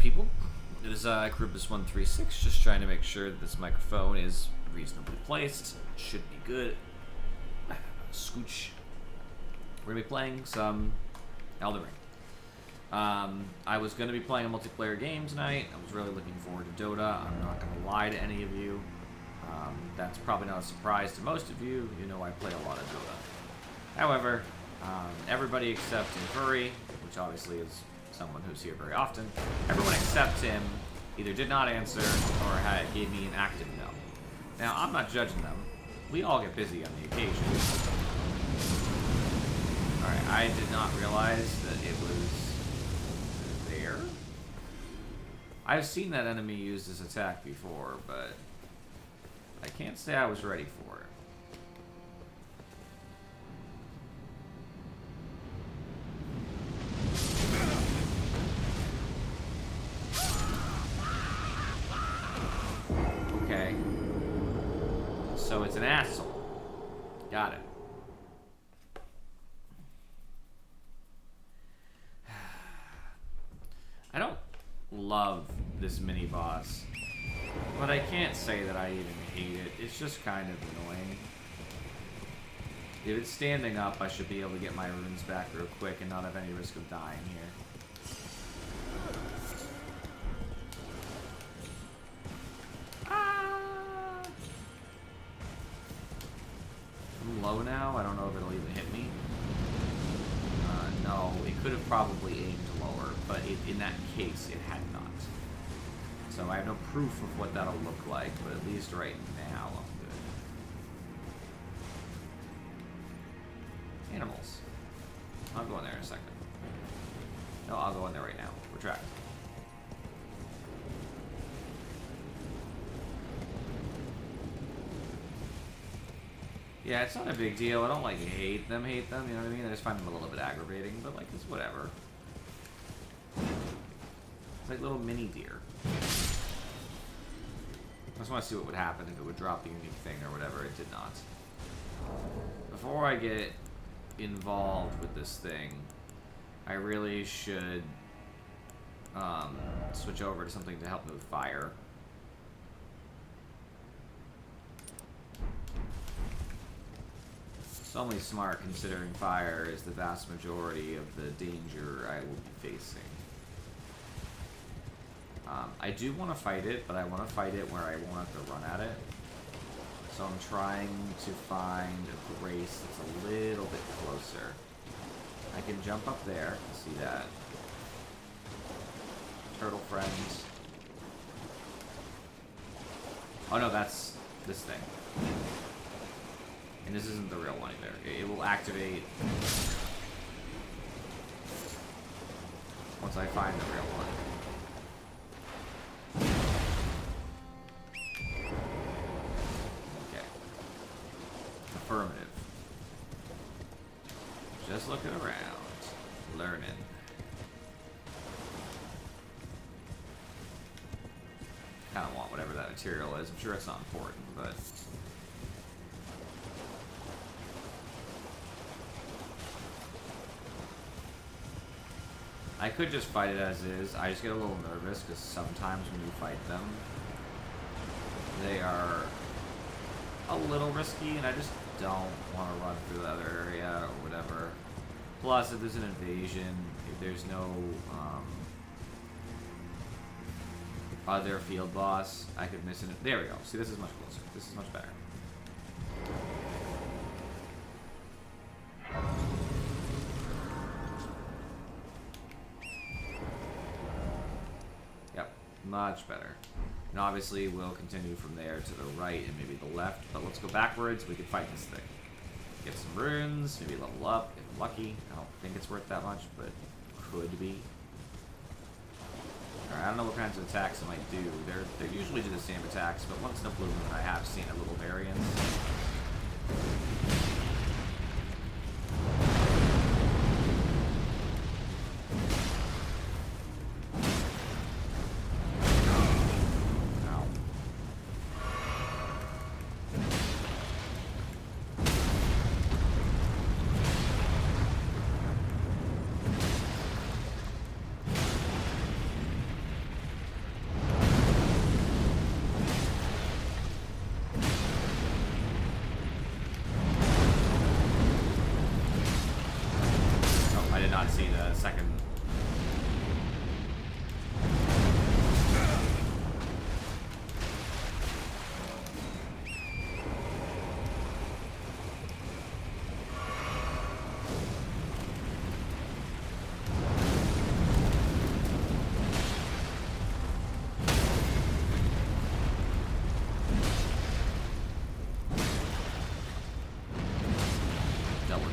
people. It is Krubus136, just trying to make sure that this microphone is reasonably placed. Should be good. Scooch. We're going to be playing some Elden Ring. I was going to be playing a multiplayer game tonight. I was really looking forward to Dota. I'm not going to lie to any of you. That's probably not a surprise to most of you. You know I play a lot of Dota. However, everybody except Infuri, which obviously is someone who's here very often, everyone except him either did not answer or gave me an active no. Now, I'm not judging them. We all get busy on the occasion. Alright, I did not realize that it was there. I've seen that enemy use this attack before, but I can't say I was ready for it. Okay. So it's an asshole. Got it. I don't love this mini boss, but I can't say that I even hate it. It's just kind of annoying. If it's standing up, I should be able to get my runes back real quick and not have any risk of dying here. I'm low now. I don't know if it'll even hit me. No, it could have probably aimed lower, but in that case, it had not. So I have no proof of what that'll look like, but at least right now, I'm good. Animals. I'll go in there in a second. No, I'll go in there right now. Retract. Yeah, it's not a big deal. I don't, like, hate them, you know what I mean? I just find them a little bit aggravating, but, like, it's whatever. It's like little mini deer. I just want to see what would happen if it would drop the unique thing or whatever. It did not. Before I get involved with this thing, I really should switch over to something to help me with fire. It's only smart considering fire is the vast majority of the danger I will be facing. I do want to fight it, but I want to fight it where I won't have to run at it. So I'm trying to find a grace that's a little bit closer. I can jump up there, see that. Turtle friends. Oh no, that's this thing. And this isn't the real one either. It will activate once I find the real one. Okay. Affirmative. Just looking around. Learning. Kinda want whatever that material is. I'm sure it's not important, but I could just fight it as is. I just get a little nervous because sometimes when you fight them, they are a little risky, and I just don't want to run through the other area or whatever. Plus, if there's an invasion, if there's no other field boss, I could miss it. There we go. See, this is much closer. This is much better. Much better. And obviously we'll continue from there to the right and maybe the left, but let's go backwards. We can fight this thing. Get some runes, maybe level up if I'm lucky. I don't think it's worth that much, but could be. Alright, I don't know what kinds of attacks it might do. They usually do the same attacks, but once in a blue moon I have seen a little variance.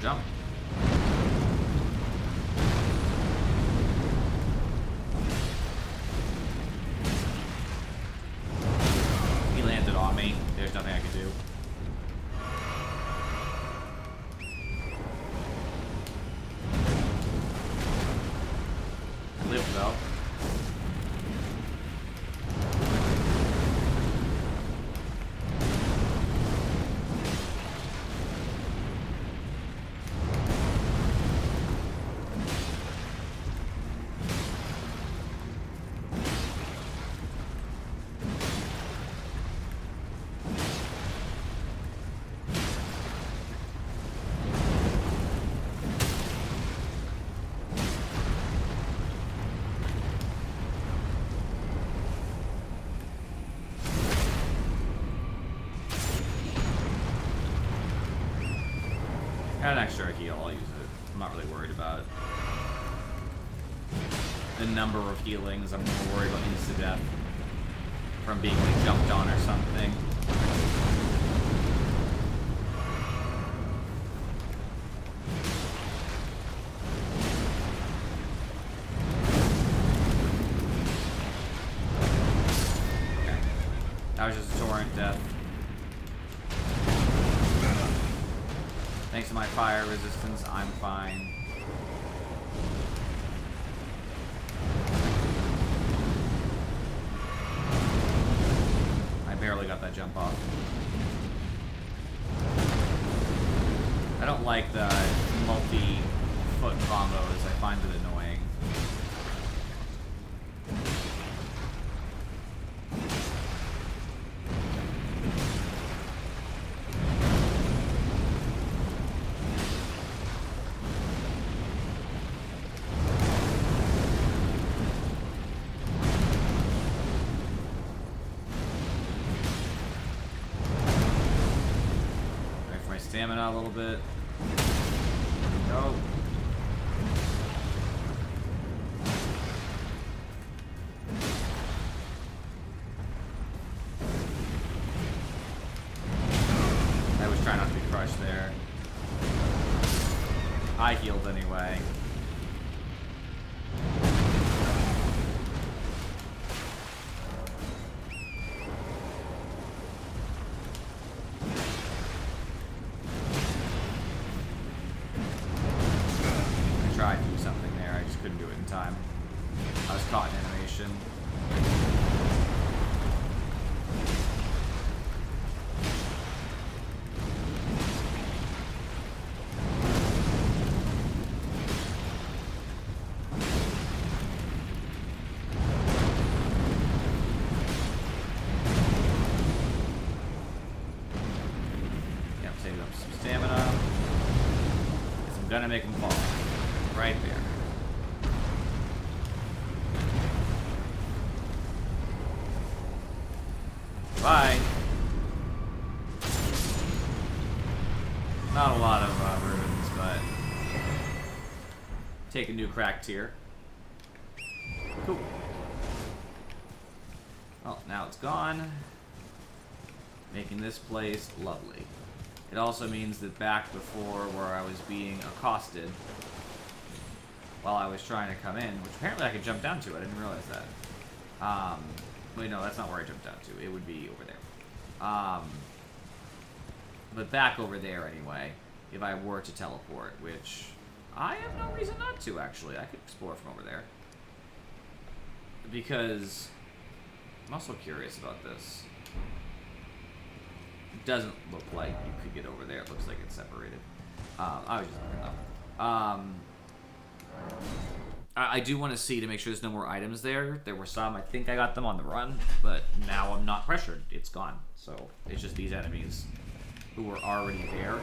jump. He landed on me. There's nothing I can do. I lived though. Got an extra heal, I'll use it. I'm not really worried about it. The number of healings, I'm more worried about insta-death from being like jumped on or something. Okay. That was just a torrent death. Thanks to my fire resistance, I'm fine. I barely got that jump off. I don't like the multi-foot combos. I find it annoying. Stamina a little bit. Go. I was trying not to be crushed there. I healed anyway. Gonna make him fall. Right there. Bye. Not a lot of runes, but take a new cracked tier. Cool. Well, now it's gone. Making this place lovely. It also means that back before where I was being accosted while I was trying to come in, which apparently I could jump down to, I didn't realize that. Wait, no, that's not where I jumped down to. It would be over there. But back over there anyway, if I were to teleport, which I have no reason not to, actually. I could explore from over there. Because I'm also curious about this. It doesn't look like you could get over there. It looks like it's separated. I was just looking up. I do want to see to make sure there's no more items there. There were some. I think I got them on the run, but now I'm not pressured. It's gone. So it's just these enemies who were already there.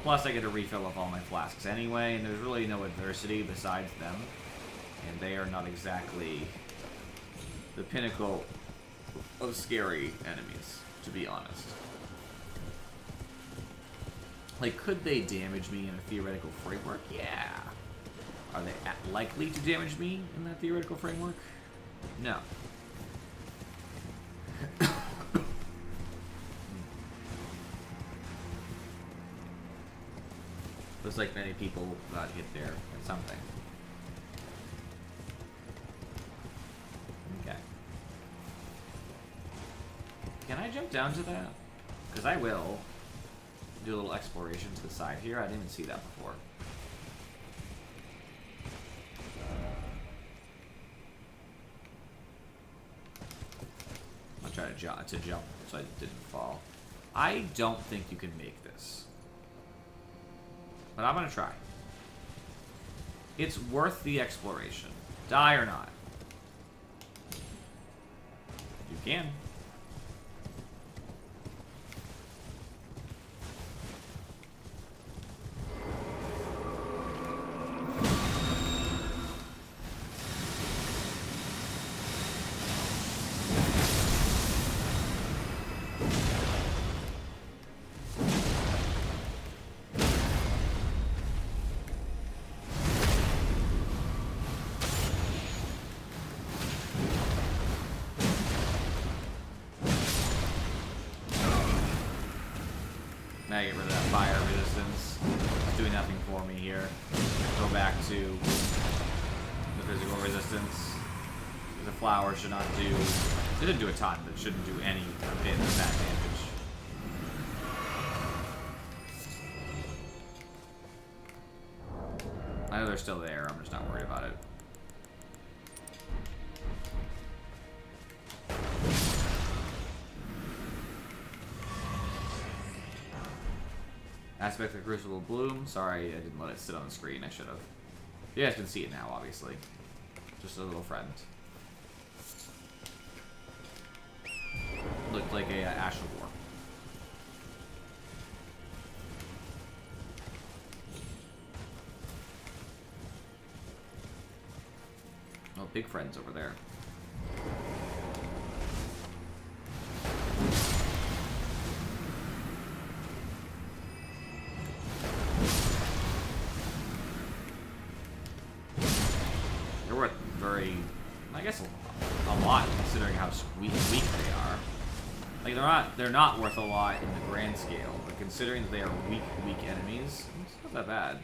Plus, I get a refill of all my flasks anyway, and there's really no adversity besides them. And they are not exactly the pinnacle of scary enemies, to be honest. Like, could they damage me in a theoretical framework? Yeah. Are they likely to damage me in that theoretical framework? No. Looks like many people got hit there at something. Okay. Can I jump down to that? Because I will. Do a little exploration to the side here. I didn't even see that before. I'll try to jump so I didn't fall. I don't think you can make this. But I'm gonna try. It's worth the exploration. Die or not. You can. Now I get rid of that fire resistance. It's doing nothing for me here. Go back to the physical resistance. The flower should not do... It didn't do a ton, but it shouldn't do any bit of that damage. I know they're still there. I'm just not worried about it. Aspect of Crucible Bloom. Sorry, I didn't let it sit on the screen. I should have. You guys can see it now, obviously. Just a little friend. Looked like a Ash of War. Oh, big friends over there. They're worth very, I guess, a lot considering how weak they are. Like they're not worth a lot in the grand scale, but considering that they are weak enemies, it's not that bad.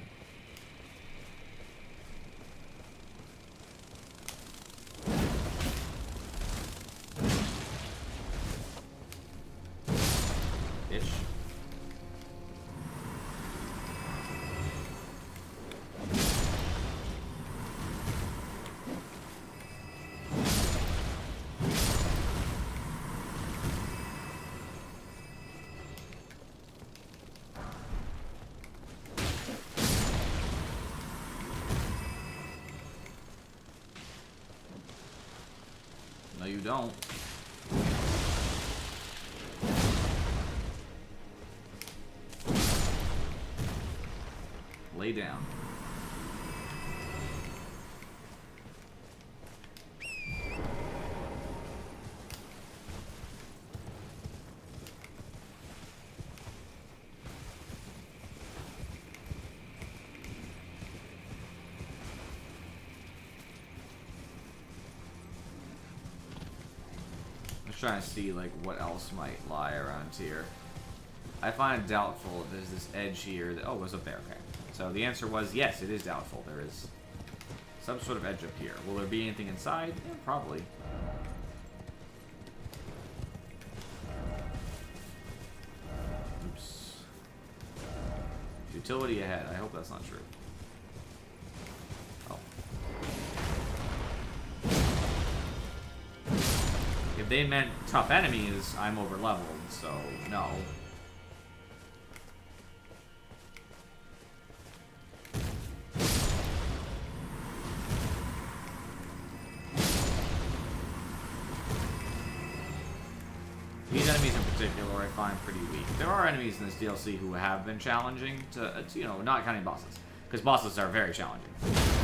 Bitch. No, you don't. Lay down. Trying to see like what else might lie around here. I find it doubtful there's this edge here that, oh, it was up there, okay. So the answer was yes, it is doubtful. There is some sort of edge up here. Will there be anything inside? Yeah, probably. Oops. Utility ahead. I hope that's not true. If they meant tough enemies, I'm over leveled, so no. These enemies in particular I find pretty weak. There are enemies in this DLC who have been challenging to, you know, not counting bosses. Because bosses are very challenging.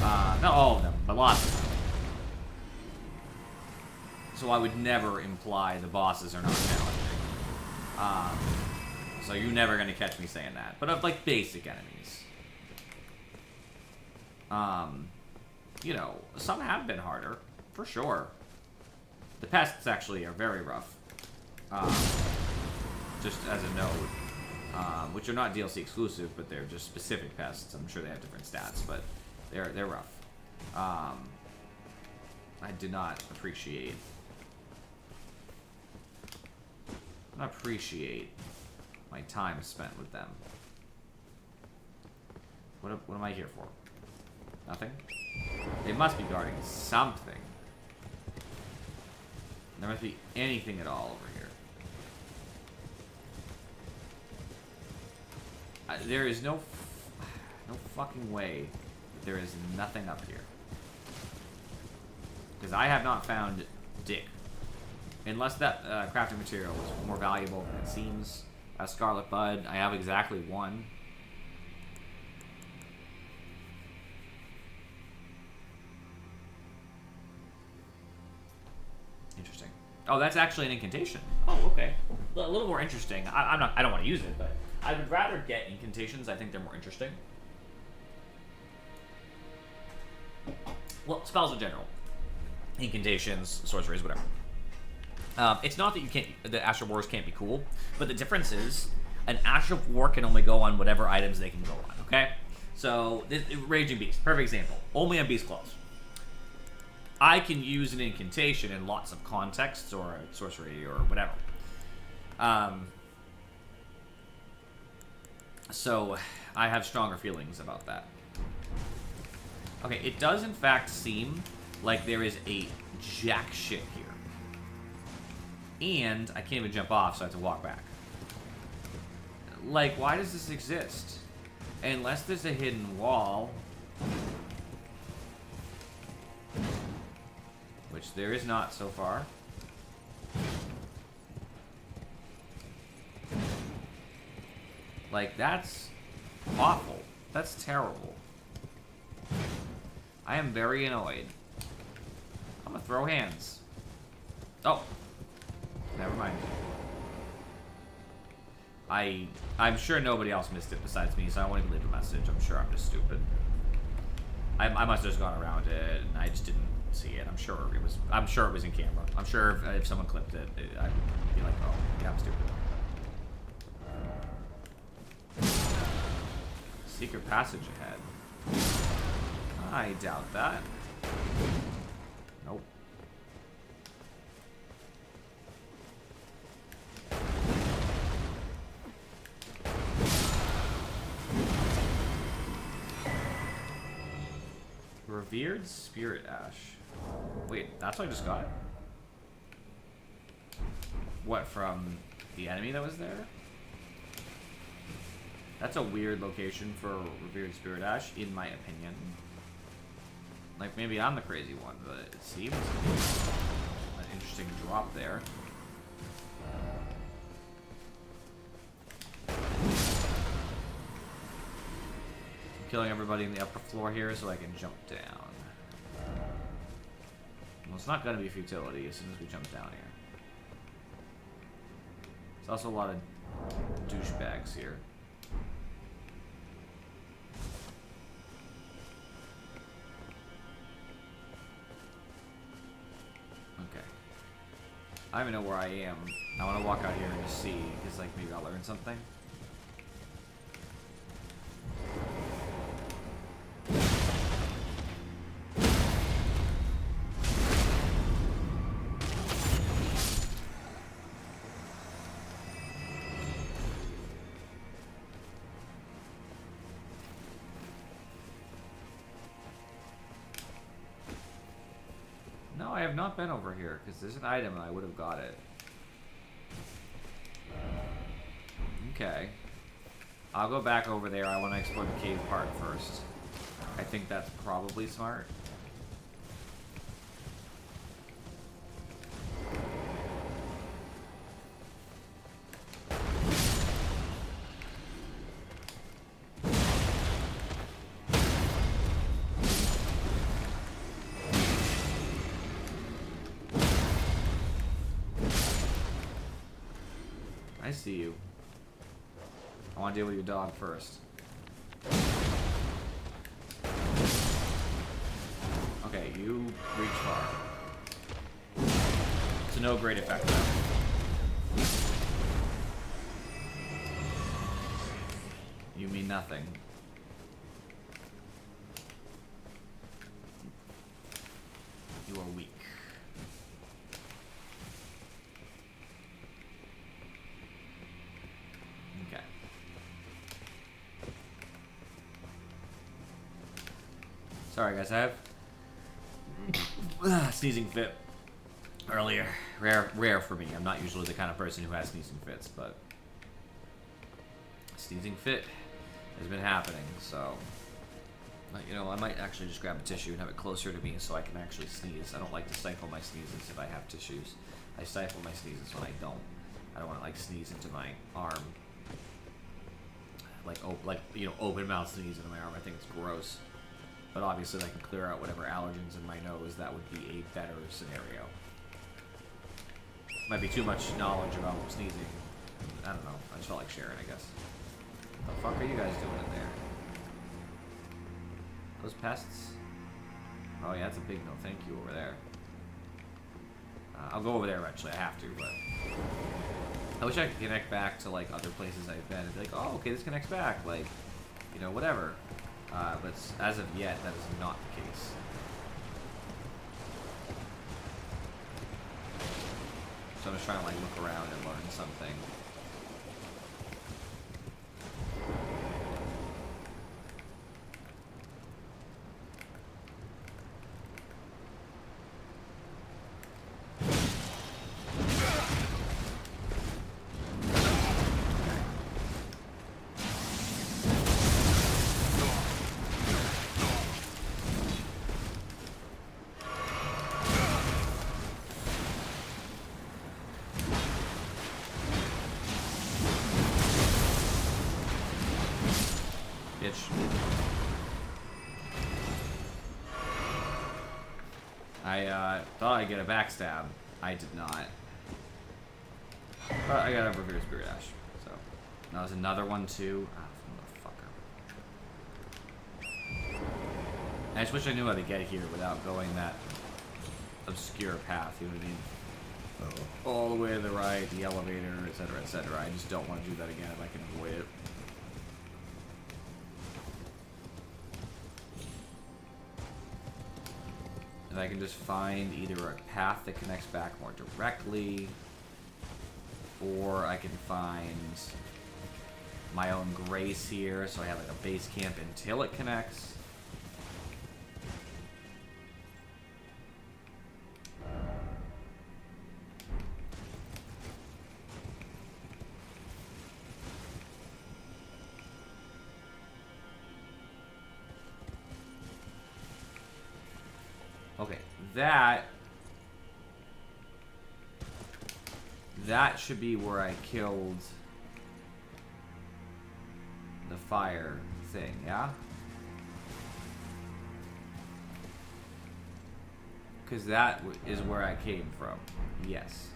Not all of them, but lots of them. So I would never imply the bosses are not challenging. So you're never going to catch me saying that. But of, like, basic enemies. You know, some have been harder, for sure. The pests actually are very rough. Just as a note. which are not DLC exclusive, but they're just specific pests. I'm sure they have different stats, but they're rough. I did not appreciate my time spent with them. What am I here for? Nothing? They must be guarding something. There must be anything at all over here. There is no fucking way that there is nothing up here. Because I have not found dick. Unless that crafting material is more valuable than it seems. Scarlet Bud, I have exactly one. Interesting. Oh, that's actually an incantation. Oh, okay. A little more interesting. I don't want to use it, but I would rather get incantations. I think they're more interesting. Well, spells in general. Incantations, sorceries, whatever. It's not that you can't, the Ash of Wars can't be cool, but the difference is an Ash of War can only go on whatever items they can go on, okay? So, Raging Beast, perfect example. Only on Beast Claws. I can use an incantation in lots of contexts, or a sorcery, or whatever. So, I have stronger feelings about that. Okay, it does in fact seem like there is a jack shit here. And I can't even jump off, so I have to walk back. Like, why does this exist? Unless there's a hidden wall. Which there is not so far. Like, that's awful. That's terrible. I am very annoyed. I'm gonna throw hands. Oh. Never mind. I'm sure nobody else missed it besides me, so I won't even leave a message. I'm sure I'm just stupid. I must have just gone around it, and I just didn't see it. I'm sure it was in camera. I'm sure if someone clipped it, I'd be like, oh, yeah, I'm stupid. Secret passage ahead. I doubt that. Nope. Revered Spirit Ash. Wait, that's what I just got? What, from the enemy that was there? That's a weird location for Revered Spirit Ash, in my opinion. Like, maybe I'm the crazy one, but it seems an interesting drop there. Killing everybody in the upper floor here so I can jump down. Well, it's not going to be futility as soon as we jump down here. There's also a lot of douchebags here. Okay. I don't even know where I am. I want to walk out here and just see, because like maybe I'll learn something. I have not been over here, because there's an item and I would have got it. Okay. I'll go back over there. I want to explore the cave part first. I think that's probably smart. I see you. I want to deal with your dog first. Okay, you reach far. To no great effect, though. You mean nothing. You are weak. Okay. Sorry guys, I have sneezing fit earlier. Rare for me. I'm not usually the kind of person who has sneezing fits, but sneezing fit has been happening, so you know, I might actually just grab a tissue and have it closer to me so I can actually sneeze. I don't like to stifle my sneezes if I have tissues. I stifle my sneezes when I don't. I don't want to like sneeze into my arm. Like you know, open mouth sneeze into my arm. I think it's gross. But obviously I can clear out whatever allergens in my nose. That would be a better scenario. Might be too much knowledge about sneezing. I don't know. I just felt like sharing, I guess. What the fuck are you guys doing in there? Those pests? Oh yeah, that's a big no thank you over there. I'll go over there eventually, I have to, but I wish I could connect back to like other places I've been and be like, oh okay, this connects back, like, you know, whatever. But as of yet, that is not the case. So I'm just trying to like look around and learn something. I thought I'd get a backstab. I did not. But I got a Revered Spirit Ash. So that was another one too. Ah, motherfucker. I just wish I knew how to get here without going that obscure path, you know what I mean? Oh. All the way to the right, the elevator, etc., etc. I just don't want to do that again if I can avoid it. And I can just find either a path that connects back more directly, or I can find my own grace here, so I have like a base camp until it connects. Okay, that should be where I killed the fire thing, yeah? Because that is where I came from, yes.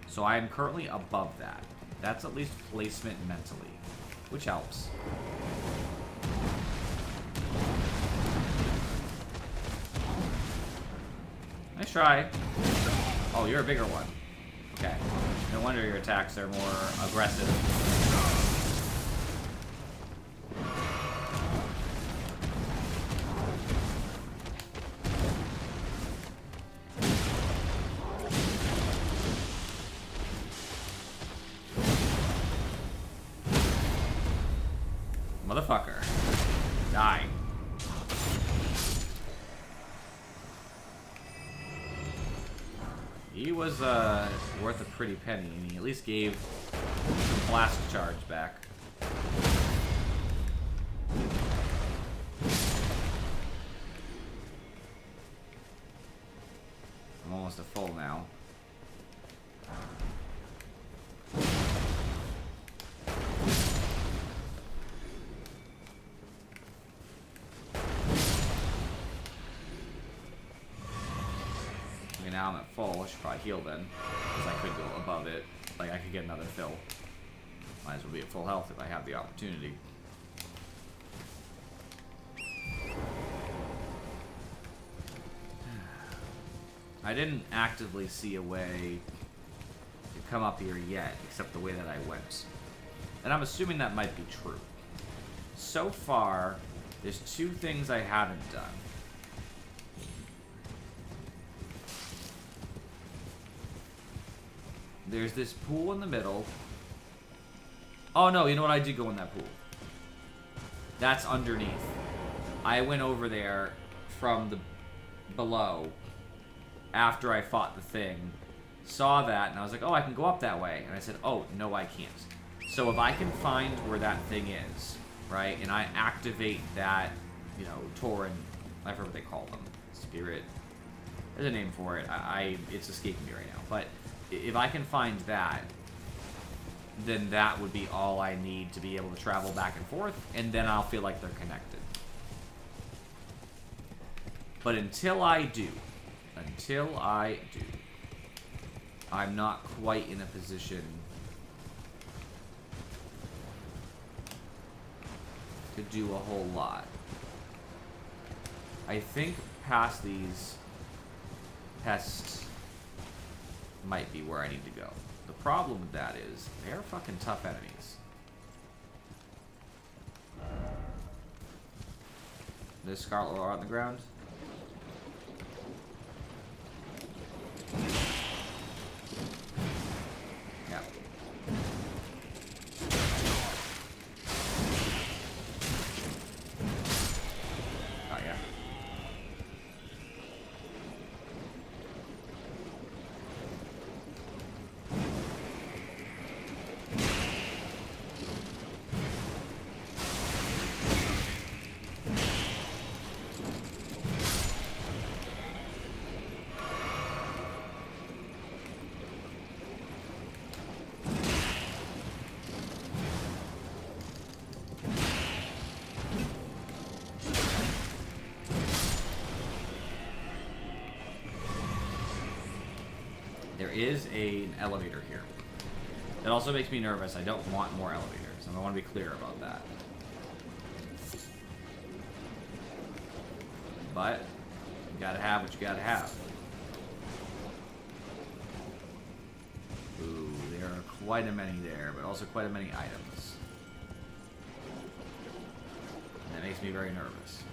So I am currently above that. That's at least placement mentally, which helps. Nice try. Oh, you're a bigger one. Okay. No wonder your attacks are more aggressive. Motherfucker. Die. He was worth a pretty penny, and he at least gave the blast charge back. I'm almost at full now. Now I'm at full. I should probably heal then, because I could go above it. Like, I could get another fill. Might as well be at full health if I have the opportunity. I didn't actively see a way to come up here yet, except the way that I went. And I'm assuming that might be true. so far, there's 2 things I haven't done. There's this pool in the middle. Oh no, you know what? I did go in that pool. That's underneath. I went over there from the below after I fought the thing, saw that, and I was like, oh, I can go up that way. And I said, oh, no, I can't. So if I can find where that thing is, right, and I activate that, you know, Tauren, I forget what they call them, spirit, there's a name for it, it's escaping me right now, but if I can find that, then that would be all I need to be able to travel back and forth, and then I'll feel like they're connected. But until I do, I'm not quite in a position to do a whole lot. I think past these pests might be where I need to go. The problem with that is they're fucking tough enemies. There's Scarlet Law on the ground. Yeah. Oh, yeah. There is an elevator here. It also makes me nervous. I don't want more elevators, and I want to be clear about that. But you gotta have what you gotta have. Ooh, there are quite a many there, but also quite a many items. And that makes me very nervous.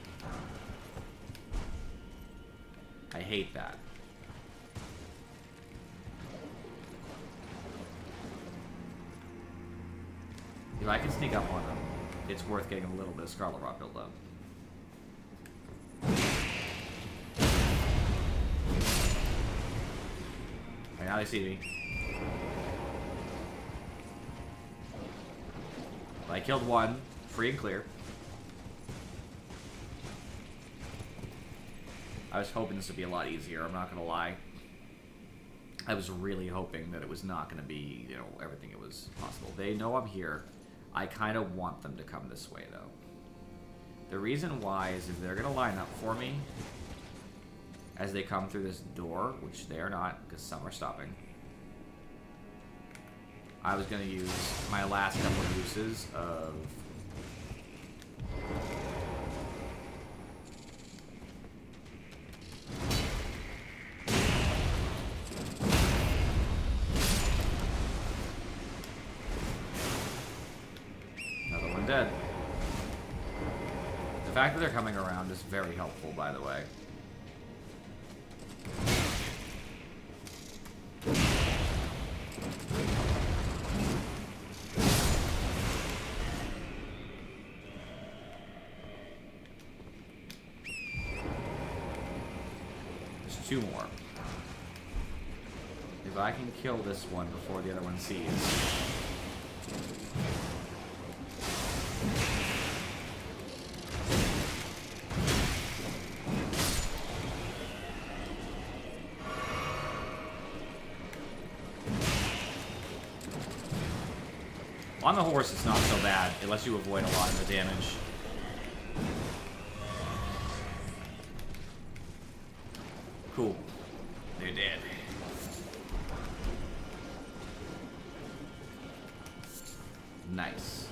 I hate that. If I can sneak up on them, it's worth getting a little bit of Scarlet Rot build up. Okay, now they see me. I killed one, free and clear. I was hoping this would be a lot easier, I'm not gonna lie. I was really hoping that it was not gonna be, you know, everything it was possible. They know I'm here. I kind of want them to come this way, though. The reason why is if they're going to line up for me as they come through this door, which they are not, because some are stopping, I was going to use my last couple of uses of... dead. The fact that they're coming around is very helpful, by the way. There's 2 more. If I can kill this one before the other one sees. On the horse, it's not so bad, unless you avoid a lot of the damage. Cool. They're dead. Nice.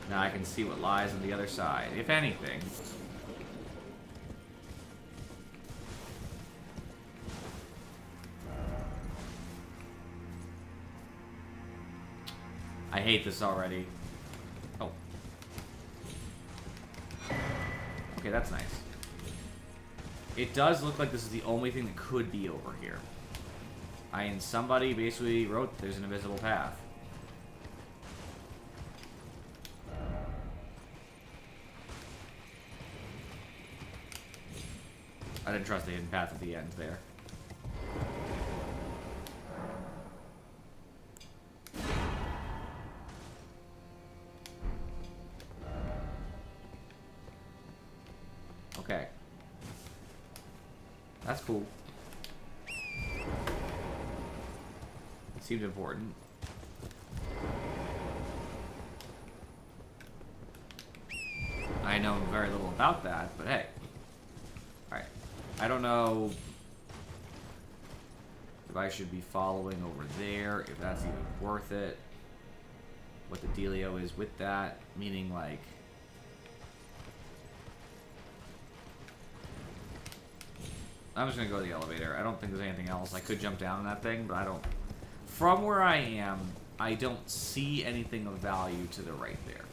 Now I can see what lies on the other side, if anything. I hate this already. Oh. Okay, that's nice. It does look like this is the only thing that could be over here. And somebody basically wrote there's an invisible path. I didn't trust the hidden path at the end there. Okay. That's cool. It seemed important. I know very little about that, but hey. Alright. I don't know if I should be following over there, if that's even worth it. What the dealio is with that. Meaning, like... I'm just gonna go to the elevator. I don't think there's anything else. I could jump down on that thing, but I don't... From where I am, I don't see anything of value to the right there.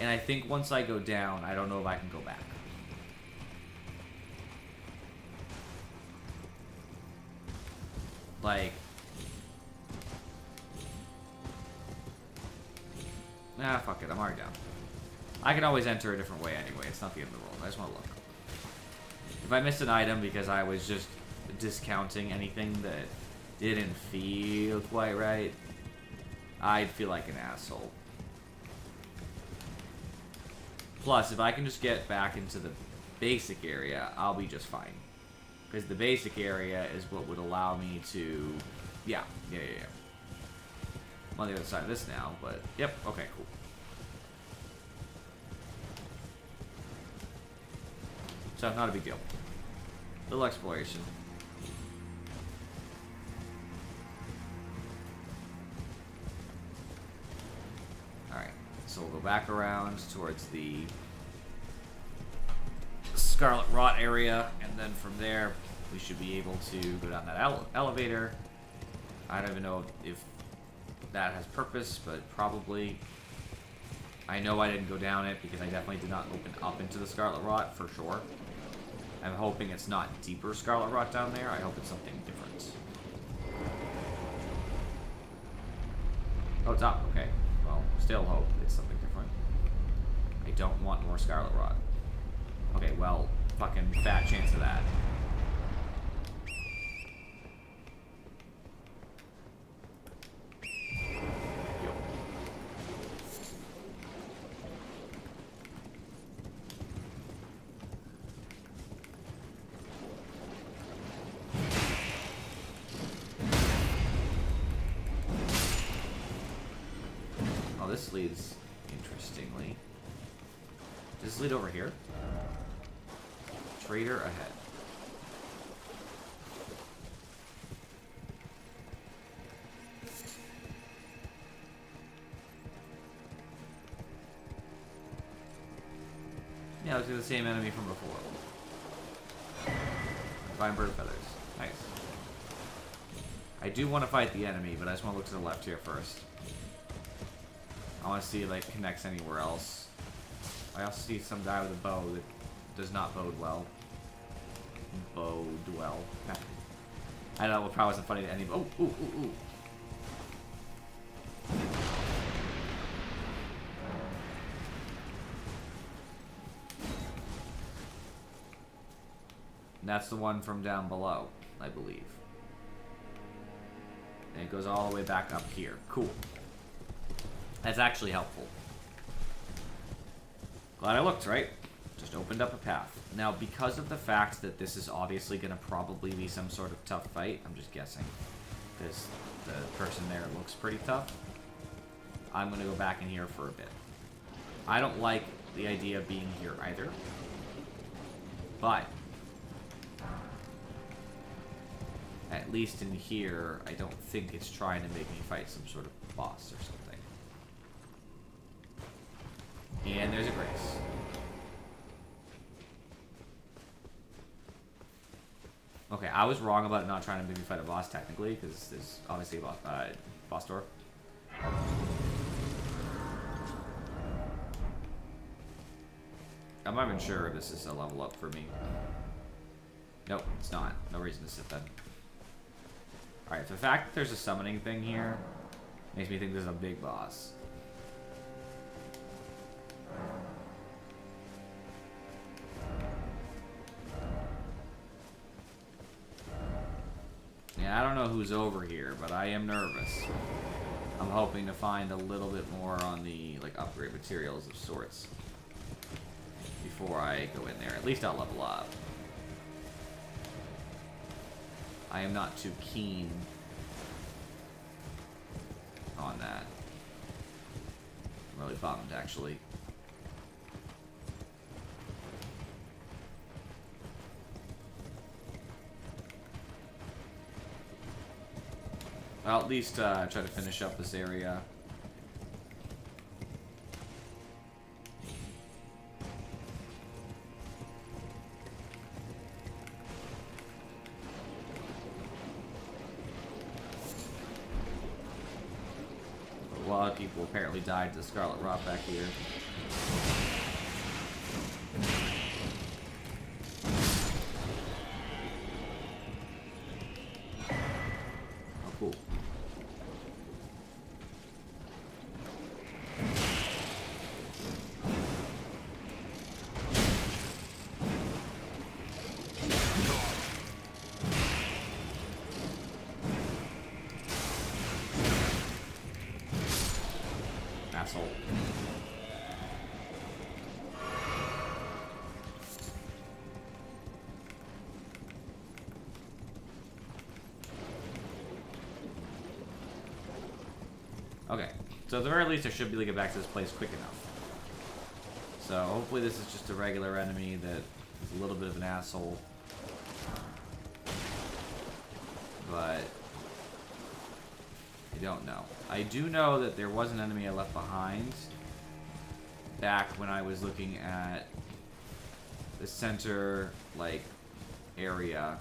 And I think once I go down, I don't know if I can go back. Like... Nah, fuck it. I'm already down. I can always enter a different way anyway. It's not the end of the world. I just want to look. If I missed an item because I was just discounting anything that didn't feel quite right, I'd feel like an asshole. Plus, if I can just get back into the basic area, I'll be just fine. Because the basic area is what would allow me to... Yeah. I'm on the other side of this now, but... Yep, okay, cool. So, not a big deal. Little exploration. Alright, so we'll go back around towards the Scarlet Rot area, and then from there, we should be able to go down that elevator. I don't even know if that has purpose, but probably. I know I didn't go down it because I definitely did not open up into the Scarlet Rot, for sure. I'm hoping it's not deeper Scarlet Rot down there. I hope it's something different. Oh, it's up. Okay. Well, still hope it's something different. I don't want more Scarlet Rot. Okay, well, fucking fat chance of that. This leads interestingly. Does this lead over here? Trader ahead. Yeah, let's do the same enemy from before. Divine Bird Feathers. Nice. I do want to fight the enemy, but I just want to look to the left here first. I want to see if it connects anywhere else. I also see some guy with a bow that does not bode well. Bode well. I know it probably wasn't funny to anybody. Oh, ooh. And that's the one from down below, I believe. And it goes all the way back up here. Cool. That's actually helpful. Glad I looked, right? Just opened up a path. Now, because of the fact that this is obviously going to probably be some sort of tough fight, I'm just guessing, because the person there looks pretty tough, I'm going to go back in here for a bit. I don't like the idea of being here either, but at least in here, I don't think it's trying to make me fight some sort of boss or something. And there's a Grace. Okay, I was wrong about not trying to make me fight a boss technically, because there's obviously a boss door. I'm not even sure if this is a level up for me. Nope, it's not. No reason to sit then. Alright, the fact that there's a summoning thing here makes me think there's a big boss. Yeah, I don't know who's over here, but I am nervous. I'm hoping to find a little bit more on the, like, upgrade materials of sorts before I go in there. At least I'll level up. I am not too keen on that. I'm really bummed, actually. I'll at least try to finish up this area. A lot of people apparently died to Scarlet Rot back here. Oh, cool. Asshole. Okay, so at the very least I should be able to get back to this place quick enough. So hopefully this is just a regular enemy that is a little bit of an asshole. But I don't know. I do know that there was an enemy I left behind back when I was looking at the center, like, area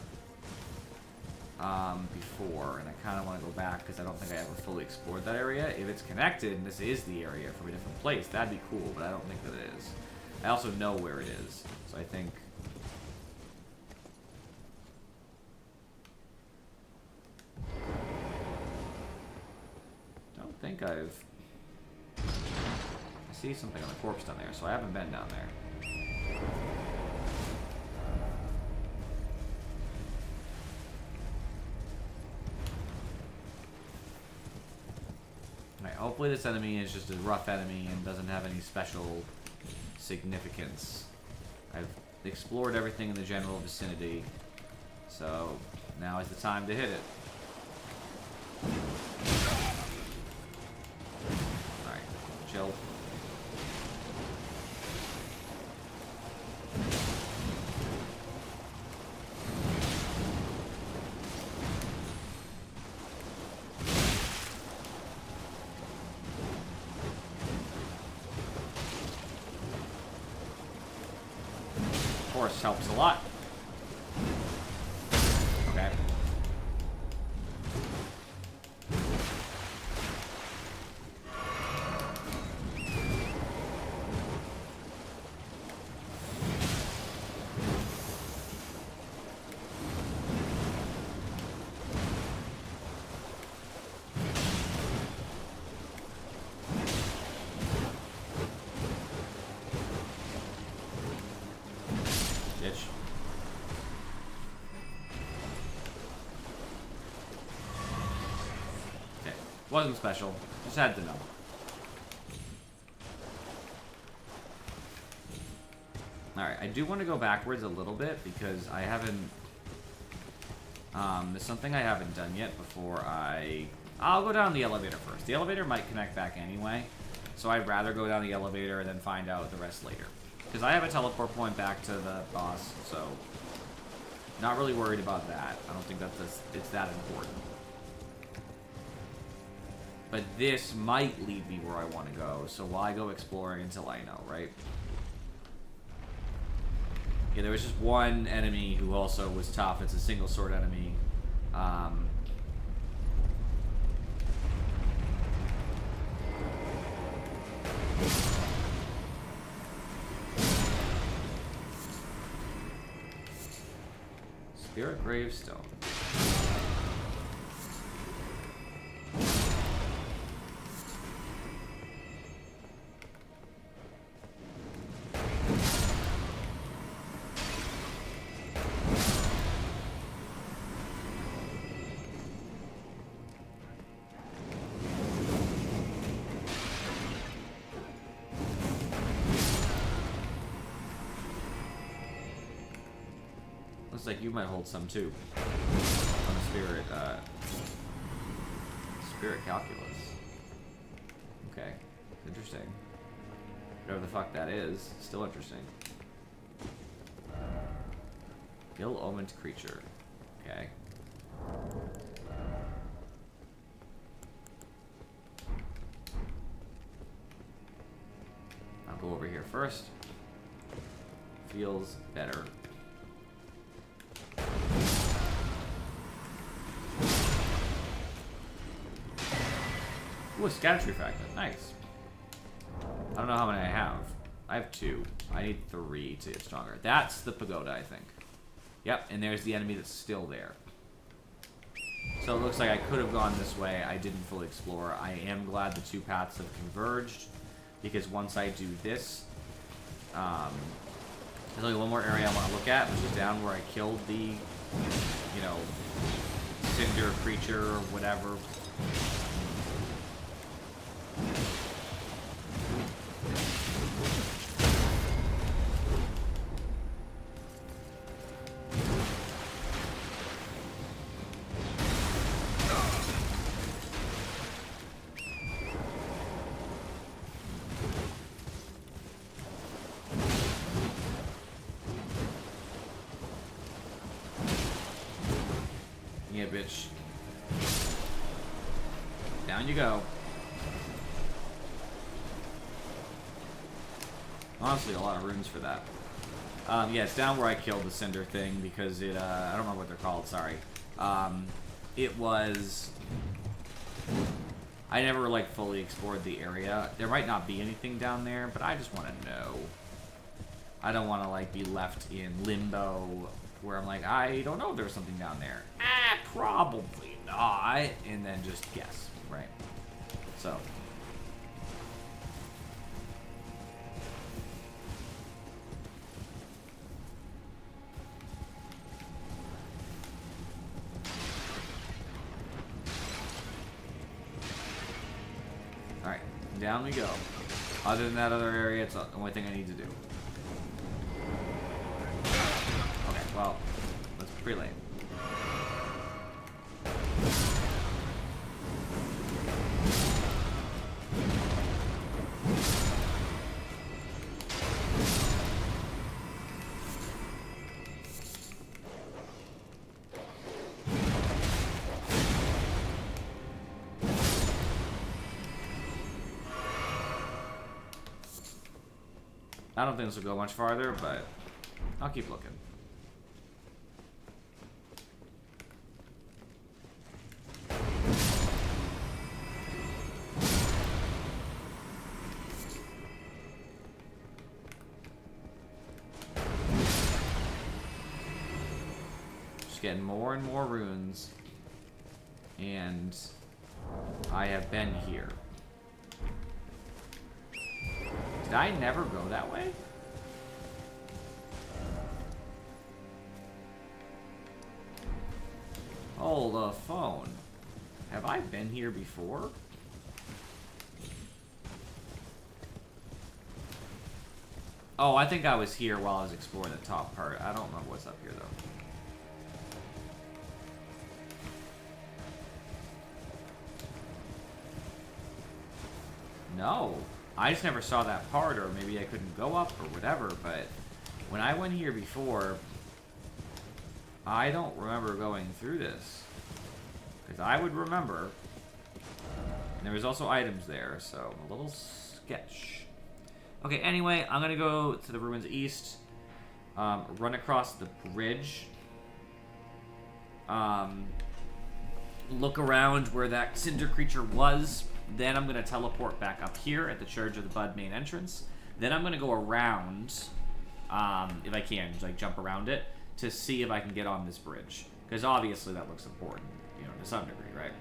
before, and I kind of want to go back because I don't think I ever fully explored that area. If it's connected and this is the area from a different place, that'd be cool, but I don't think that it is. I also know where it is, so I think... I think I've... I see something on the corpse down there, so I haven't been down there. Alright, hopefully this enemy is just a rough enemy and doesn't have any special significance. I've explored everything in the general vicinity, so now is the time to hit it. Chill. Force helps a lot. Okay. Wasn't special. Just had to know. Alright, I do want to go backwards a little bit because I haven't... there's something I haven't done yet before I'll go down the elevator first. The elevator might connect back anyway, so I'd rather go down the elevator and then find out the rest later. Because I have a teleport point back to the boss, so... Not really worried about that. I don't think it's that important. But this might lead me where I want to go, so why go exploring until I know, right? Yeah, there was just one enemy who also was tough. It's a single sword enemy. Spirit Gravestone. Looks like you might hold some too. On Spirit, Spirit Calculus. Okay, interesting. Whatever the fuck that is, still interesting. Ill-omened creature. Okay. I'll go over here first. Feels better. Ooh, a Scatter Tree Fragment. Nice. I don't know how many I have. I have 2. I need 3 to get stronger. That's the pagoda, I think. Yep, and there's the enemy that's still there. So it looks like I could have gone this way. I didn't fully explore. I am glad the 2 paths have converged, because once I do this, there's only one more area I want to look at, which is down where I killed the, you know, cinder creature or whatever. Yeah, bitch. Down you go. Honestly, a lot of runes for that. Yeah, it's down where I killed the cinder thing because it, I don't remember what they're called, sorry. It was... I never, like, fully explored the area. There might not be anything down there, but I just want to know. I don't want to, like, be left in limbo where I'm like, I don't know if there's something down there. Probably not. And then just guess, right? So... Alright, down we go. Other than that other area, it's the only thing I need to do. Okay, well, let's pre-lane. I don't think this will go much farther, but I'll keep looking. Just getting more and more runes, and I have been here. Did I never go that way? Hold the phone. Have I been here before? Oh, I think I was here while I was exploring the top part. I don't remember what's up here, though. No. I just never saw that part, or maybe I couldn't go up, or whatever, but when I went here before, I don't remember going through this. Because I would remember. And there was also items there, so a little sketch. Okay, anyway, I'm going to go to the ruins east, run across the bridge, look around where that cinder creature was. Then I'm going to teleport back up here at the Church of the Bud main entrance. Then I'm going to go around, if I can, just like jump around it, to see if I can get on this bridge. Because obviously that looks important, you know, to some degree, right?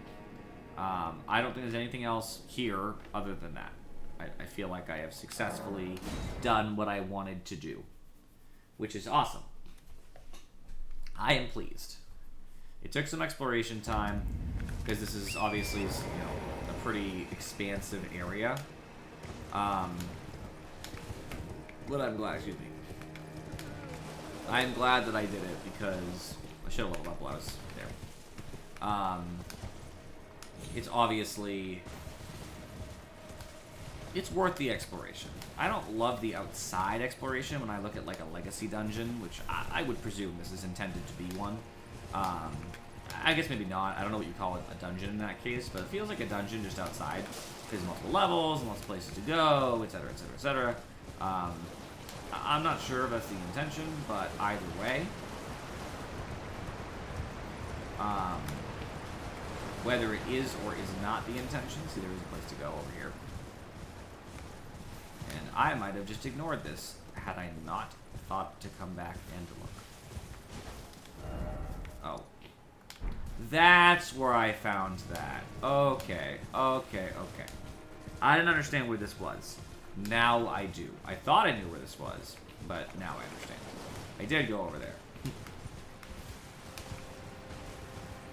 I don't think there's anything else here other than that. I feel like I have successfully done what I wanted to do, which is awesome. I am pleased. It took some exploration time, because this is obviously, you know, a pretty expansive area. But I'm glad, excuse me. I'm glad that I did it, because I should have leveled up while I was there. It's obviously... It's worth the exploration. I don't love the outside exploration when I look at like a legacy dungeon, which I would presume this is intended to be one. I guess maybe not. I don't know what you call it, a dungeon in that case, but it feels like a dungeon just outside. There's multiple levels, lots of places to go, etc., etc., etc. I'm not sure if that's the intention, but either way, whether it is or is not the intention, see, there is a place to go over here. And I might have just ignored this had I not thought to come back and look. Oh. That's where I found that. Okay, okay, okay. I didn't understand where this was. Now I do. I thought I knew where this was, but now I understand. I did go over there.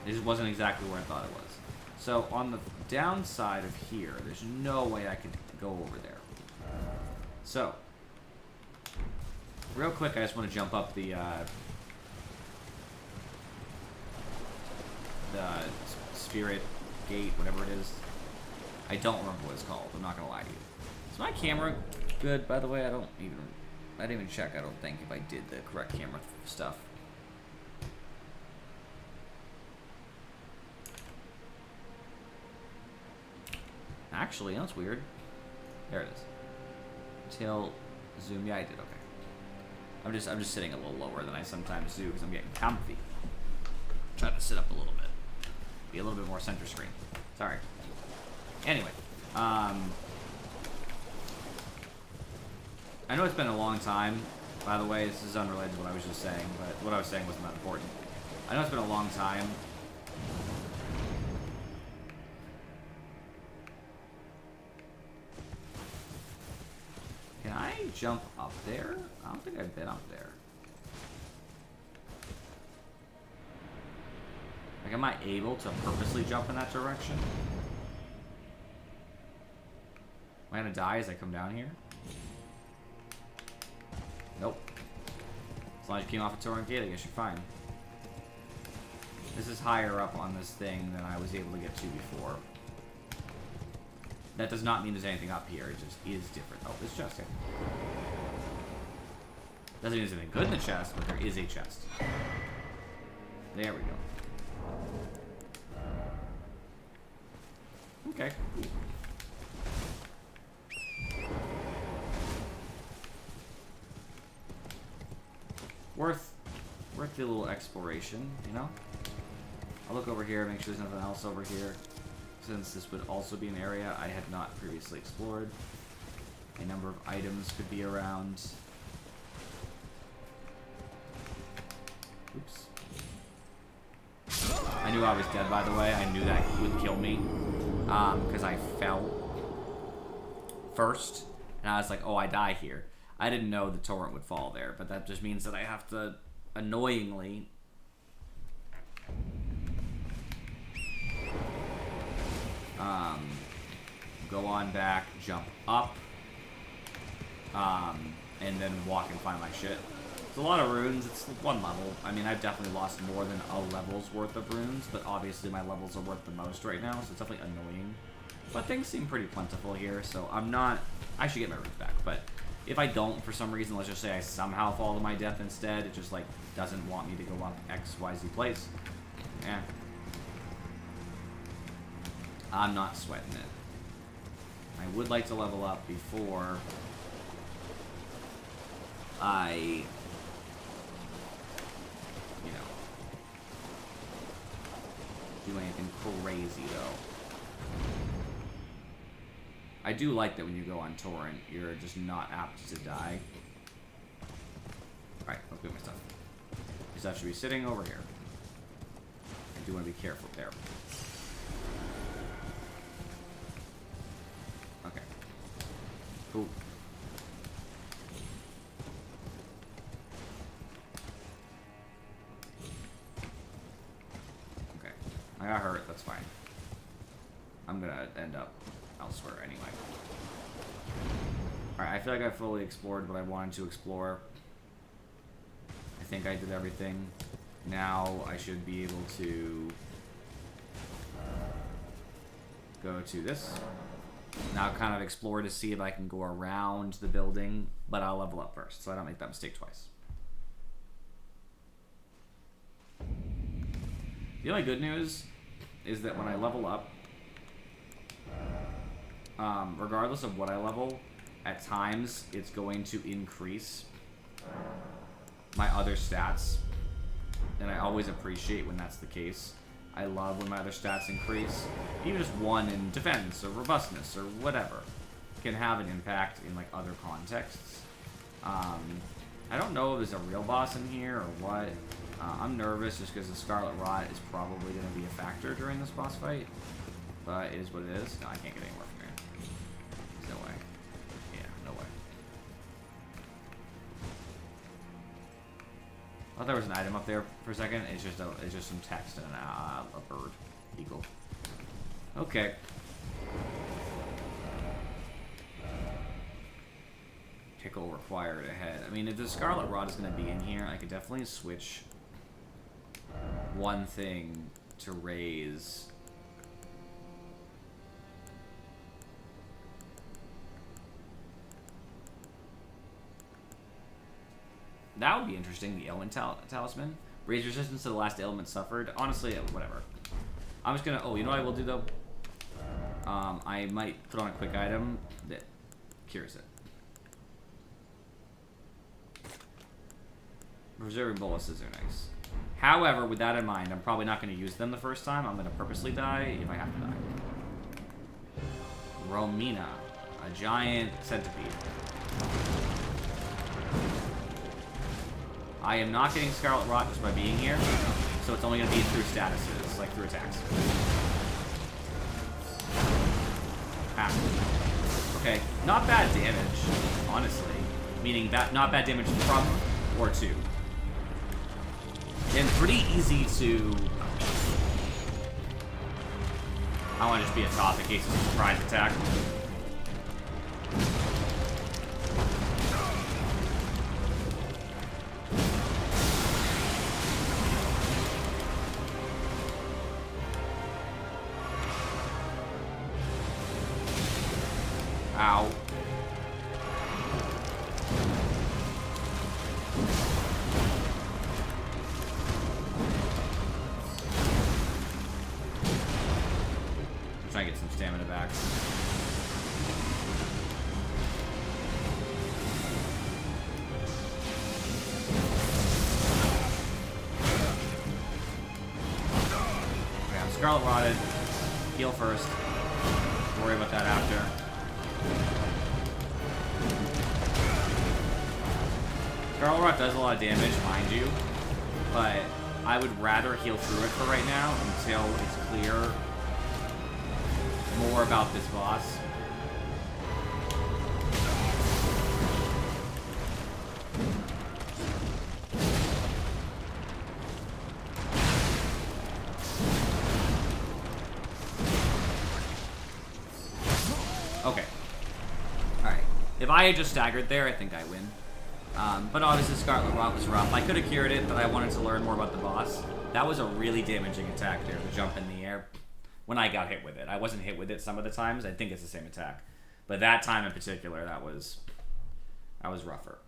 It just wasn't exactly where I thought it was. So on the downside of here, there's no way I could go over there. So, real quick, I just want to jump up the spirit gate, whatever it is. I don't remember what it's called. I'm not gonna lie to you. Is my camera good, by the way? I didn't even check, I don't think, if I did the correct camera stuff. Actually, that's weird. There it is. Tilt, zoom. Yeah, I did. Okay. I'm just sitting a little lower than I sometimes do because I'm getting comfy. Try to sit up a little bit, be a little bit more center screen. Sorry. Anyway, I know it's been a long time. By the way, this is unrelated to what I was just saying, but what I was saying wasn't that important. I know it's been a long time. Can I jump up there? I don't think I've been up there. Like, am I able to purposely jump in that direction? Am I gonna die as I come down here? Nope. As long as you came off a torrent gate, I guess you're fine. This is higher up on this thing than I was able to get to before. That does not mean there's anything up here, it just is different. Oh, this chest here. Doesn't mean there's anything good in the chest, but there is a chest. There we go. Okay. Worth the little exploration, you know? I'll look over here, make sure there's nothing else over here, since this would also be an area I had not previously explored. A number of items could be around. Oops. I knew I was dead, by the way. I knew that would kill me, because I fell first, and I was like, oh, I die here. I didn't know the torrent would fall there, but that just means that I have to, annoyingly, go on back, jump up, and then walk and find my shit. It's a lot of runes. It's one level. I mean, I've definitely lost more than a level's worth of runes, but obviously my levels are worth the most right now, so it's definitely annoying. But things seem pretty plentiful here, so I'm not... I should get my runes back, but if I don't, for some reason, let's just say I somehow fall to my death instead, it just, like, doesn't want me to go up XYZ place. Yeah. I'm not sweating it. I would like to level up before I, you know, do anything crazy, though. I do like that when you go on torrent, you're just not apt to die. Alright, let's get my stuff. stuff should be sitting over here. I do want to be careful there. Okay. Cool. Okay. I got hurt. That's fine. I'm gonna end up elsewhere anyway. Alright, I feel like I fully explored what I wanted to explore. I think I did everything. Now I should be able to go to this. Now kind of explore to see if I can go around the building, but I'll level up first so I don't make that mistake twice. The only good news is that when I level up, regardless of what I level, at times it's going to increase my other stats, and I always appreciate when that's the case. I love when my other stats increase. Even just one in defense or robustness or whatever can have an impact in like other contexts. I don't know if there's a real boss in here or what. I'm nervous just because the Scarlet Rot is probably going to be a factor during this boss fight, but it is what it is. No, I can't get anywhere from here. There's no way. Yeah, no way. I thought there was an item up there for a second. It's just some text and a bird, eagle. Okay. Pickle required ahead. I mean, if the Scarlet Rot is going to be in here, I could definitely switch one thing to raise. That would be interesting, the Elden Talisman. Raise resistance to the last ailment suffered. Honestly, whatever. I'm just gonna... Oh, you know what I will do, though? I might put on a quick item that cures it. Preserving boluses are nice. However, with that in mind, I'm probably not going to use them the first time. I'm going to purposely die if I have to die. Romina, a giant centipede. I am not getting Scarlet Rot just by being here, so it's only going to be through statuses, like through attacks. Ah. Okay, not bad damage, honestly. Meaning not bad damage from or to. And pretty easy to... I want to just be a top in case it's a surprise attack. Ow. Try to get some stamina back. Okay, I'm Scarlet Rotted. Heal first. Worry about that after. Scarlet Rot does a lot of damage, mind you, but I would rather heal through it for right now until it's clear more about this boss. Okay. Alright. If I had just staggered there, I think I win. But obviously Scarlet Rot was rough. I could have cured it, but I wanted to learn more about the boss. That was a really damaging attack there, the jump in the air. When I got hit with it. I wasn't hit with it some of the times. I think it's the same attack. But that time in particular, that was rougher.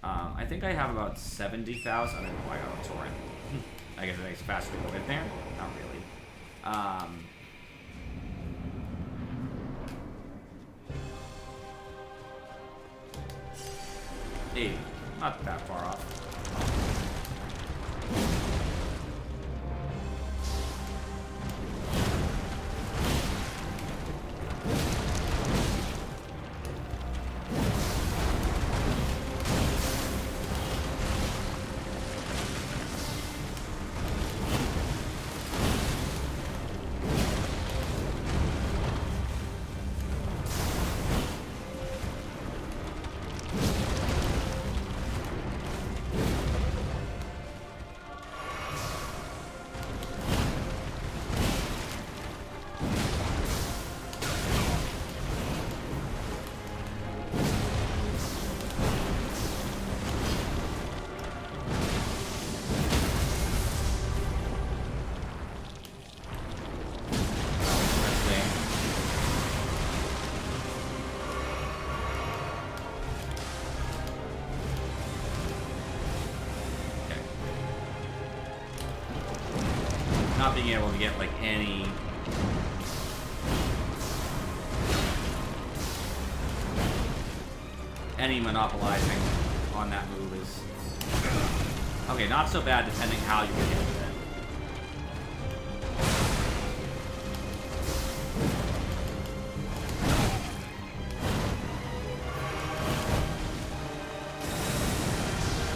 I think I have about 70,000. I don't know why I got a torrent. I guess it makes it faster to go in there. Not really. Hey, not that far off. being able to get like any monopolizing on that move is okay. Not so bad depending how you get hit with it.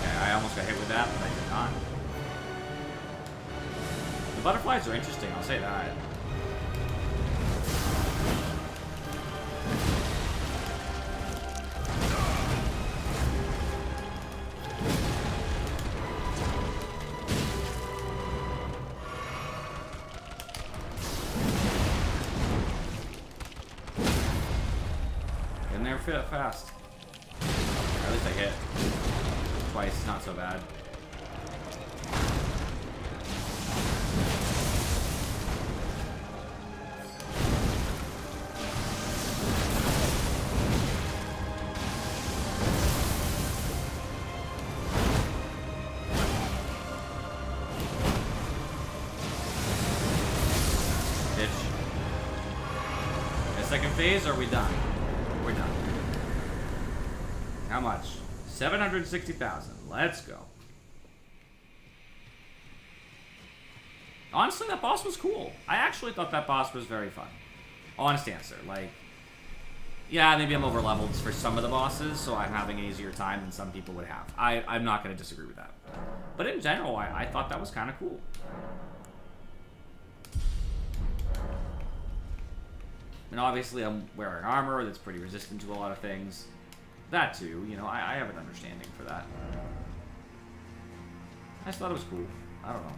Okay, I almost got hit with that, but I did not. The butterflies are interesting, I'll say that. Getting there fast. Or at least I hit. Twice, not so bad. Second phase, or are we done? We're done. How much? 760,000. Let's go. Honestly, that boss was cool. I actually thought that boss was very fun. Honest answer. Like, yeah, maybe I'm over leveled for some of the bosses, so I'm having an easier time than some people would have. I'm not going to disagree with that. But in general, I thought that was kind of cool. And obviously I'm wearing armor that's pretty resistant to a lot of things. That too, you know, I have an understanding for that. I just thought it was cool. I don't know.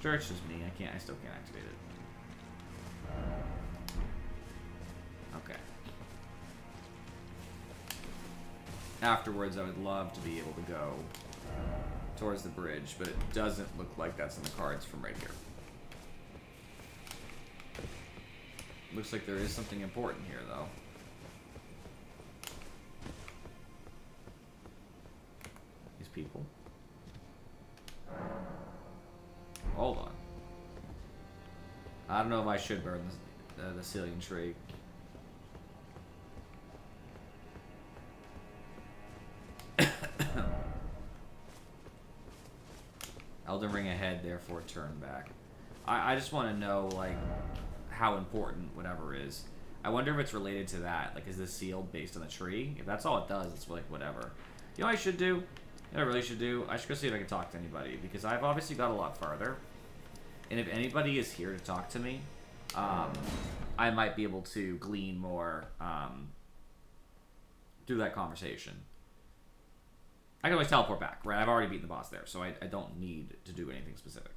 Sure, it's just me. I still can't activate it. Okay. Afterwards, I would love to be able to go towards the bridge, but it doesn't look like that's in the cards from right here. Looks like there is something important here, though. These people. Hold on. I don't know if I should burn the Cillian tree. Elden Ring ahead, therefore turn back. I just want to know, like, how important whatever is. I wonder if it's related to that. Like, is this sealed based on the tree? If that's all it does, it's like whatever. You know what I should do? You know what I really should do? I should go see if I can talk to anybody, because I've obviously got a lot farther. And if anybody is here to talk to me, I might be able to glean more through that conversation. I can always teleport back, right? I've already beaten the boss there, so I don't need to do anything specific.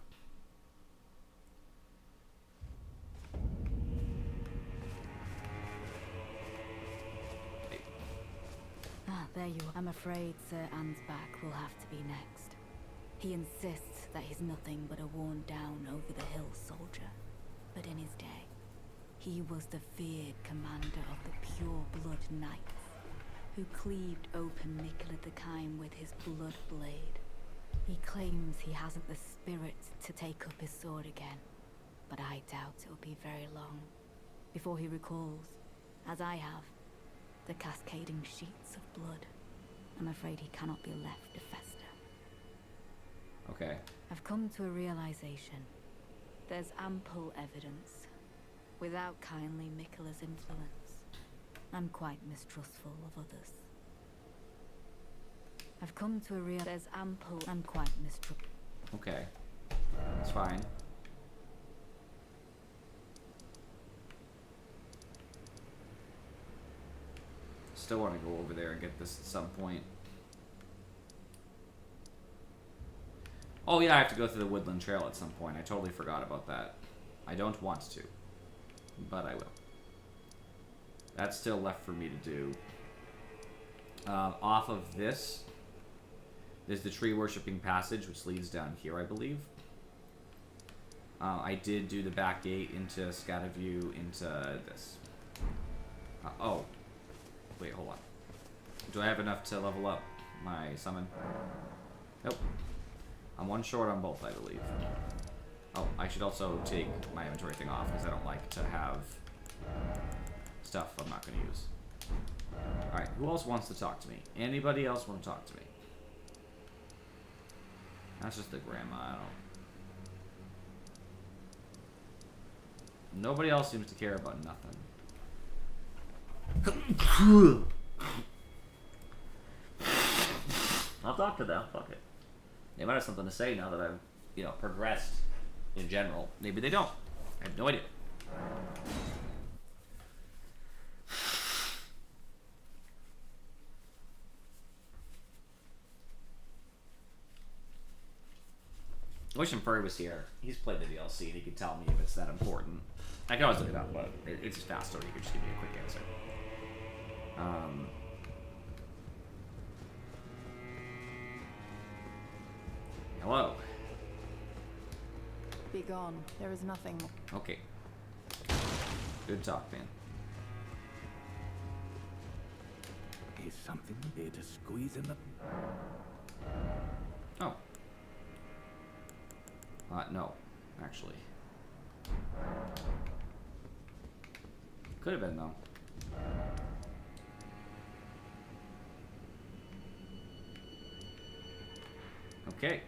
There you are. I'm afraid Sir Ansbach will have to be next. He insists that he's nothing but a worn-down, over-the-hill soldier. But in his day, he was the feared commander of the pure-blood knights, who cleaved open Mikkel the Kime with his blood blade. He claims he hasn't the spirit to take up his sword again, but I doubt it'll be very long before he recalls, as I have, the cascading sheets of blood. I'm afraid he cannot be left to fester. Okay. I've come to a realization. There's ample evidence. Without kindly Mikkela's influence, I'm quite mistrustful of others. I've come to a there's ample. I'm quite mistrustful. Okay. That's fine. Still want to go over there and get this at some point. Oh yeah, I have to go through the woodland trail at some point. I totally forgot about that. I don't want to, but I will. That's still left for me to do. Off of this, there's the tree worshipping passage, which leads down here, I believe. I did do the back gate into Scatterview into this. Oh. Wait, hold on. Do I have enough to level up my summon? Nope. I'm one short on both, I believe. Oh, I should also take my inventory thing off because I don't like to have stuff I'm not going to use. Alright, who else wants to talk to me? Anybody else want to talk to me? That's just the grandma, I don't... Nobody else seems to care about nothing. I'll talk to them, fuck it. They might have something to say now that I've, you know, progressed in general. Maybe they don't. I have no idea. I wish Furry was here. He's played the DLC and he could tell me if it's that important. I can always look it up, but it's just faster. You could just give me a quick answer. Hello. Be gone. There is nothing. Okay. Good talk, man. Is something there to squeeze in the... Oh. No, actually. Could have been, though. Okay.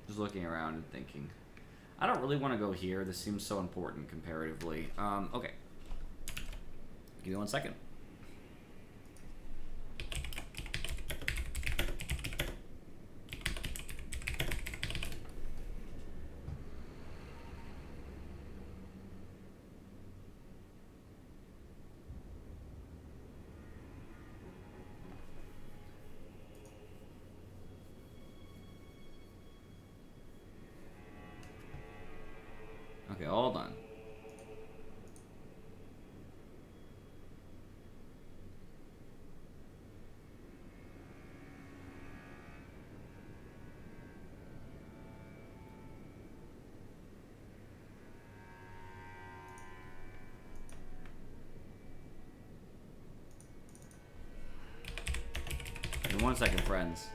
Just looking around and thinking. I don't really want to go here. This seems so important comparatively. Okay. Give me 1 second. Okay, all done. In 1 second, friends.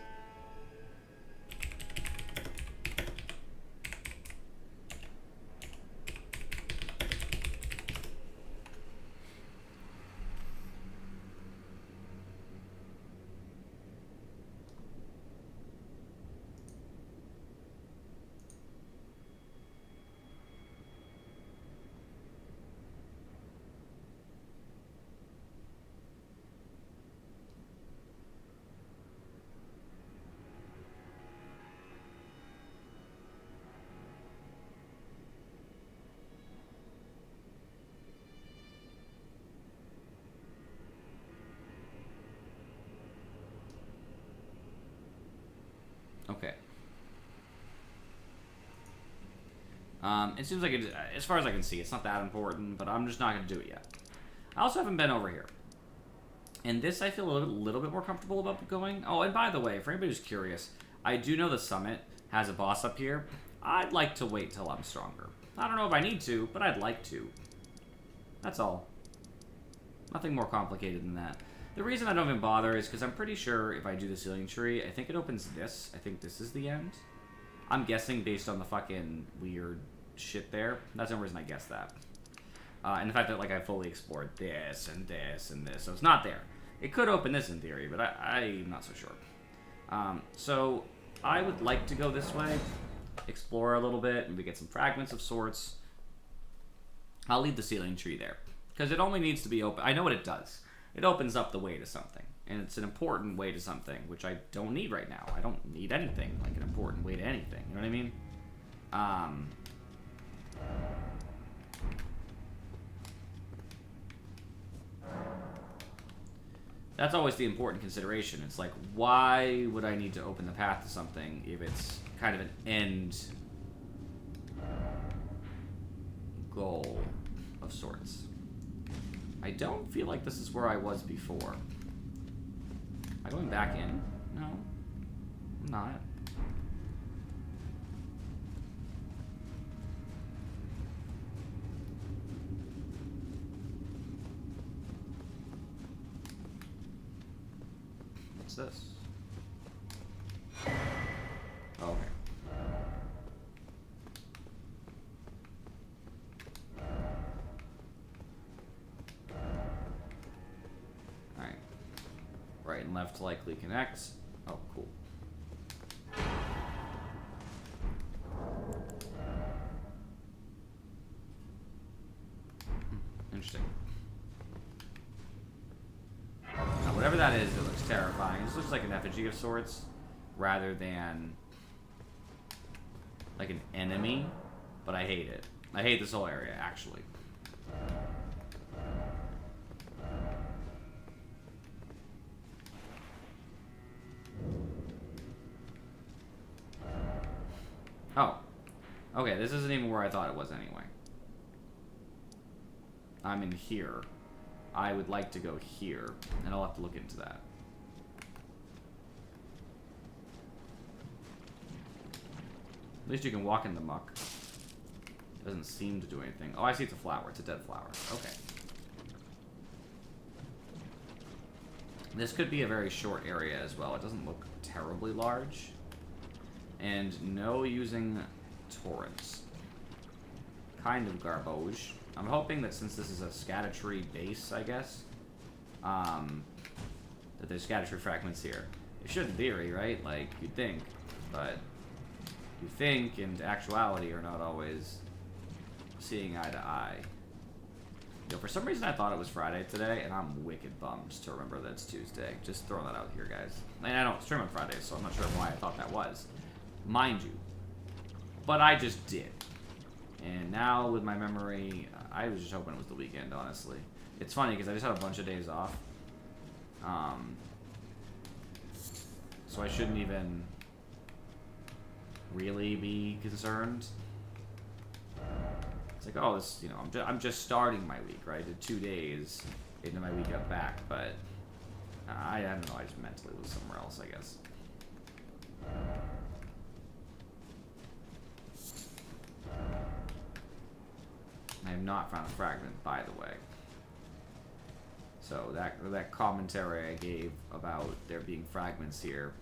Okay. It seems like, as far as I can see, it's not that important, but I'm just not going to do it yet. I also haven't been over here. And this I feel a little bit more comfortable about going. Oh, and by the way, for anybody who's curious, I do know the summit has a boss up here. I'd like to wait till I'm stronger. I don't know if I need to, but I'd like to. That's all. Nothing more complicated than that. The reason I don't even bother is because I'm pretty sure if I do the ceiling tree, I think it opens this. I think this is the end. I'm guessing based on the fucking weird shit there. That's the only reason I guess that. And the fact that, like, I fully explored this and this and this. So it's not there. It could open this in theory, but I'm not so sure. So I would like to go this way. Explore a little bit. Maybe get some fragments of sorts. I'll leave the ceiling tree there. Because it only needs to be open. I know what it does. It opens up the way to something. And it's an important way to something, which I don't need right now. I don't need anything like an important way to anything. You know what I mean? That's always the important consideration. It's like, why would I need to open the path to something if it's kind of an end goal of sorts? I don't feel like this is where I was before. Am I going back in? No. I'm not. What's this? Oh, okay. Alright. Right and left likely connect. Oh, cool. Interesting. Now, whatever that is, it looks terrifying. This looks like an effigy of sorts, rather than like an enemy, but I hate it. I hate this whole area, actually. Oh. Okay, this isn't even where I thought it was anyway. I'm in here. I would like to go here, and I'll have to look into that. At least you can walk in the muck. Doesn't seem to do anything. Oh, I see it's a flower. It's a dead flower. Okay. This could be a very short area as well. It doesn't look terribly large. And no using torrents. Kind of garbage. I'm hoping that since this is a scatter-tree base, I guess, that there's scatter-tree fragments here. It should in theory, right? Like, you'd think. But you think and actuality are not always seeing eye to eye. Yo, for some reason I thought it was Friday today, and I'm wicked bummed to remember that it's Tuesday. Just throwing that out here, guys. And I don't stream on Friday, so I'm not sure why I thought that was. Mind you. But I just did. And now with my memory, I was just hoping it was the weekend, honestly. It's funny because I just had a bunch of days off. So I shouldn't even really be concerned. It's like, oh, this, you know, I'm just starting my week, right? I did 2 days into my week up back, but I don't know, I just mentally was somewhere else, I guess. I have not found a fragment, by the way. So that commentary I gave about there being fragments here,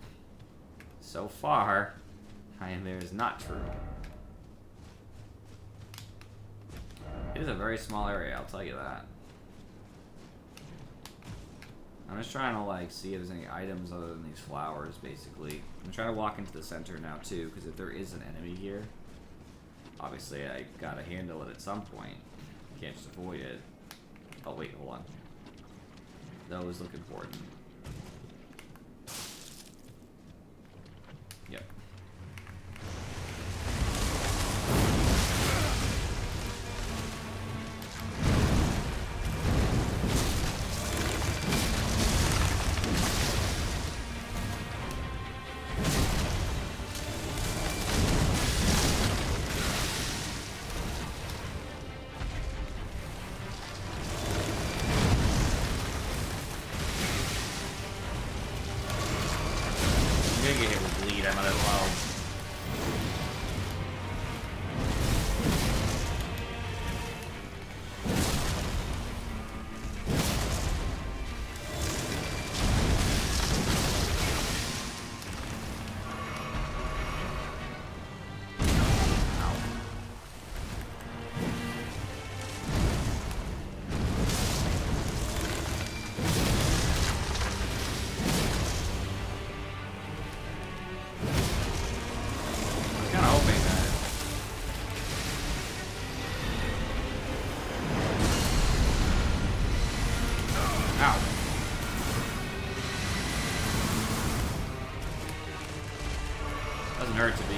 so far, there is not true. It is a very small area, I'll tell you that. I'm just trying to like see if there's any items other than these flowers, basically. I'm trying to walk into the center now too, because if there is an enemy here, obviously I gotta handle it at some point. Can't just avoid it. Oh wait, hold on. Those look important. Yep. Hurt to be.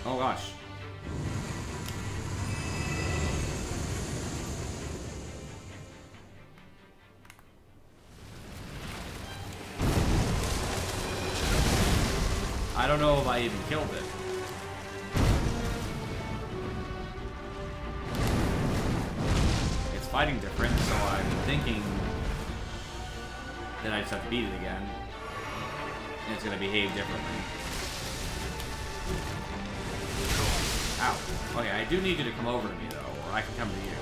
Oh gosh. I don't know if I even killed it. Fighting different, so I'm thinking that I just have to beat it again, and it's going to behave differently. Ow. Okay, I do need you to come over to me, though, or I can come to you.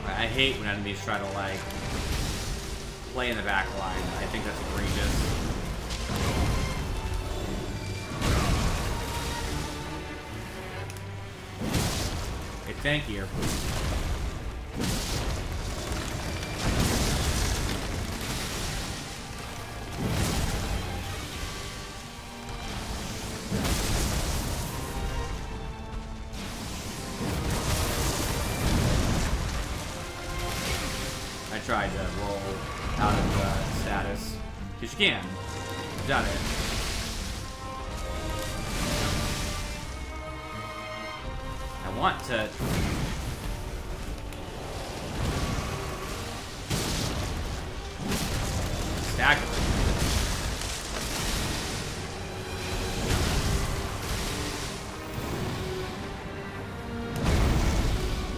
I hate when enemies try to, like, play in the back line. I think that's egregious. Hey, thank you. I tried to roll out of status. Because you can. You've done it. I want to... stagger.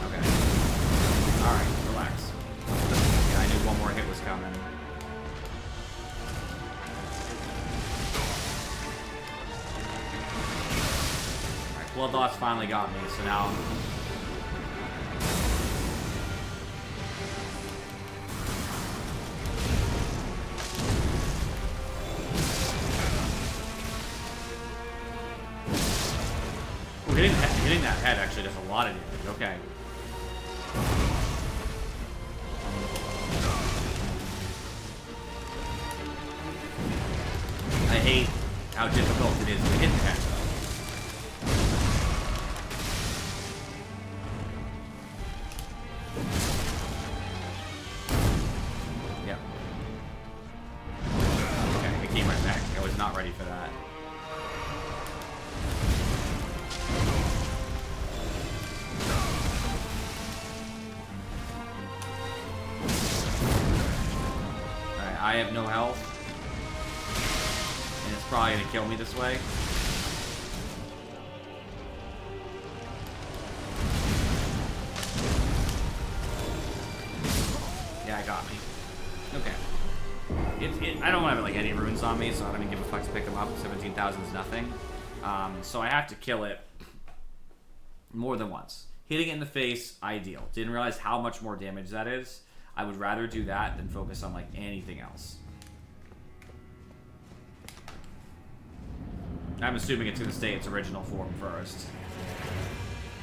Okay. Alright, relax. Yeah, I knew one more hit was coming. Alright, blood loss finally got me, so now I'm... Ooh, hitting that head actually does a lot of damage. Okay. I hate how difficult it is to hit the head, though. Yep. Okay, it came right back. I was not ready for that. Alright, I have no health. And it's probably gonna kill me this way. Yeah, it got me. Okay. I don't have like any runes on me, so I don't even give a fuck to pick them up. 17,000 is nothing. So I have to kill it more than once. Hitting it in the face, ideal. Didn't realize how much more damage that is. I would rather do that than focus on like anything else. I'm assuming it's gonna stay its original form first.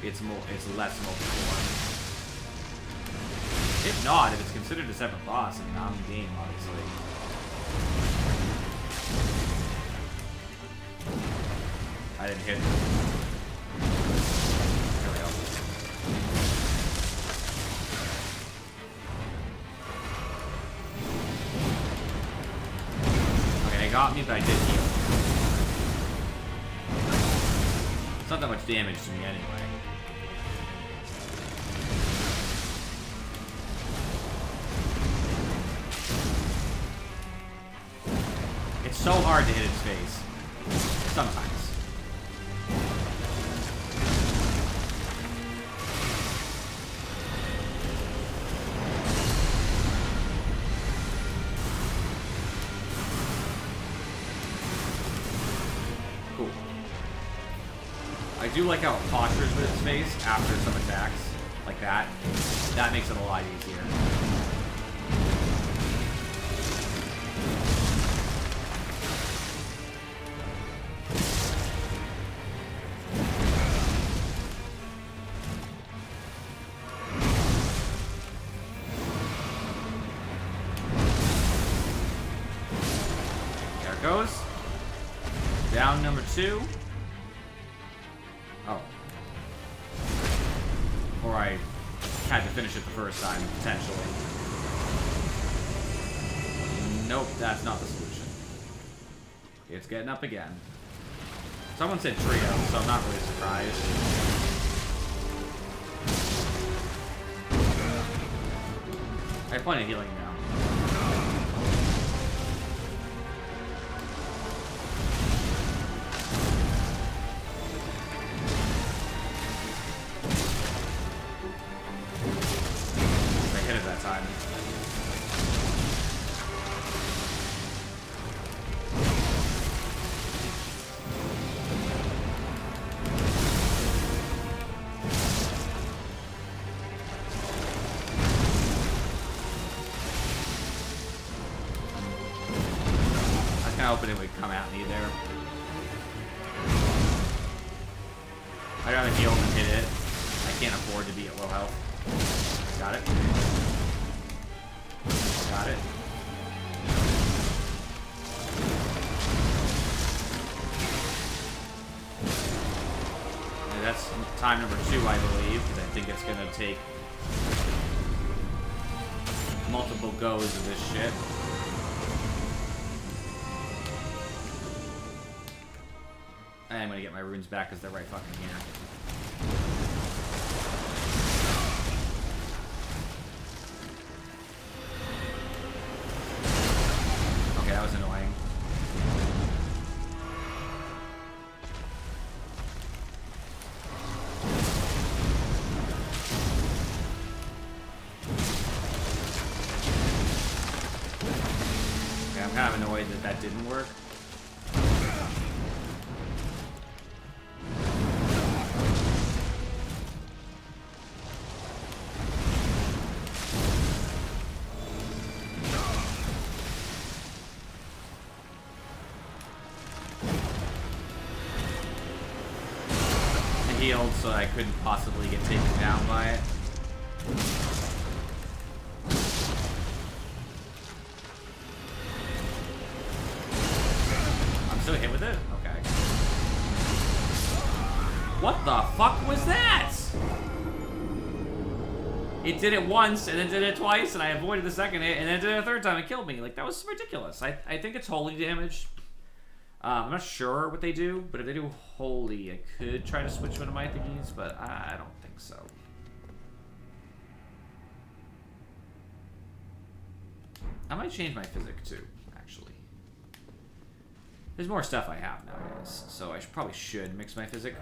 It's less multi-form. If not, if it's considered a separate boss, I mean, I'm game, obviously. I didn't hit it. There we go. Okay, they got me, but I did heal. It's not that much damage to me anyway. It's so hard to hit its face. Sometimes. Cool. I do like how it postures with its face after some attacks. Like that. That makes it a lot easier. There it goes. Down number 2. Oh. Or I had to finish it the first time, potentially. Nope, that's not the solution. It's getting up again. Someone said trio, so I'm not really surprised. I have plenty of healing now. I hit it that hoping it would come at me there. I'd rather heal than hit it. I can't afford to be at low health. Got it. Got it. And that's time number 2, I believe, because I think it's going to take multiple goes of this shit. I'm going to get my runes back because they're right fucking here. Okay, that was annoying. Okay, I'm kind of annoyed that that didn't work. Healed so I couldn't possibly get taken down by it. I'm still hit with it? Okay. What the fuck was that? It did it once and then did it twice and I avoided the second hit and then did it a third time and killed me. Like, that was ridiculous. I think it's holy damage. I'm not sure what they do, but if they do holy, I could try to switch one of my thingies, but I don't think so. I might change my physic too, actually. There's more stuff I have nowadays, so I probably should mix my physic.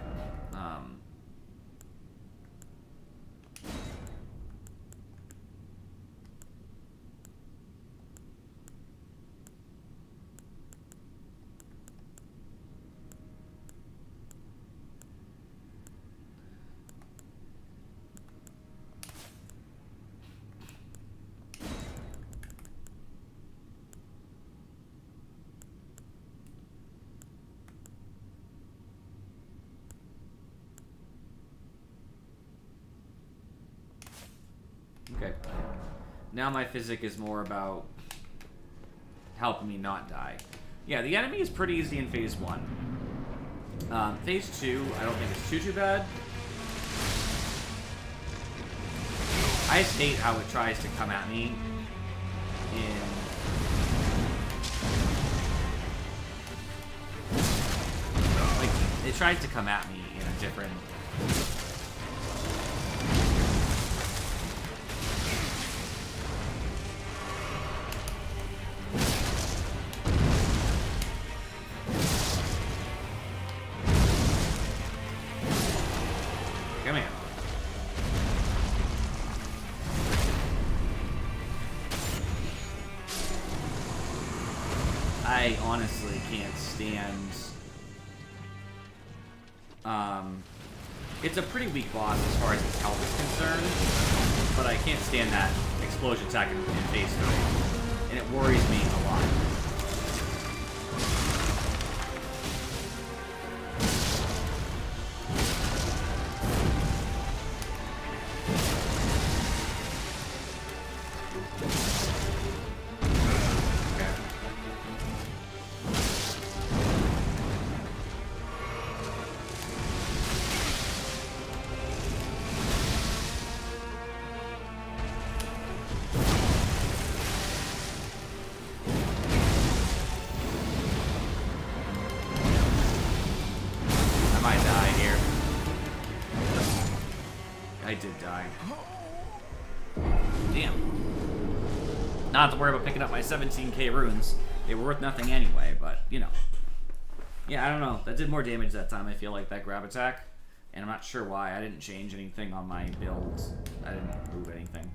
Okay. Now my physic is more about helping me not die. Yeah, the enemy is pretty easy in phase 1. Phase 2, I don't think it's too bad. I just hate how it tries to come at me in... Like, it tries to come at me in a different... Come here. I honestly can't stand... It's a pretty weak boss as far as its health is concerned, but I can't stand that explosion attack in phase 3, and it worries me a lot. I did die. Damn. Not have to worry about picking up my 17k runes. They were worth nothing anyway, but, you know. Yeah, I don't know. That did more damage that time, I feel like, that grab attack. And I'm not sure why. I didn't change anything on my build. I didn't move anything.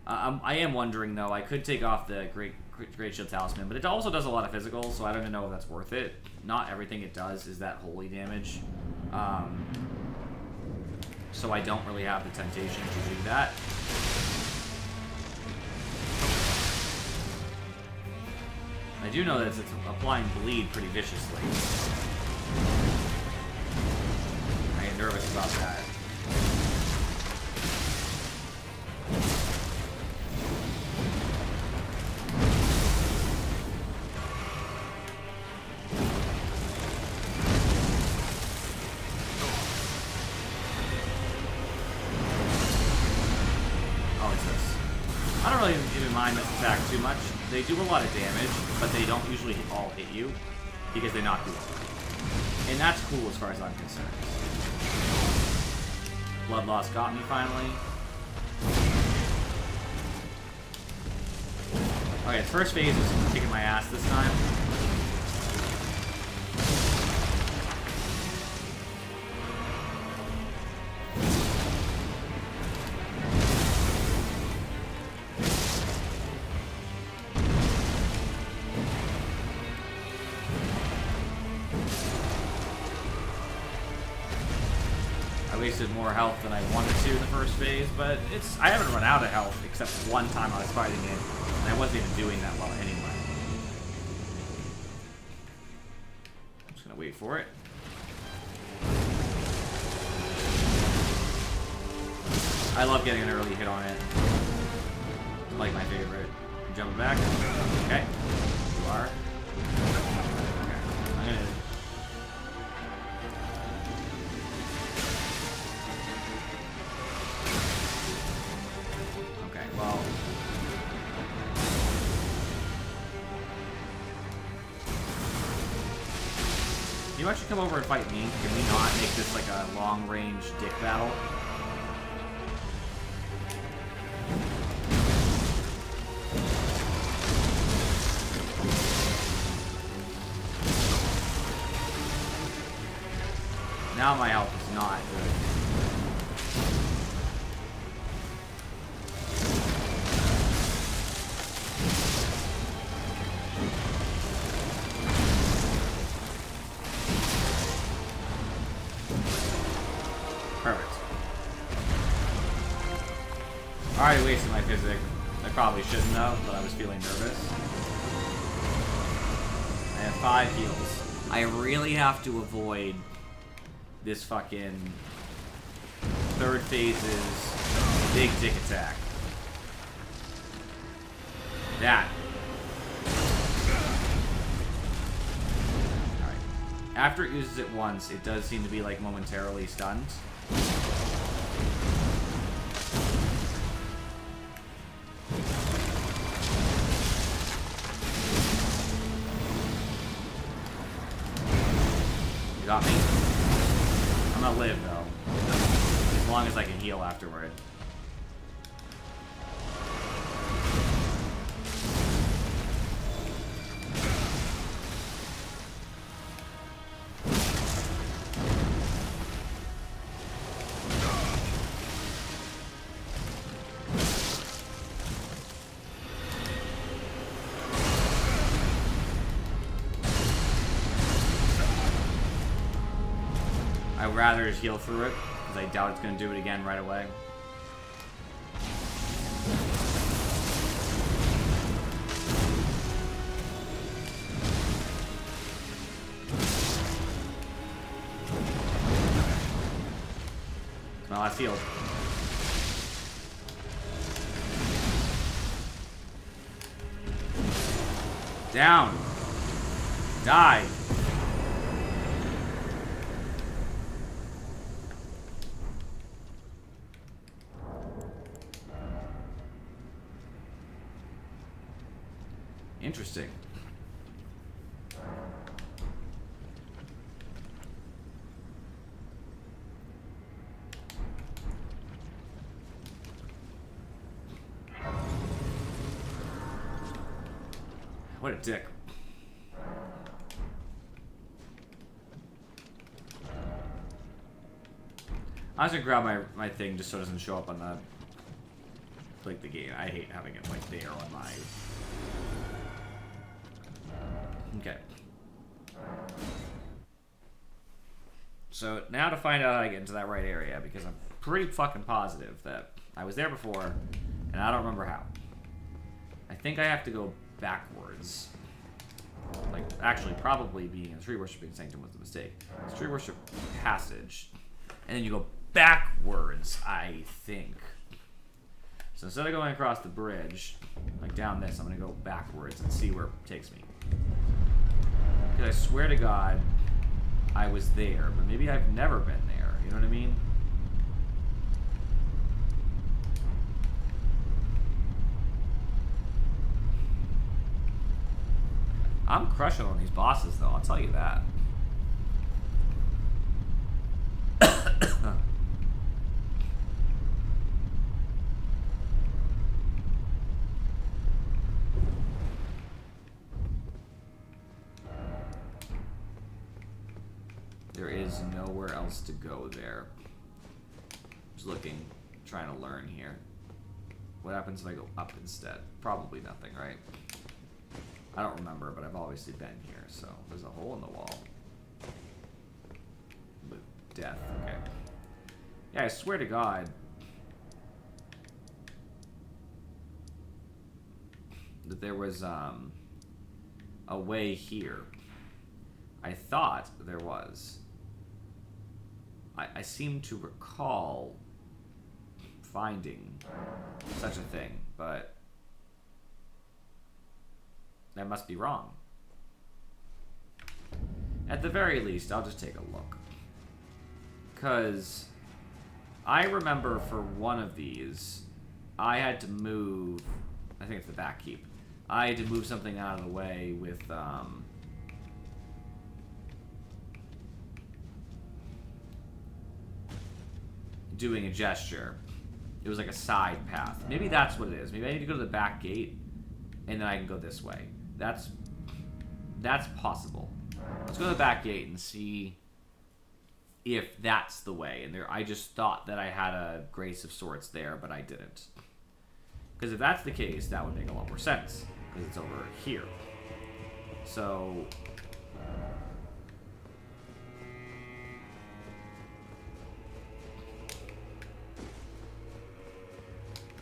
I am wondering, though, I could take off the Great Shield Talisman, but it also does a lot of physical, so I don't even know if that's worth it. Not everything it does is that holy damage. So I don't really have the temptation to do that. I do know that it's applying bleed pretty viciously. I get nervous about that. Even mind this attack too much. They do a lot of damage, but they don't usually all hit you because they knock you over. And that's cool as far as I'm concerned. Blood loss got me finally. Okay, the first phase is kicking my ass this time. More health than I wanted to in the first phase, but I haven't run out of health except one time I was fighting it, and I wasn't even doing that well anyway. I'm just gonna wait for it. I love getting an early hit on it. Like my favorite. Jumping back. Okay. You are. Okay. I'm gonna well, you actually come over and fight me? Can we not make this like a long-range dick battle? Now my health is not good. I already wasted my physic. I probably shouldn't have, but I was feeling nervous. I have 5 heals. I really have to avoid this fucking third phase's big dick attack. That. Alright. After it uses it once, it does seem to be like momentarily stunned. Got me. I'm gonna live though, as long as I can heal afterward. I'd rather just heal through it, because I doubt it's going to do it again right away. It's my last heal. Down. Die. Interesting. What a dick. I was gonna grab my thing just so it doesn't show up on the like the game. I hate having it like there on my. Okay. So now to find out how I get into that right area, because I'm pretty fucking positive that I was there before and I don't remember how. I think I have to go backwards. Like, actually, probably being a tree worshipping sanctum was a mistake. It's tree worship passage, and then you go backwards, I think. So instead of going across the bridge, like down this, I'm gonna go backwards and see where it takes me. Because I swear to God, I was there, but maybe I've never been there. You know what I mean? I'm crushing on these bosses, though. I'll tell you that. There is nowhere else to go there. Just looking, trying to learn here. What happens if I go up instead? Probably nothing, right? I don't remember, but I've obviously been here, so there's a hole in the wall. With death, okay. Yeah, I swear to God. That there was, a way here. I thought there was. I seem to recall finding such a thing, but that must be wrong. At the very least, I'll just take a look. Because I remember for one of these, I had to move, I think it's the back keep. I had to move something out of the way with, doing a gesture. It was like a side path. Maybe that's what it is. Maybe I need to go to the back gate, and then I can go this way. That's possible. Let's go to the back gate and see if that's the way. And there, I just thought that I had a Grace of Sorts there, but I didn't. Because if that's the case, that would make a lot more sense. Because it's over here. So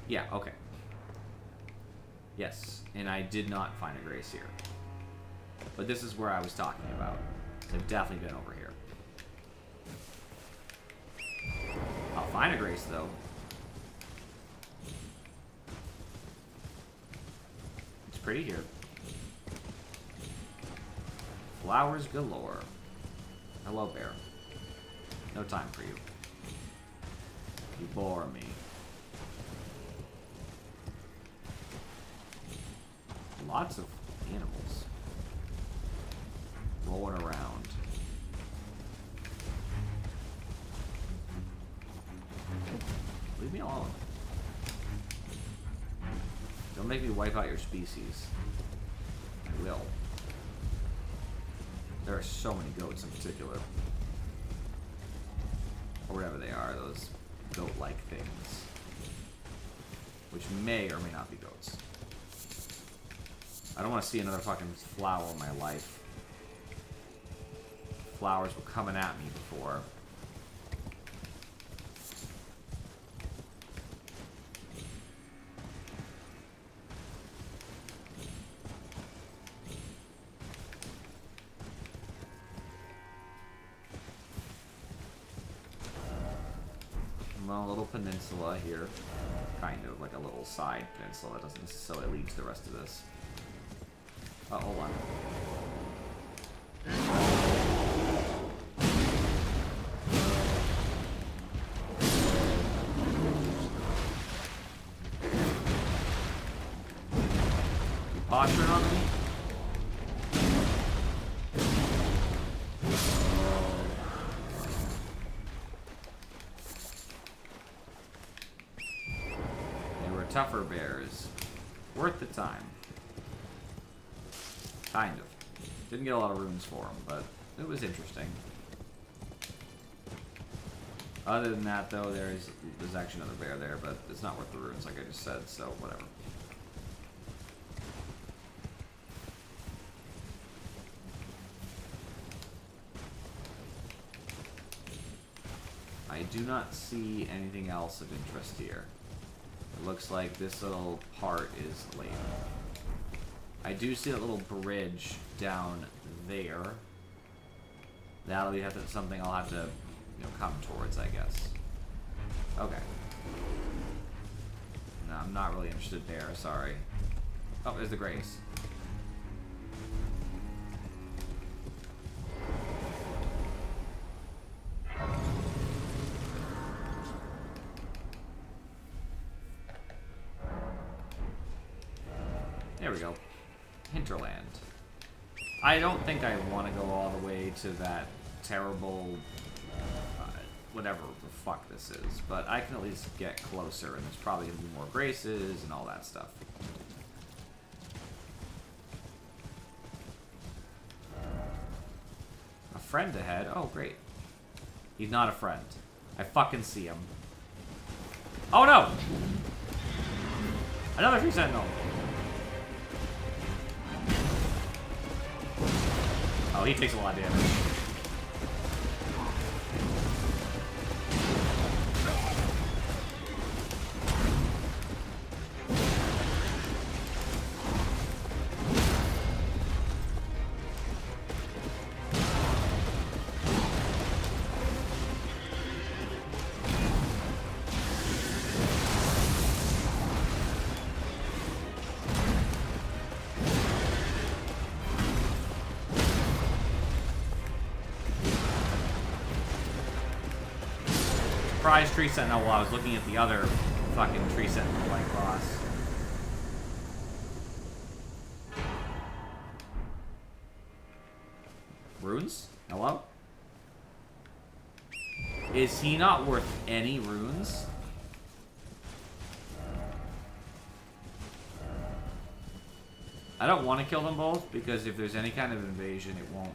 yeah, okay. Yes, and I did not find a Grace here. But this is where I was talking about. I've definitely been over here. I'll find a Grace, though. It's pretty here. Flowers galore. Hello, bear. No time for you. You bore me. Lots of animals rolling around. Leave me alone. Don't make me wipe out your species. I will. There are so many goats in particular. Or whatever they are, those goat-like things. Which may or may not be goats. I don't want to see another fucking flower in my life. Flowers were coming at me before. Well, a little peninsula here. Kind of like a little side peninsula that doesn't necessarily lead to the rest of this. Oh, hold on. You posturing on me? They were tougher bears. Worth the time. Kind of. Didn't get a lot of runes for them, but it was interesting. Other than that, though, there's actually another bear there, but it's not worth the runes, like I just said, so whatever. I do not see anything else of interest here. It looks like this little part is late. I do see that little bridge down there. That'll be something I'll have to, come towards, I guess. Okay. No, I'm not really interested there, sorry. Oh, there's the Grace. There we go. Hinterland. I don't think I want to go all the way to that terrible, whatever the fuck this is, but I can at least get closer, and there's probably going to be more Graces and all that stuff. A friend ahead? Oh, great. He's not a friend. I fucking see him. Oh no! Another tree sentinel! Oh, he takes a lot of damage. Surprise tree sentinel while I was looking at the other fucking tree sentinel like boss. Runes? Hello? Is he not worth any runes? I don't want to kill them both because if there's any kind of invasion, it won't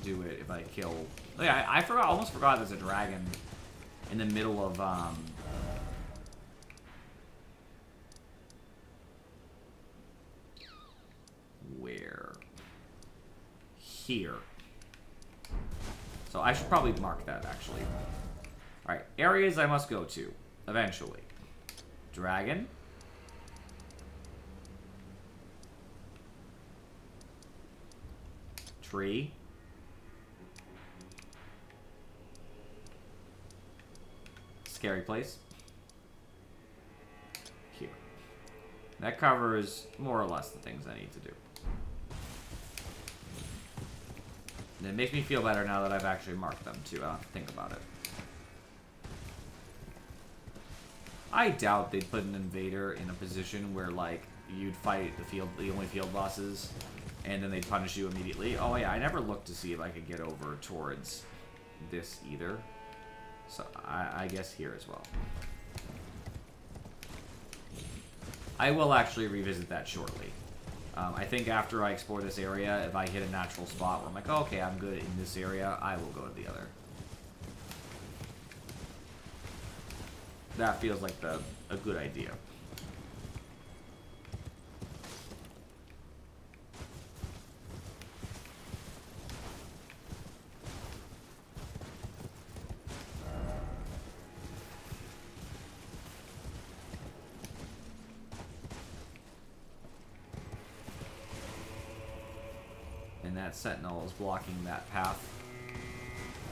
do it if I kill. Oh, yeah, I forgot. Almost forgot there's a dragon in the middle of where? Here. So I should probably mark that actually. Alright, areas I must go to eventually. Dragon. Tree. Scary place. Here. That covers more or less the things I need to do. And it makes me feel better now that I've actually marked them too. I don't have to think about it. I doubt they'd put an invader in a position where like you'd fight the only field bosses and then they'd punish you immediately. Oh yeah, I never looked to see if I could get over towards this either. So, I guess here as well. I will actually revisit that shortly. I think after I explore this area, if I hit a natural spot where I'm like, oh, okay, I'm good in this area, I will go to the other. That feels like a good idea. That sentinel is blocking that path,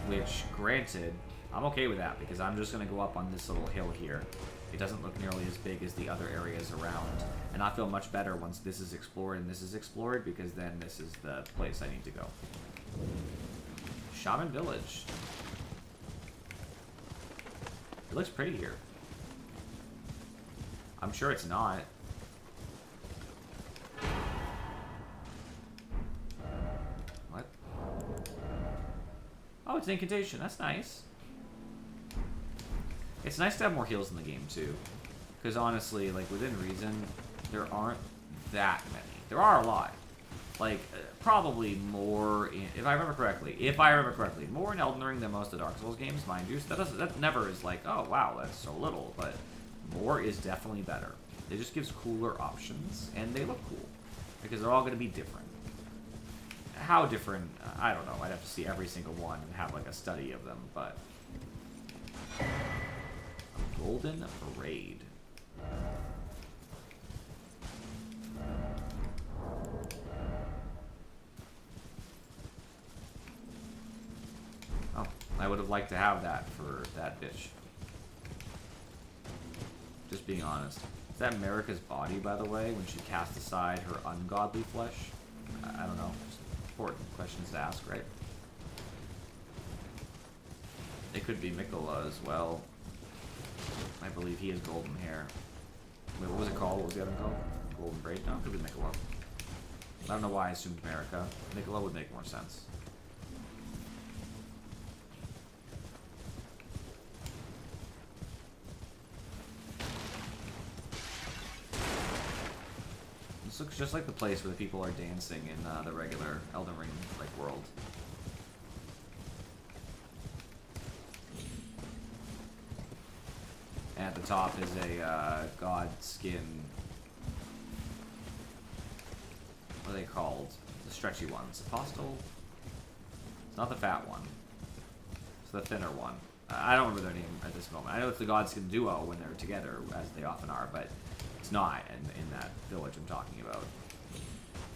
which granted I'm okay with that because I'm just gonna go up on this little hill here. It doesn't look nearly as big as the other areas around, and I feel much better once this is explored and this is explored because then this is the place I need to go. Shaman Village. It looks pretty here. I'm sure it's not. Oh, it's incantation. That's nice. It's nice to have more heals in the game, too. Because honestly, like, within reason, there aren't that many. There are a lot. Like, probably more in... If I remember correctly, more in Elden Ring than most of the Dark Souls games, mind you. So that never is like, oh, wow, that's so little. But more is definitely better. It just gives cooler options, and they look cool. Because they're all going to be different. How different, I don't know. I'd have to see every single one and have like a study of them, but... A golden parade. Oh, I would have liked to have that for that bitch. Just being honest. Is that Marika's body, by the way, when she cast aside her ungodly flesh? I don't know. Just important questions to ask, right? It could be Mikola as well. I believe he has golden hair. Wait, what was it called? What was the other one called? Golden braid? No, it could be Mikola. I don't know why I assumed Marika. Mikola would make more sense. This looks just like the place where the people are dancing in the regular Elden Ring like world. And at the top is a god skin. What are they called? The stretchy ones. Apostle? It's not the fat one. It's the thinner one. I don't remember their name at this moment. I know it's the god skin duo when they're together, as they often are, but it's not in that village I'm talking about.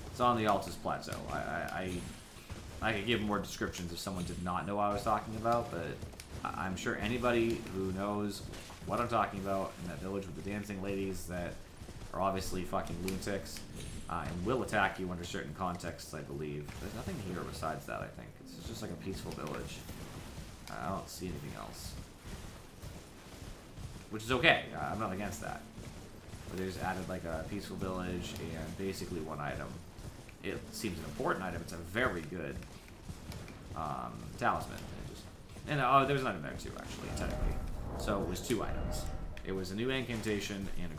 It's on the Altus Plateau. I could give more descriptions if someone did not know what I was talking about, but I'm sure anybody who knows what I'm talking about in that village with the dancing ladies that are obviously fucking lunatics and will attack you under certain contexts, I believe. There's nothing here besides that, I think. It's just like a peaceful village. I don't see anything else. Which is okay. I'm not against that. But they just added like a peaceful village and basically one item. It seems an important item. It's a very good talisman. Oh, there's an item there too, actually, technically. So it was 2 items. It was a new incantation and a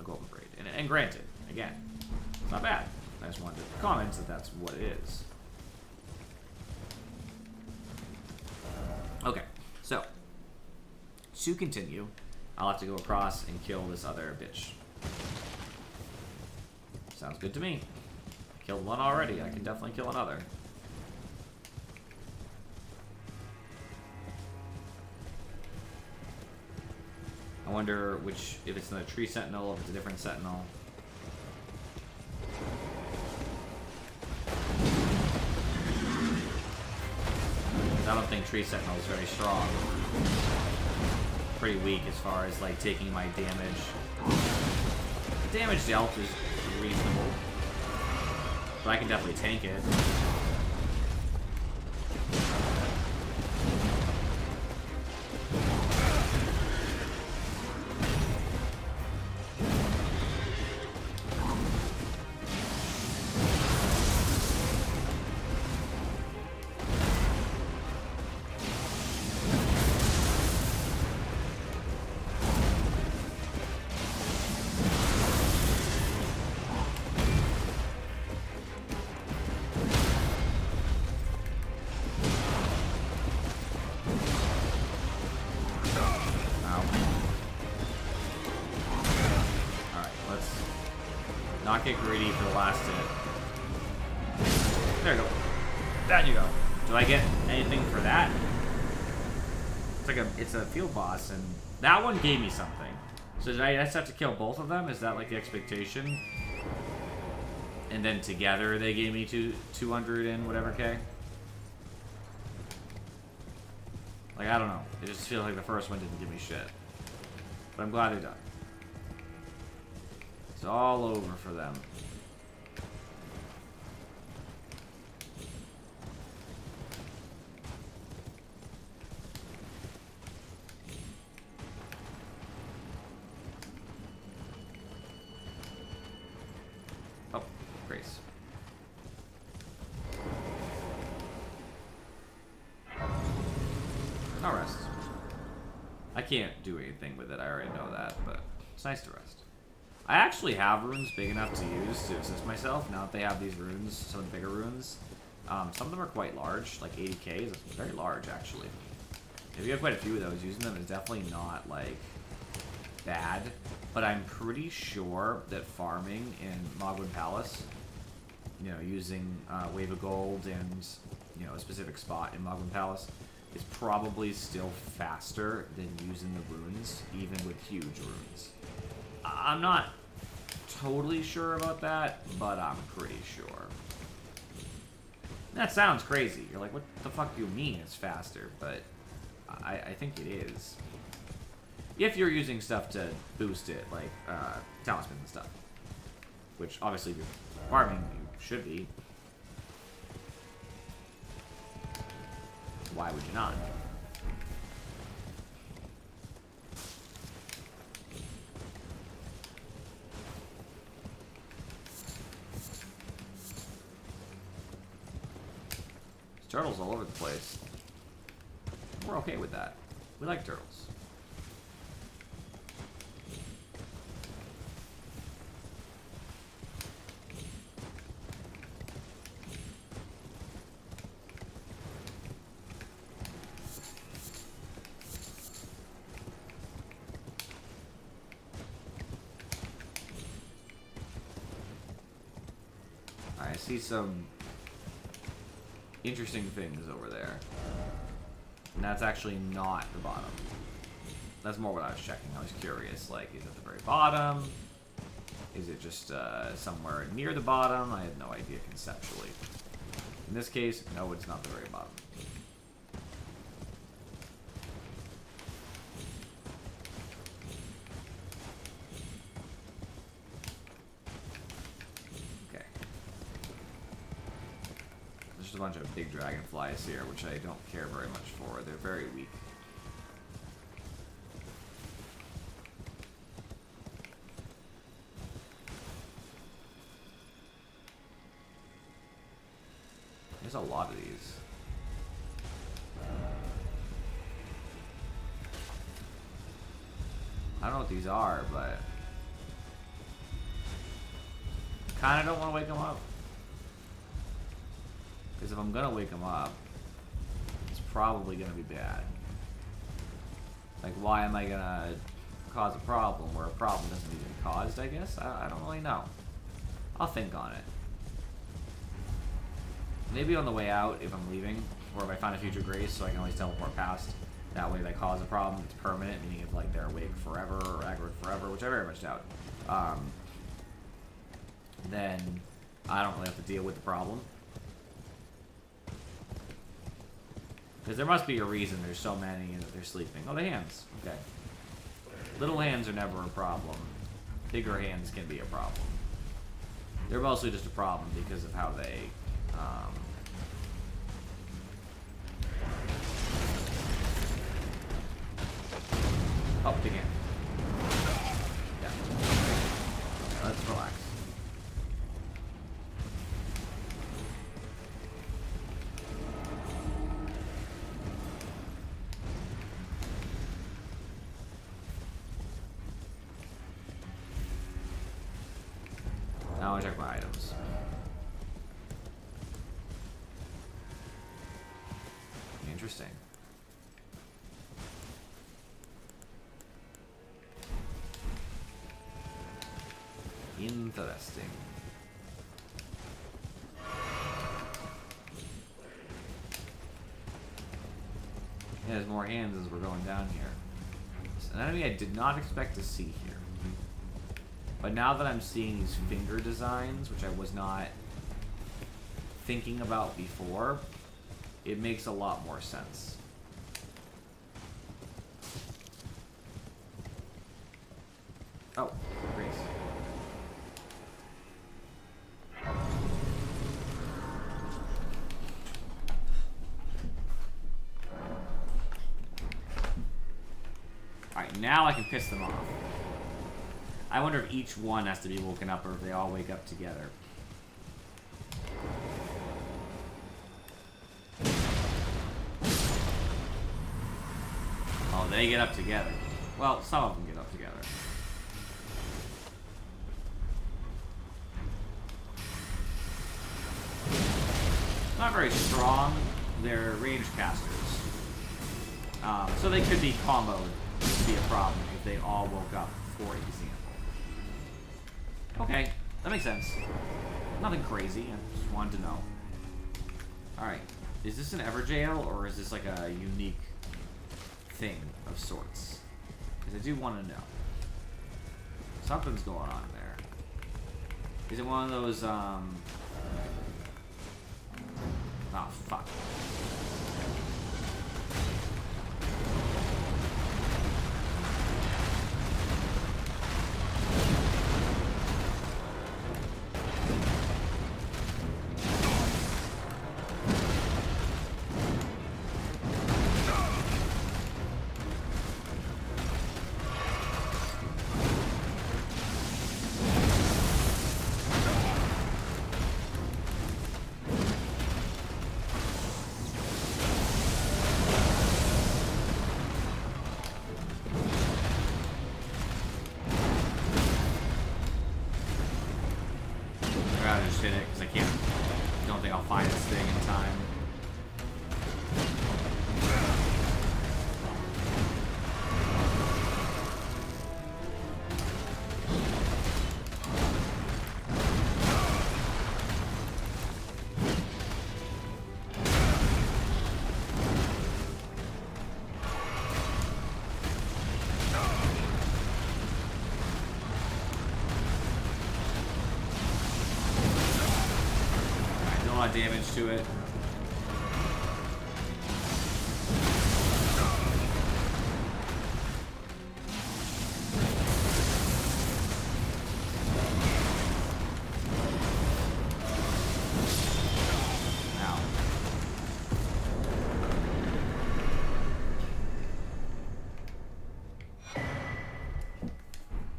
golden braid. And granted, again, it's not bad. I just wanted to comment that that's what it is. Okay, so to continue, I'll have to go across and kill this other bitch. Sounds good to me. I killed one already. I can definitely kill another. I wonder if it's a tree sentinel or if it's a different sentinel. I don't think tree sentinel is very strong. Pretty weak as far as like taking my damage. The damage dealt is reasonable, but I can definitely tank it. Not get greedy for the last hit. There you go. Down you go. Do I get anything for that? It's a field boss, and that one gave me something. So did I just have to kill both of them? Is that like the expectation? And then together they gave me 200 and whatever K? Like, I don't know. It just feels like the first one didn't give me shit. But I'm glad they're done. It's all over for them. Oh, Grace. I'll rest. I can't do anything with it, I already know that, but it's nice to rest. I actually have runes big enough to use to assist myself, now that they have these runes, some of the bigger runes. Some of them are quite large, like 80k is very large, actually. If you have quite a few of those, using them is definitely not, like, bad. But I'm pretty sure that farming in Mogwin Palace, you know, using Wave of Gold and, you know, a specific spot in Mogwin Palace, is probably still faster than using the runes, even with huge runes. I'm not totally sure about that, but I'm pretty sure. That sounds crazy. You're like, what the fuck do you mean it's faster? But I think it is. If you're using stuff to boost it, like talismans and stuff. Which, obviously, if you're farming, you should be. Why would you not? There's turtles all over the place. We're okay with that. We like turtles. I see some interesting things over there. And that's actually not the bottom. That's more what I was checking. I was curious, like, is it the very bottom? Is it just somewhere near the bottom? I had no idea conceptually. In this case, no, it's not the very bottom. Okay. There's just a bunch of big dragonflies here, which I don't care very much for. They're very weak. There's a lot of these. I don't know what these are, but kind of don't want to wake them up. Because if I'm going to wake them up, it's probably going to be bad. Like, why am I going to cause a problem where a problem doesn't need to be caused, I guess? I don't really know. I'll think on it. Maybe on the way out, if I'm leaving, or if I find a future grace, so I can always teleport past. That way, if I cause a problem, it's permanent, meaning if like they're awake forever or aggroed forever, which I very much doubt. Then I don't really have to deal with the problem. Because there must be a reason there's so many and that they're sleeping. Oh, the hands. Okay. Little hands are never a problem. Bigger hands can be a problem. They're mostly just a problem because of how they oh, big hand. Yeah. Let's relax. Now I check my items. Interesting. Interesting. Yeah, there's more hands as we're going down here. It's an enemy I did not expect to see here. But now that I'm seeing these finger designs, which I was not thinking about before, it makes a lot more sense. Oh, Grace. Alright, now I can piss them off. I wonder if each one has to be woken up or if they all wake up together. Oh, they get up together. Well, some of them get up together. Not very strong. They're range casters. So they could be comboed to be a problem if they all woke up, for example. Okay, that makes sense. Nothing crazy, I just wanted to know. Alright, is this an Everjail, or is this like a unique thing of sorts? Because I do want to know. Something's going on there. Is it one of those, Oh, fuck. Hit it because I can't. Don't think I'll find this thing in time. Damage to it. Ow.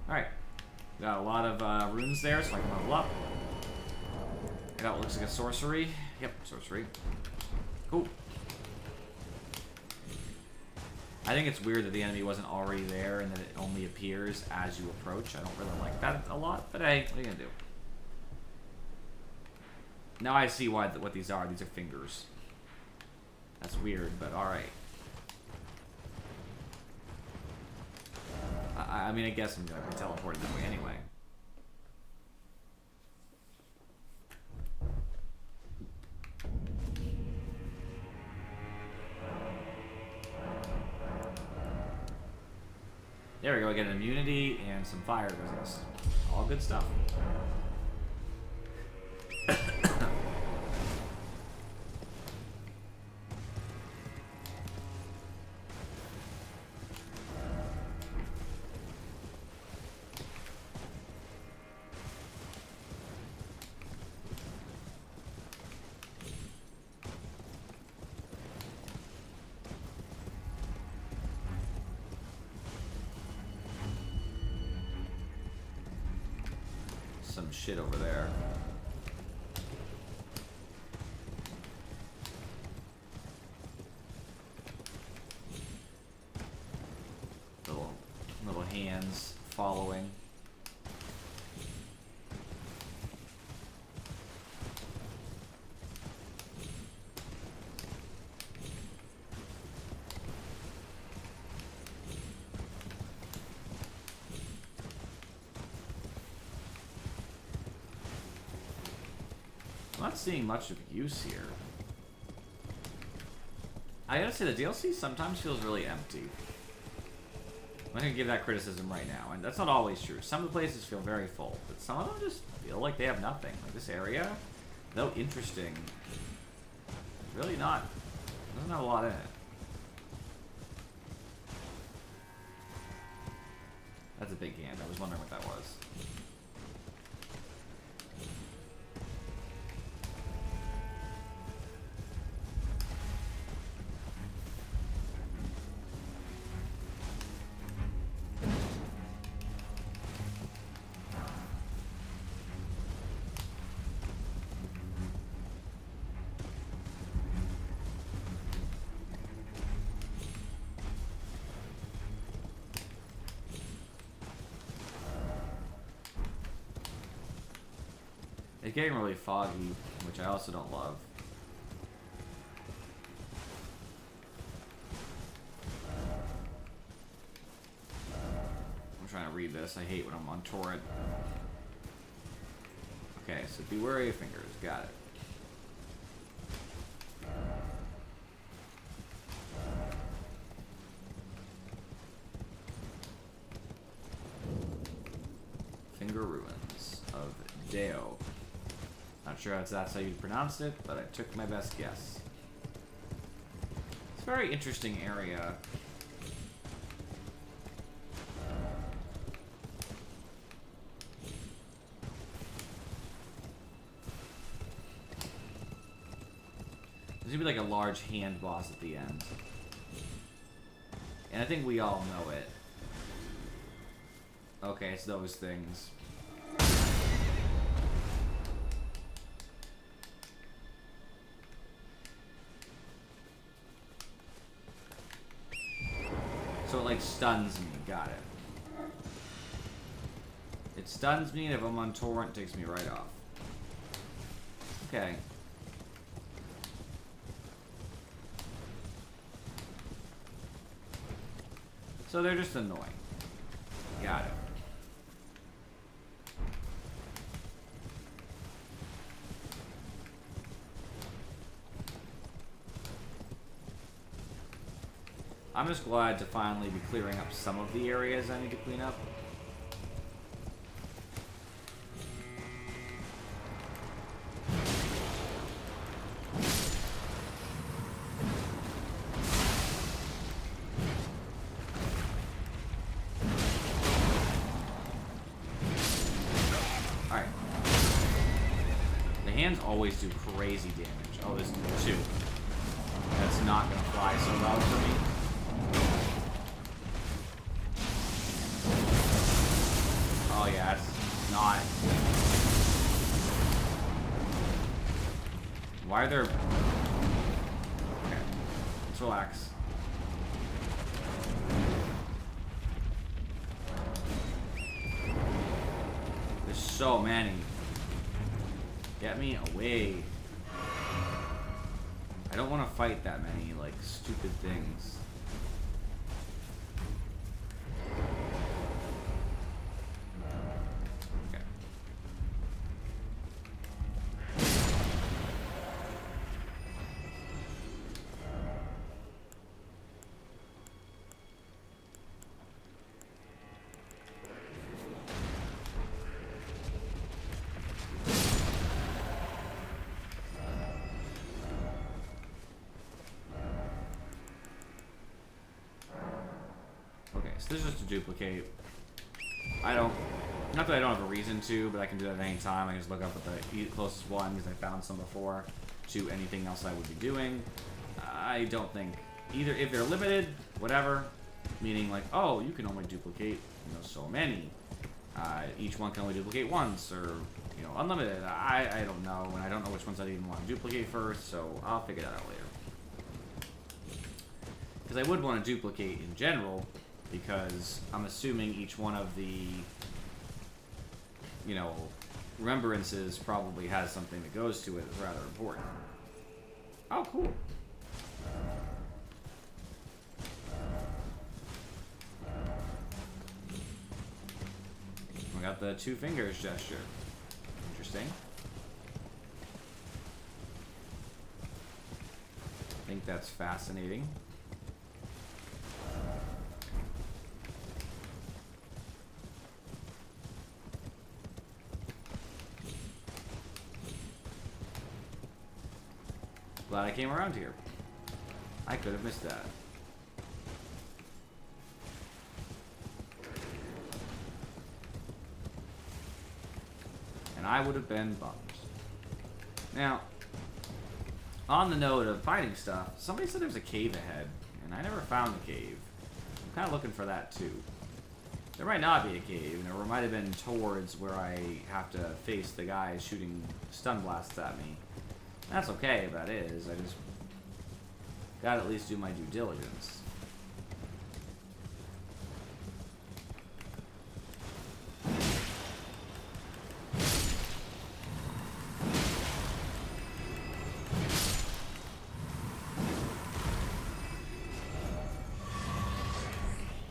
Alright. Got a lot of runes there, so I can level up. That looks like a sorcery. Yep, sorcery. Cool. I think it's weird that the enemy wasn't already there and that it only appears as you approach. I don't really like that a lot, but hey, what are you gonna do? Now I see what these are. These are fingers. That's weird, but alright. I mean, I guess I'm gonna be teleported that way anyway. There we go, I get an immunity and some fire resist. All good stuff. Some shit over there. Little hands following. I'm not seeing much of use here. I gotta say, the DLC sometimes feels really empty. I'm gonna give that criticism right now, and that's not always true. Some of the places feel very full, but some of them just feel like they have nothing. Like this area, though interesting, really not. Doesn't have a lot in it. That's a big hand. I was wondering what that was. It's getting really foggy, which I also don't love. I'm trying to read this. I hate when I'm on torrent. Okay, so be wary of fingers. Got it. Finger ruins of Deo. Not sure if that's how you pronounce it, but I took my best guess. It's a very interesting area. There's gonna be like a large hand boss at the end. And I think we all know it. Okay, it's those things. So it like stuns me, got it. It stuns me, and if I'm on torrent, it takes me right off. Okay. So they're just annoying. Got it. I'm just glad to finally be clearing up some of the areas I need to clean up. Alright. The hands always do crazy damage. Oh, there's two. That's not gonna fly so well for me. Oh yeah, it's not. Why are there... Okay. Let's relax. There's so many. Get me away. I don't want to fight that many, like, stupid things. This is just to duplicate. I don't... Not that I don't have a reason to, but I can do that at any time. I can just look up at the closest one because I found some before to anything else I would be doing. I don't think... Either if they're limited, whatever. Meaning like, oh, you can only duplicate, you know, so many. Each one can only duplicate once, or, you know, unlimited. I don't know, and I don't know which ones I even want to duplicate first, so I'll figure that out later. Because I would want to duplicate in general, because I'm assuming each one of the, you know, remembrances probably has something that goes to it that's rather important. Oh, cool. We got the two fingers gesture. Interesting. I think that's fascinating. Glad I came around here. I could have missed that. And I would have been bummed. Now, on the note of finding stuff, somebody said there's a cave ahead, and I never found the cave. I'm kind of looking for that too. There might not be a cave, and it might have been towards where I have to face the guy shooting stun blasts at me. That's okay if that is. I just gotta at least do my due diligence.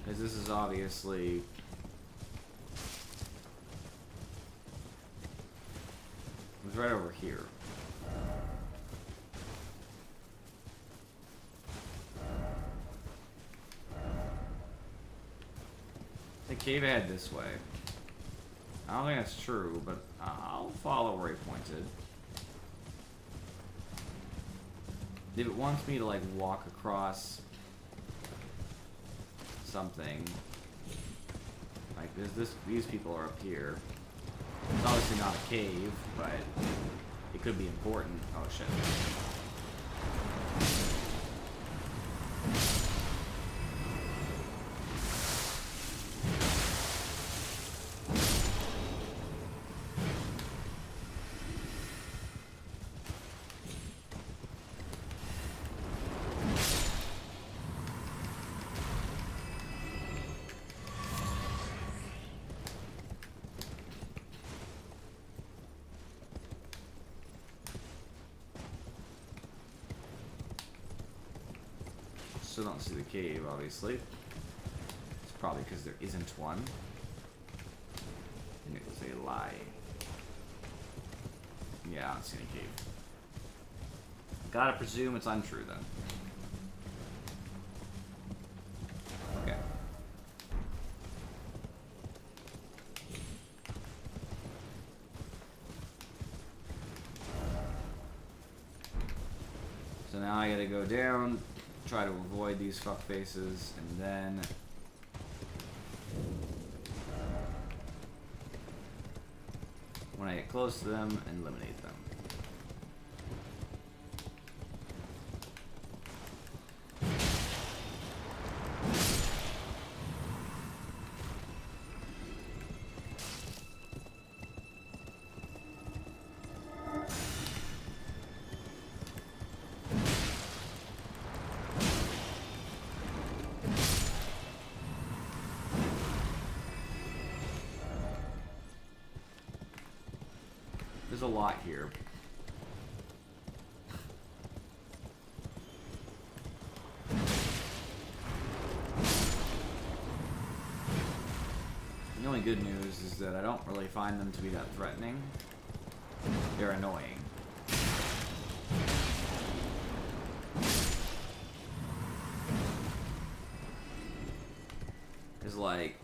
Because this is obviously... It was right over here. The cave ahead this way. I don't think that's true, but I'll follow where he pointed. if it wants me to like walk across something, like these people are up here. It's obviously not a cave, but it could be important. Oh shit. Still don't see the cave, obviously. It's probably because there isn't one. And it was a lie. Yeah, I don't see any cave. Gotta presume it's untrue then. Okay. So now I gotta go down, try to avoid these fuck faces, and then when I get close to them, eliminate them. There's a lot here. The only good news is that I don't really find them to be that threatening. They're annoying. It's like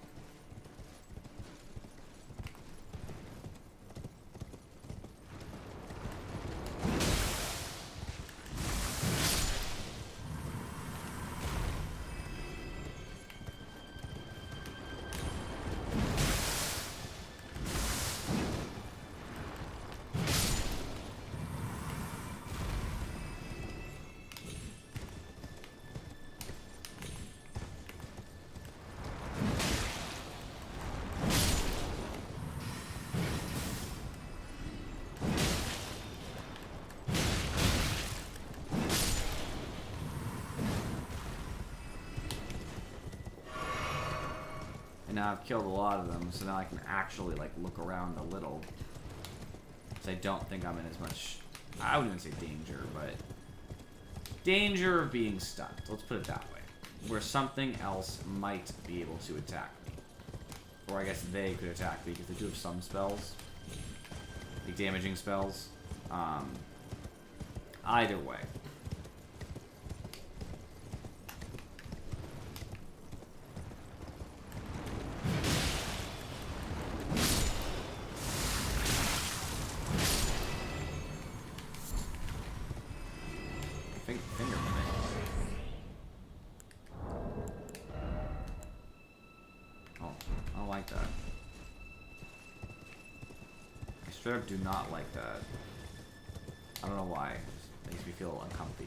now I've killed a lot of them, so now I can actually like look around a little. So I don't think I'm in as much, I wouldn't even say danger, but danger of being stunned. Let's put it that way. Where something else might be able to attack me. Or I guess they could attack me because they do have some spells. Like damaging spells. Either way. Do not like that. I don't know why. It just makes me feel uncomfy.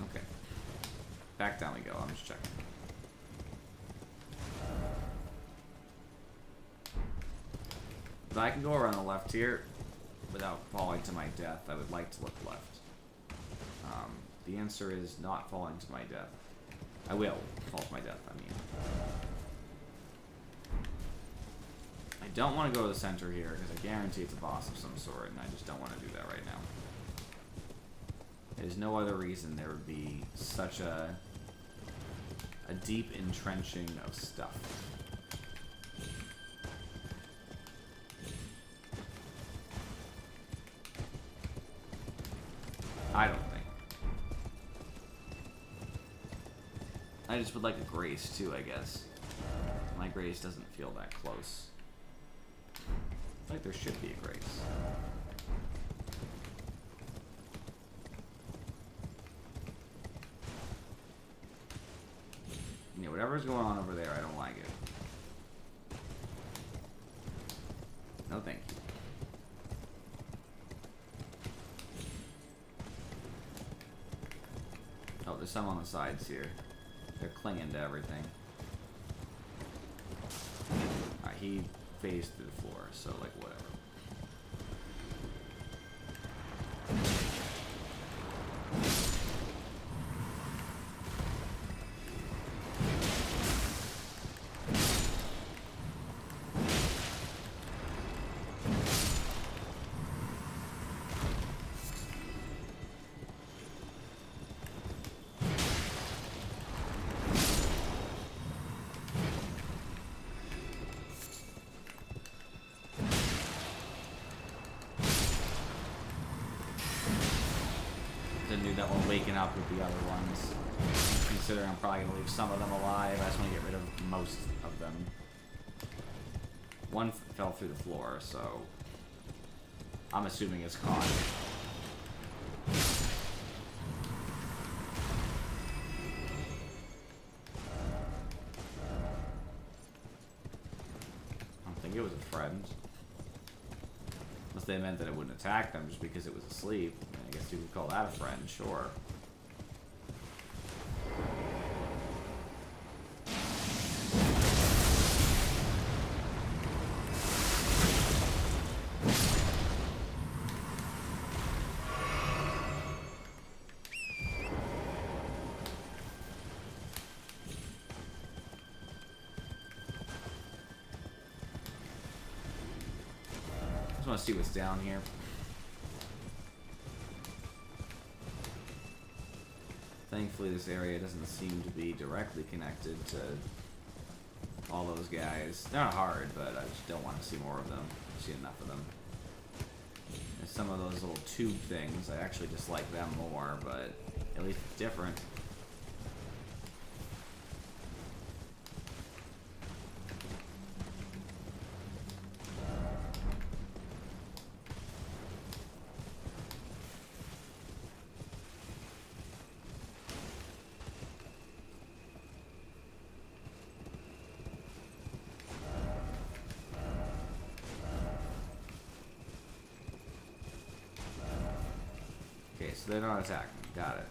Okay. Back down we go. I'm just checking. But I can go around the left here. Without falling to my death, I would like to look left. The answer is not falling to my death. I will fall to my death, I mean. I don't want to go to the center here, because I guarantee it's a boss of some sort, and I just don't want to do that right now. There's no other reason there would be such a deep entrenching of stuff. I don't think. I just would like a grace too, I guess. My grace doesn't feel that close. I feel like there should be a grace. Yeah, whatever's going on over there, I don't like it. No thank you. Oh, there's some on the sides here. They're clinging to everything. Alright, he phased through the floor, so like whatever. Knew that one waking up with the other ones. Considering I'm probably gonna leave some of them alive, I just want to get rid of most of them. One fell through the floor, so I'm assuming it's caught. I don't think it was a friend. Unless they meant that it wouldn't attack them just because it was asleep. I guess you would call that a friend, sure. I just want to see what's down here. Thankfully, this area doesn't seem to be directly connected to all those guys. They're not hard, but I just don't want to see more of them. I've seen enough of them. And some of those little tube things, I actually dislike them more, but at least it's different. Okay, so they're not attacking. Got it.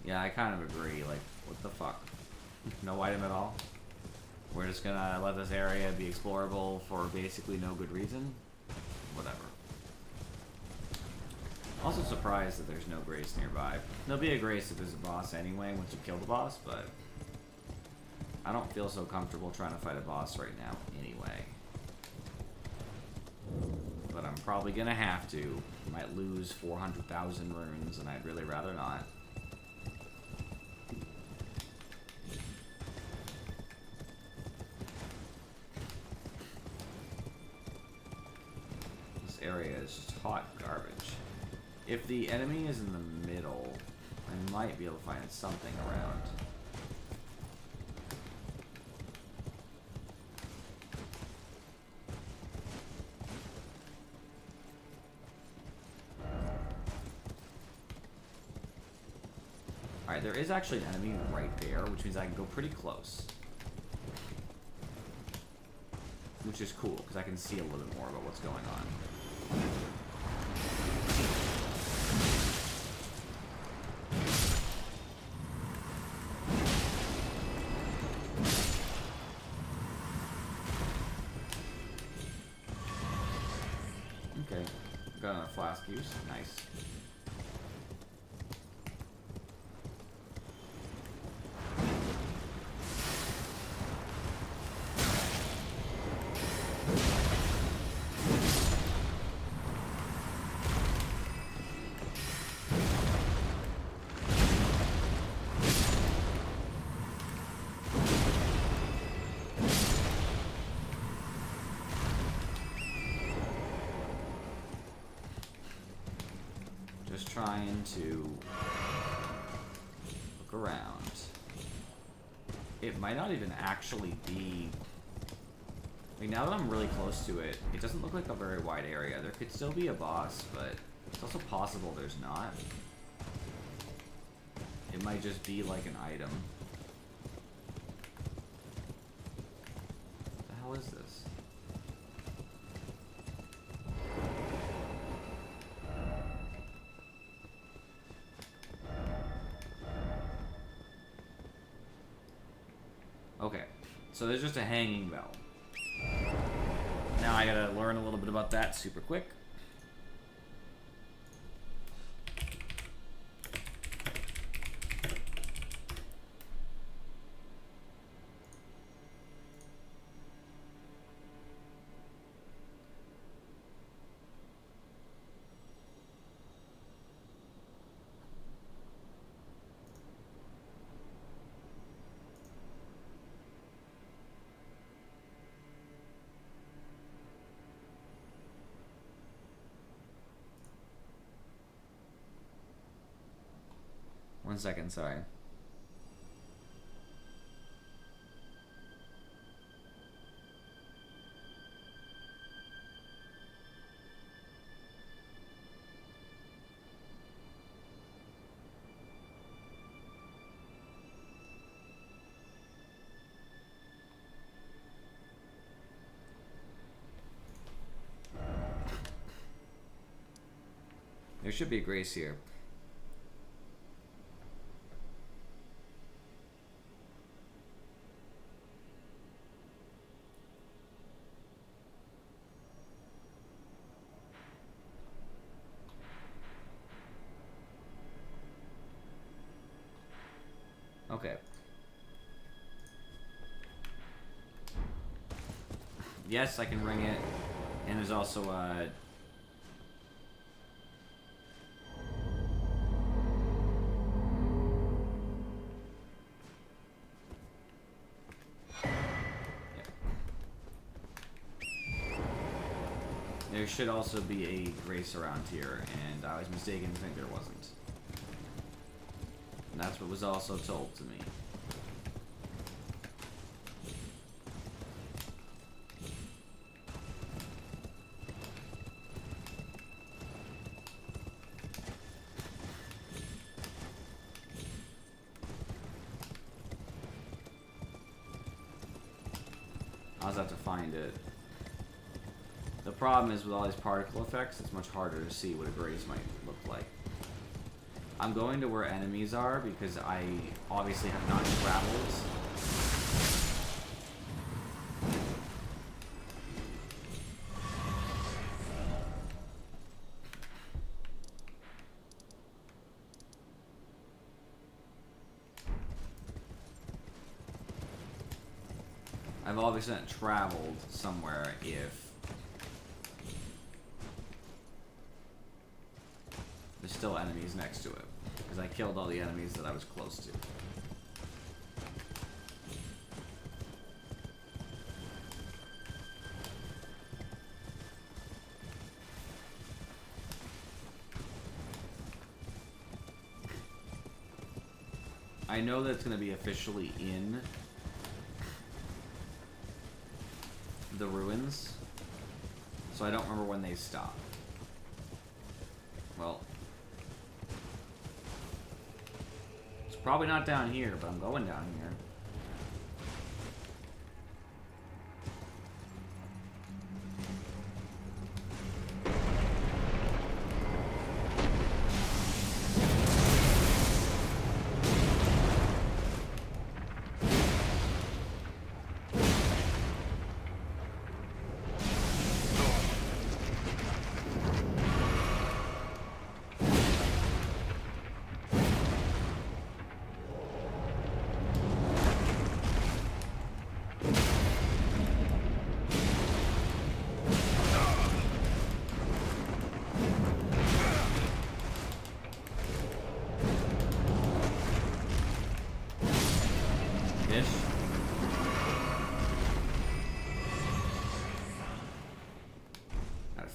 Yeah, I kind of agree. Like, what the fuck? No item at all? We're just gonna let this area be explorable for basically no good reason? Whatever. Also surprised that there's no grace nearby. There'll be a grace if there's a boss anyway once you kill the boss, but I don't feel so comfortable trying to fight a boss right now anyway. But I'm probably gonna have to. Might lose 400,000 runes, and I'd really rather not. This area is just hot garbage. If the enemy is in the middle, I might be able to find something around. Alright, there is actually an enemy right there, which means I can go pretty close. Which is cool, because I can see a little bit more about what's going on. Okay, got another flask use. Nice. trying to look around. It might not even actually be... Like, now that I'm really close to it, it doesn't look like a very wide area. There could still be a boss, but it's also possible there's not. It might just be like an item. What the hell is this? Okay, so there's just a hanging bell. Now I gotta learn a little bit about that super quick. One second, sorry. There should be a grace here. Okay. Yes, I can ring it. And there's also a... There should also be a grace around here, and I was mistaken to think there wasn't. And that's what was also told to me. I'll just have to find it. The problem is with all these particle effects, it's much harder to see what a grace might look like. I'm going to where enemies are because I obviously have not traveled. I've obviously not traveled somewhere if there's still enemies next to it, because I killed all the enemies that I was close to. I know that it's going to be officially in the ruins, so I don't remember when they stop. Well, it's probably not down here, but I'm going down here.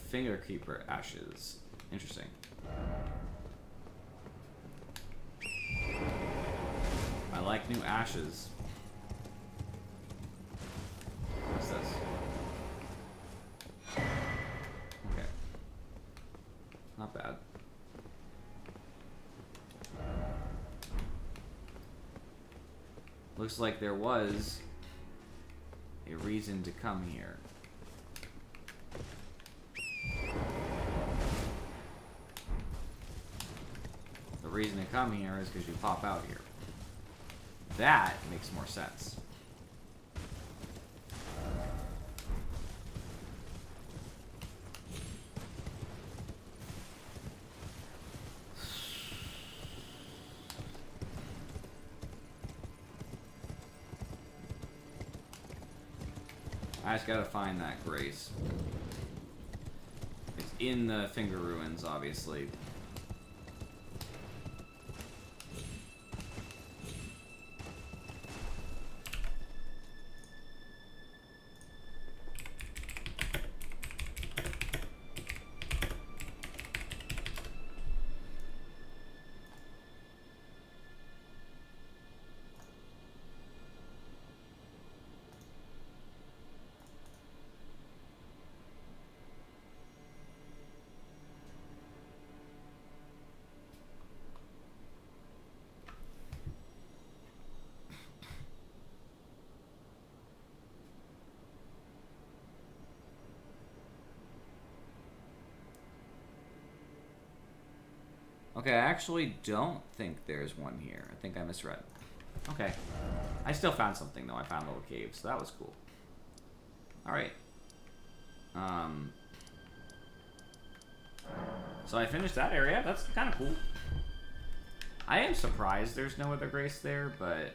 Finger Keeper ashes. Interesting. New ashes. What's this? Okay. Not bad. Looks like there was a reason to come here. The reason to come here is because you pop out here. That makes more sense. I just gotta find that grace. It's in the Finger Ruins, obviously. Okay, I actually don't think there's one here. I think I misread. Okay. I still found something, though. I found a little cave, so that was cool. Alright. So I finished that area. That's kind of cool. I am surprised there's no other grace there, but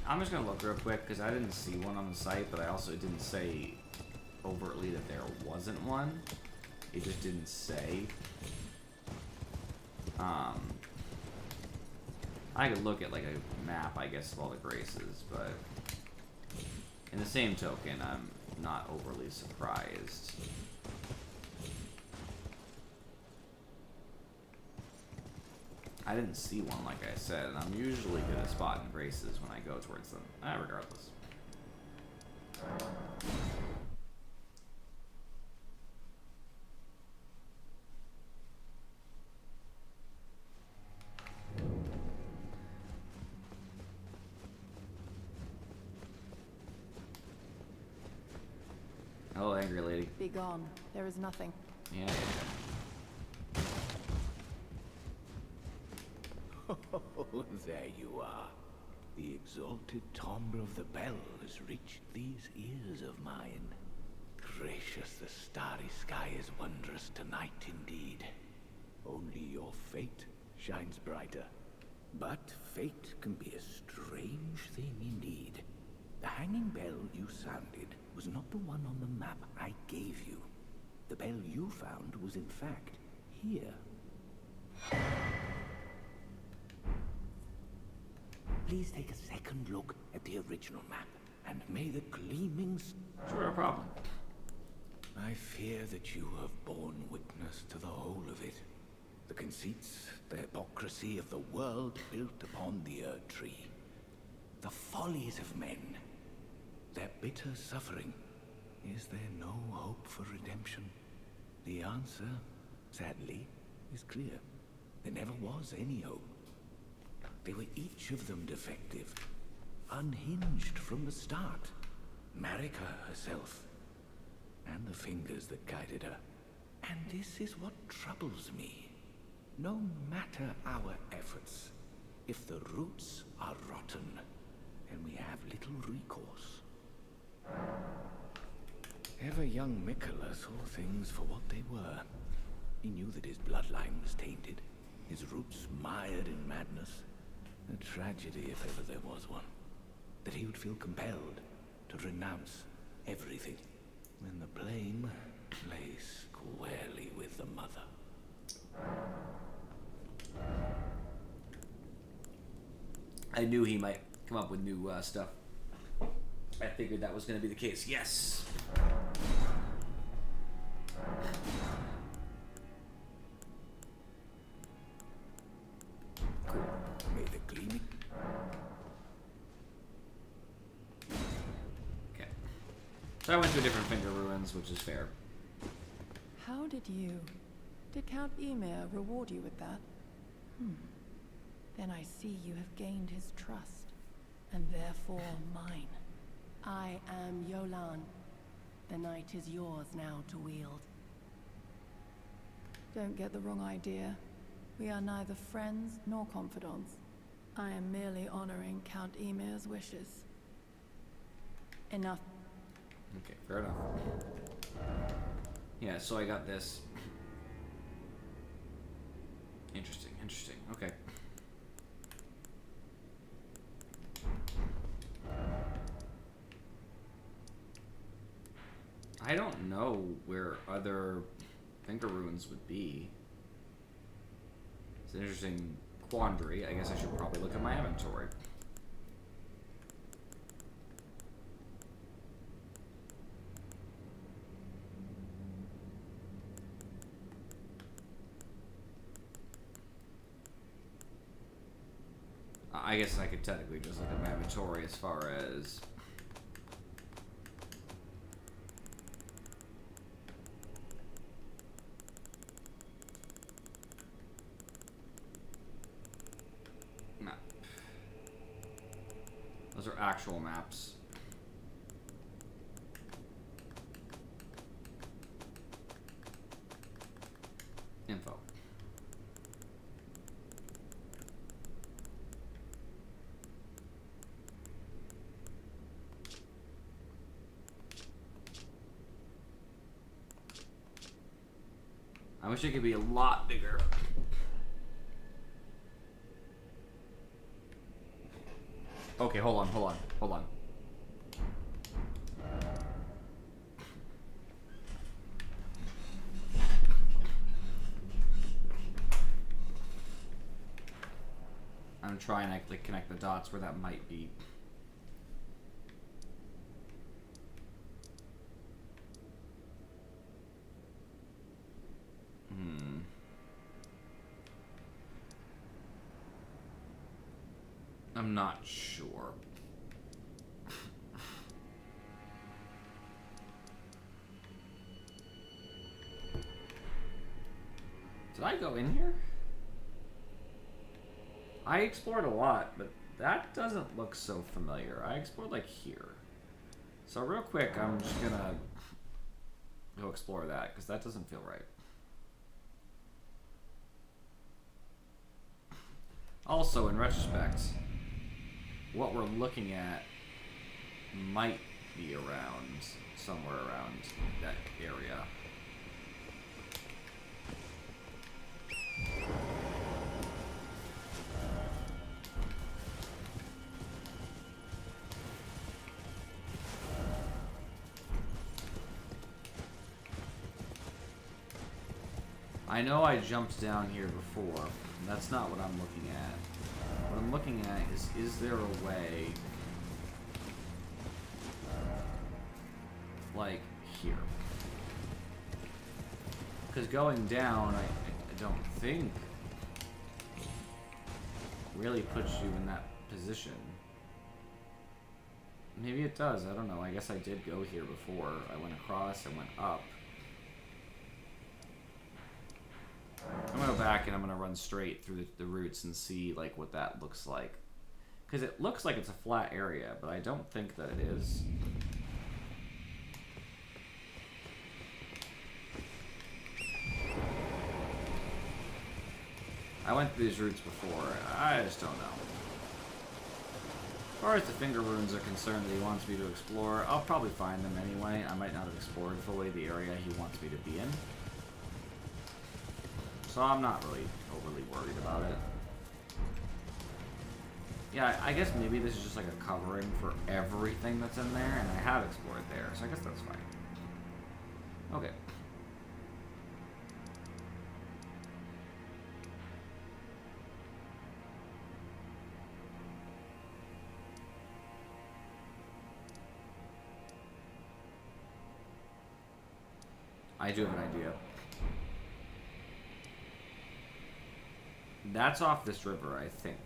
I'm just going to look real quick, because I didn't see one on the site, but I also didn't say overtly that there wasn't one. It just didn't say. I could look at like a map, I guess, of all the graces, but in the same token, I'm not overly surprised. I didn't see one, like I said, and I'm usually good at spotting graces when I go towards them. Regardless. Hello, angry lady. Be gone. There is nothing. Yeah. Oh, there you are. The exalted timbre of the bell has reached these ears of mine. Gracious, the starry sky is wondrous tonight indeed. Only your fate shines brighter. But fate can be a strange thing indeed. The hanging bell you sounded was not the one on the map I gave you. The bell you found was in fact here. Please take a second look at the original map, and may the gleamings... Sure, no problem. I fear that you have borne witness to the whole of it. The conceits, the hypocrisy of the world built upon the Earth Tree. The follies of men. Their bitter suffering. Is there no hope for redemption? The answer, sadly, is clear. There never was any hope. They were each of them defective, unhinged from the start. Marika herself, and the fingers that guided her. And this is what troubles me. No matter our efforts, if the roots are rotten, then we have little recourse. Ever young Mikola saw things for what they were. He knew that his bloodline was tainted, his roots mired in madness. A tragedy, if ever there was one. That he would feel compelled to renounce everything when the blame lay squarely with the mother. I knew he might come up with new stuff. I figured that was going to be the case. Yes! May the gleaming... So I went to different finger ruins, which is fair. How did Count Emir reward you with that? Then I see you have gained his trust, and therefore mine. I am Yolan. The night is yours now to wield. Don't get the wrong idea. We are neither friends nor confidants. I am merely honoring Count Emir's wishes. Enough. Okay, fair enough. Yeah, so I got this. Interesting, interesting. Okay. I don't know where other finger runes would be. It's an interesting quandary. I guess I should probably look at my inventory. I guess I could technically just look at my inventory as far as... map. Those are actual maps. Info. I wish it could be a lot bigger. Okay, hold on. I'm trying to like connect the dots where that might be. I'm not sure. Did I go in here? I explored a lot, but that doesn't look so familiar. I explored like here. So real quick, I'm just gonna go explore that, because that doesn't feel right. Also, in retrospect, what we're looking at might be around, somewhere around that area. I know I jumped down here before. That's not what I'm looking at. What I'm looking at is there a way, like here? Because going down, I don't think really puts you in that position. Maybe it does, I don't know. I guess I did go here before. I went across, I went up. I'm gonna go back and I'm gonna run straight through the roots and see like what that looks like. Because it looks like it's a flat area, but I don't think that it is. I went through these routes before. I just don't know. As far as the finger runes are concerned that he wants me to explore, I'll probably find them anyway. I might not have explored fully the area he wants me to be in. So I'm not really overly worried about it. Yeah, I guess maybe this is just like a covering for everything that's in there, and I have explored there, so I guess that's fine. Okay. I do have an idea. That's off this river, I think.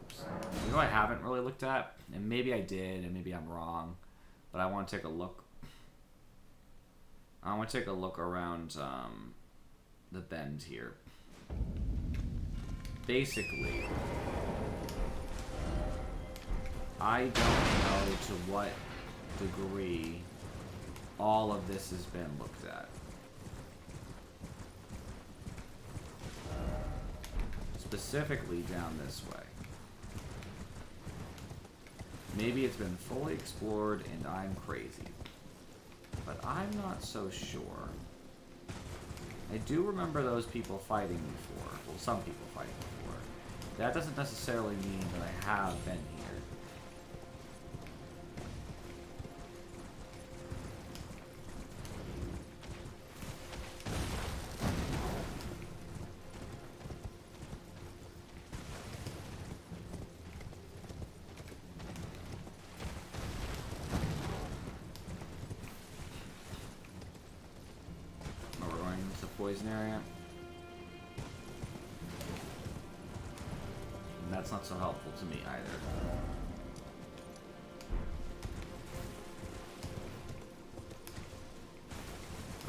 Oops. know I haven't really looked at, and maybe I did, and maybe I'm wrong, but I want to take a look. I want to take a look around the bend here. Basically, I don't know to what degree all of this has been looked at. Specifically down this way. Maybe it's been fully explored and I'm crazy. But I'm not so sure. I do remember those people fighting before. Well, some people fighting before. That doesn't necessarily mean that I have been here. Poison area. And that's not so helpful to me either.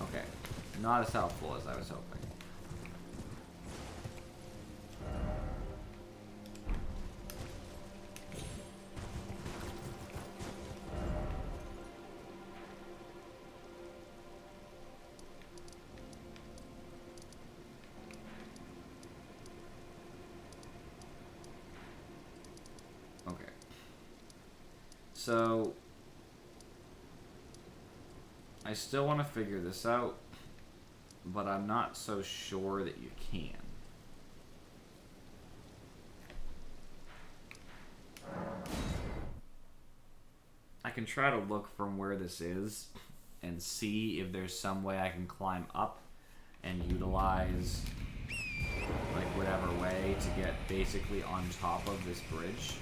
Okay. Not as helpful as I was hoping. So, I still want to figure this out, but I'm not so sure that you can. I can try to look from where this is and see if there's some way I can climb up and utilize like whatever way to get basically on top of this bridge.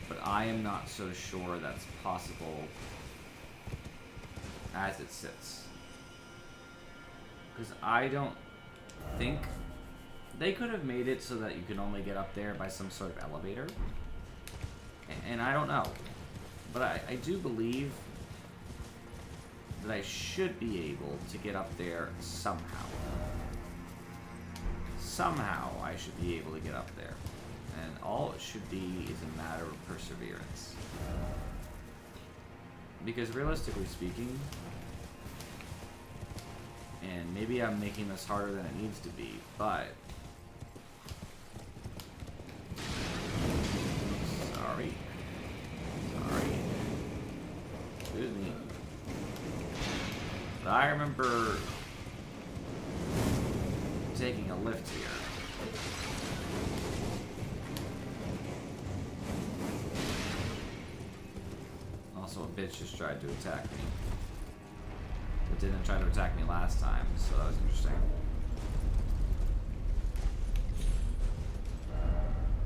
But I am not so sure that's possible as it sits. Because I don't think they could have made it so that you can only get up there by some sort of elevator. And I don't know. But I do believe that I should be able to get up there somehow. Somehow I should be able to get up there. And all it should be is a matter of perseverance. Because realistically speaking, and maybe I'm making this harder than it needs to be, but... Sorry. Excuse me. But I remember taking a lift here. Also, a bitch just tried to attack me. But didn't try to attack me last time, so that was interesting.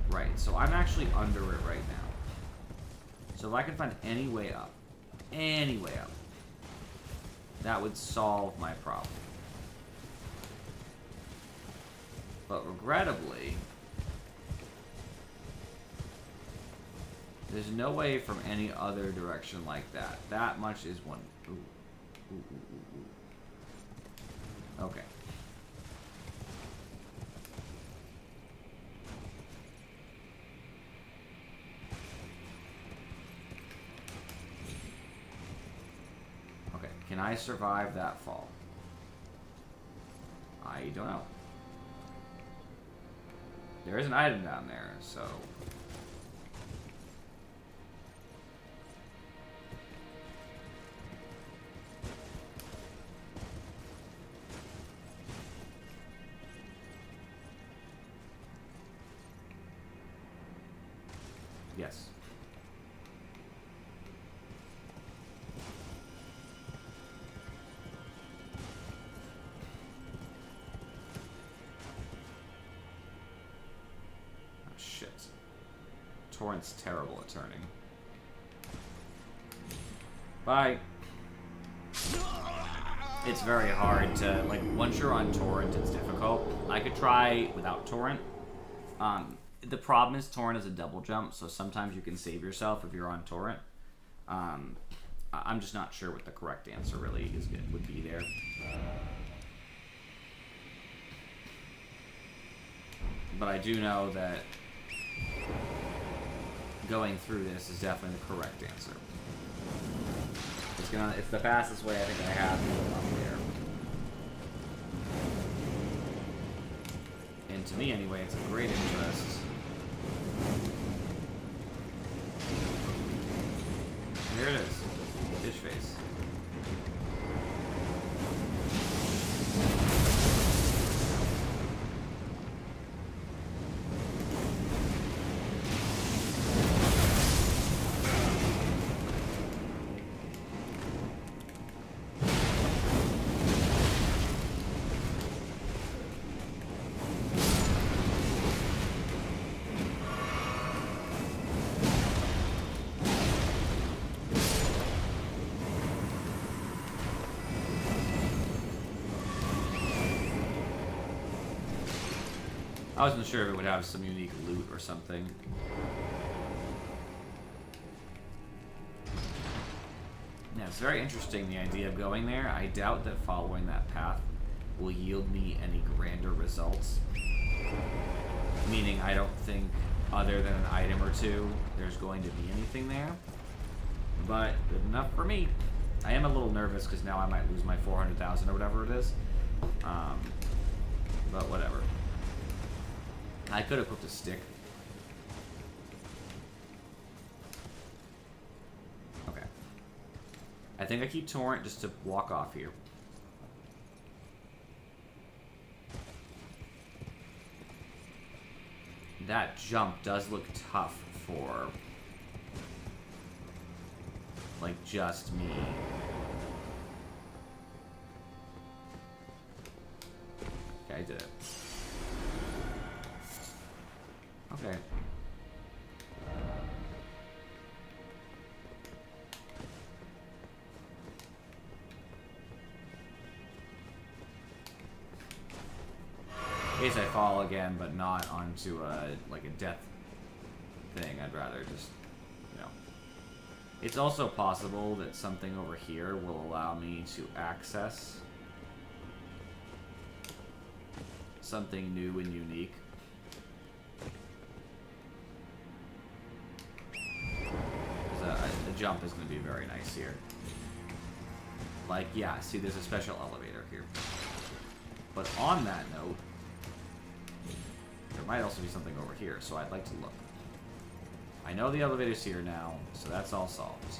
Right, so I'm actually under it right now. So if I can find any way up, that would solve my problem. But regrettably, there's no way from any other direction like that. That much is one. Ooh. Okay. Okay, can I survive that fall? I don't know. There is an item down there, so... Yes. Oh, shit. Torrent's terrible at turning. Bye. It's very hard to, like, once you're on Torrent, it's difficult. I could try without Torrent. The problem is torrent is a double jump, so sometimes you can save yourself if you're on torrent. I'm just not sure what the correct answer really would be there. But I do know that going through this is definitely the correct answer. It's the fastest way I think I have to go up there. And to me anyway, it's a great interest. Here it is. Fish face. I wasn't sure if it would have some unique loot or something. Yeah, it's very interesting, the idea of going there. I doubt that following that path will yield me any grander results. Meaning, I don't think, other than an item or two, there's going to be anything there. But, good enough for me. I am a little nervous, because now I might lose my 400,000 or whatever it is. But whatever. I could have equipped a stick. Okay. I think I keep torrent just to walk off here. That jump does look tough for, like, just me. Okay, I did it. Okay. In case I fall again, but not onto like a death thing, I'd rather just, you know. It's also possible that something over here will allow me to access something new and unique. The jump is going to be very nice here. Like, yeah, see, there's a special elevator here. But on that note, there might also be something over here, so I'd like to look. I know the elevator's here now, so that's all solved.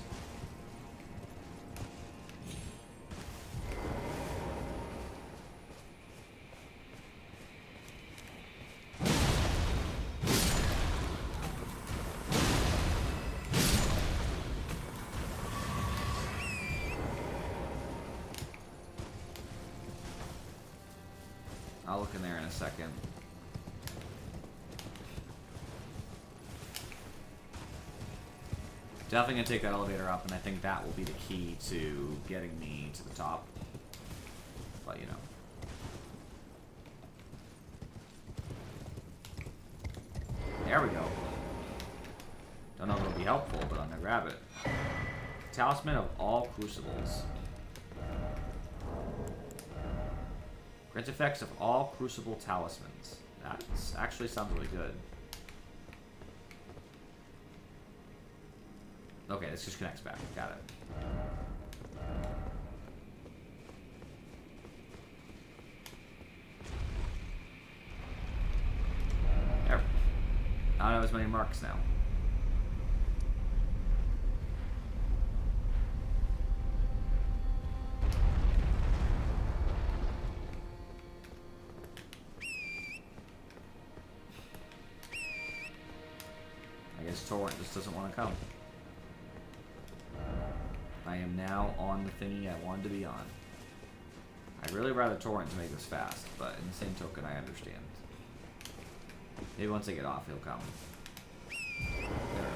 I'll look in there in a second. Definitely gonna take that elevator up, and I think that will be the key to getting me to the top. But, you know. There we go. Don't know if it'll be helpful, but I'm gonna grab it. Talisman of all crucibles. Grants effects of all crucible talismans. That actually sounds really good. Okay, this just connects back. Got it. There. I don't have as many marks now. I guess Torrent just doesn't want to come. I am now on the thingy I wanted to be on. I'd really rather Torrent to make this fast, but in the same token, I understand. Maybe once I get off, he'll come. There we go.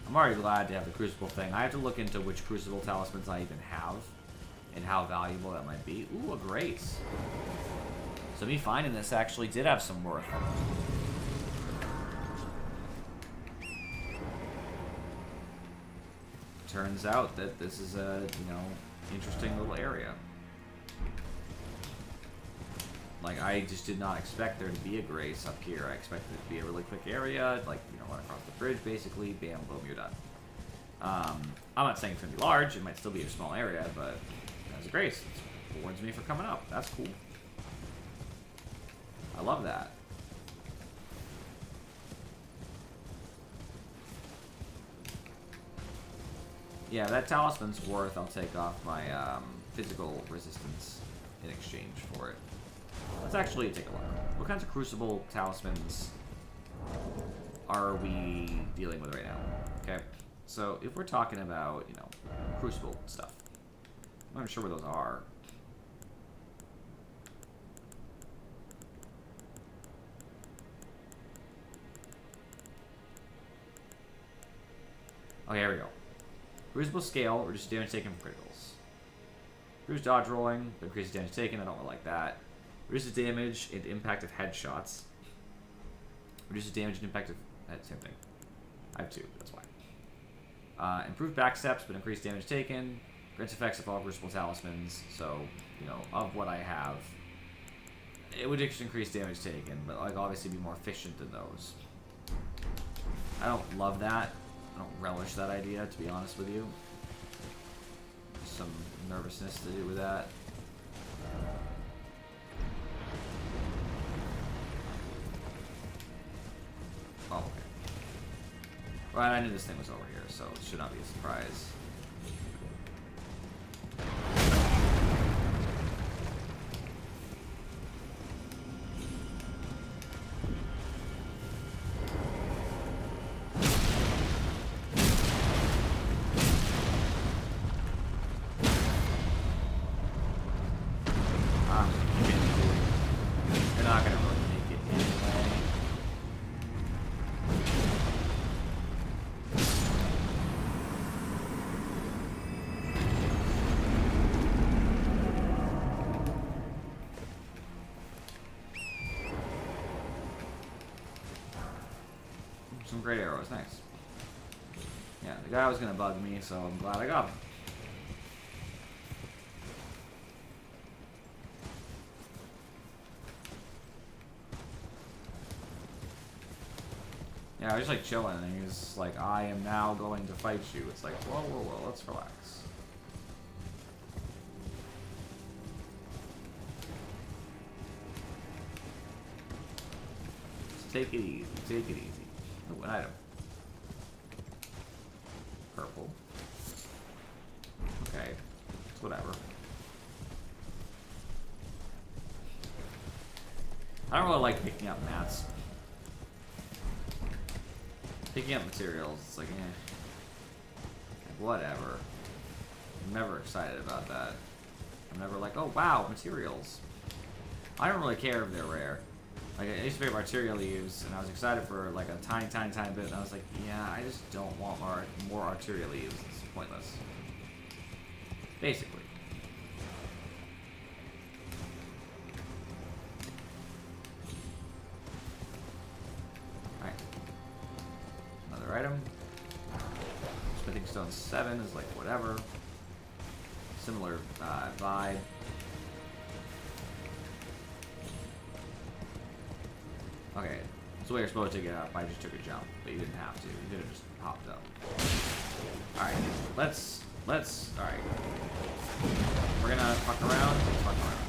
I'm already glad to have the Crucible thing. I have to look into which Crucible talismans I even have, and how valuable that might be. Ooh, a Grace. So me finding this actually did have some worth. Turns out that this is a, you know, interesting little area. Like, I just did not expect there to be a grace up here. I expected it to be a really quick area, like, you know, run across the bridge, basically, bam, boom, you're done. I'm not saying it's going to be large, it might still be a small area, but as a grace, it warns me for coming up. That's cool. I love that. Yeah, that talisman's worth. I'll take off my physical resistance in exchange for it. Let's actually take a look. What kinds of crucible talismans are we dealing with right now? Okay, so if we're talking about, you know, crucible stuff, I'm not sure where those are. Okay, here we go. Crucible scale, reduces damage taken from criticals. Reduces dodge rolling, but increases damage taken. I don't really like that. Reduces damage and impact of headshots. Reduces damage and impact of... same thing. I have 2, that's why. Improved backsteps, but increased damage taken. Grants effects of all crucible talismans. So, you know, of what I have, it would just increase damage taken, but like obviously be more efficient than those. I don't love that. I don't relish that idea, to be honest with you. Some nervousness to do with that. Oh, okay. Right, I knew this thing was over here, so it should not be a surprise. You're not gonna really make it anyway. Some great arrows, nice. Yeah, the guy was gonna bug me, so I'm glad I got him. Yeah, I was just like chilling, and he was like, I am now going to fight you. It's like, whoa, whoa, whoa, let's relax. Just take it easy, take it easy. Oh, an item. Purple. Okay, it's whatever. I don't really like picking up mats. Picking up materials, it's like, whatever. I'm never excited about that. I'm never like, oh wow, materials. I don't really care if they're rare. Like, I used to pick up arterial leaves, and I was excited for like a tiny bit, and I was like, yeah, I just don't want more arterial leaves. It's pointless. Basically. Item. Smithing Stone 7 is like whatever. Similar vibe. Okay, that's the way you're supposed to get up. I just took a jump, but you didn't have to. You could have just popped up. Alright, let's, alright. We're gonna fuck around. Let's fuck around.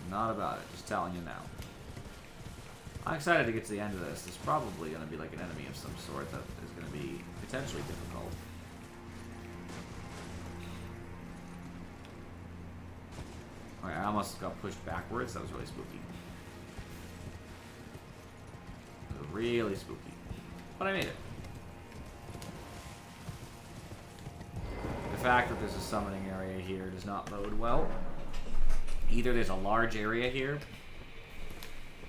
Not about it, just telling you now. I'm excited to get to the end of this. There's probably going to be like an enemy of some sort that is going to be potentially difficult. Alright, I almost got pushed backwards. That was really spooky. It was really spooky. But I made it. The fact that there's a summoning area here does not bode well. Either there's a large area here,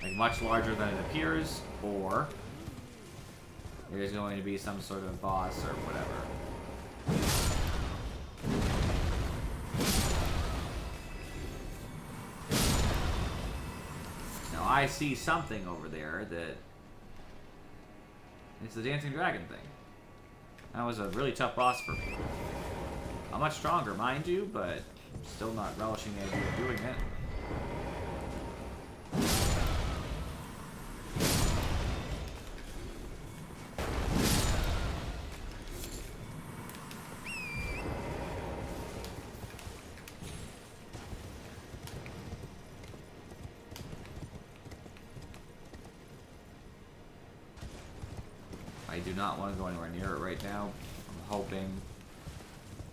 like much larger than it appears, or There's going to be some sort of boss or whatever. Now I see something over there that... It's the dancing dragon thing. That was a really tough boss for me. I'm much stronger, mind you, but still not relishing the idea of doing it. I do not want to go anywhere near it right now. I'm hoping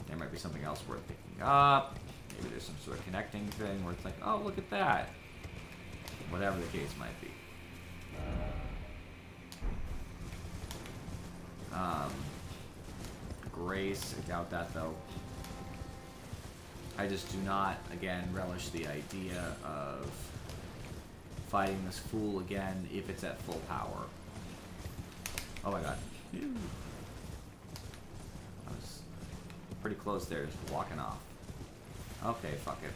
there might be something else worth picking up. Maybe there's some sort of connecting thing where it's like, oh, look at that. Whatever the case might be. Grace, I doubt that though. I just do not, again, relish the idea of fighting this fool again if it's at full power. Oh my god. I was pretty close there, just walking off. Okay, fuck it.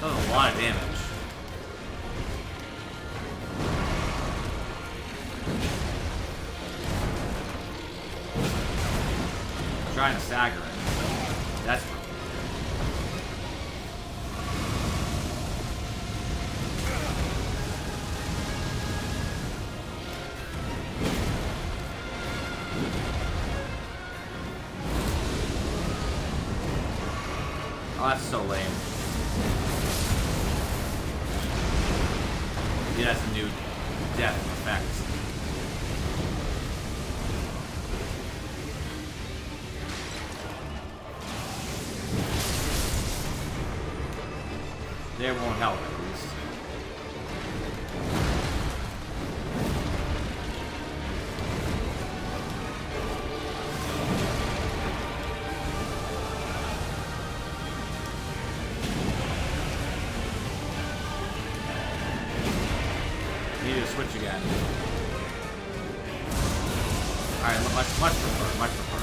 A lot of damage. I'm trying to stagger it. Desperate. Oh, that's so lame. Yeah, that's a new death effect. They won't help at least. Switch again. Alright, much prefer, much prefer.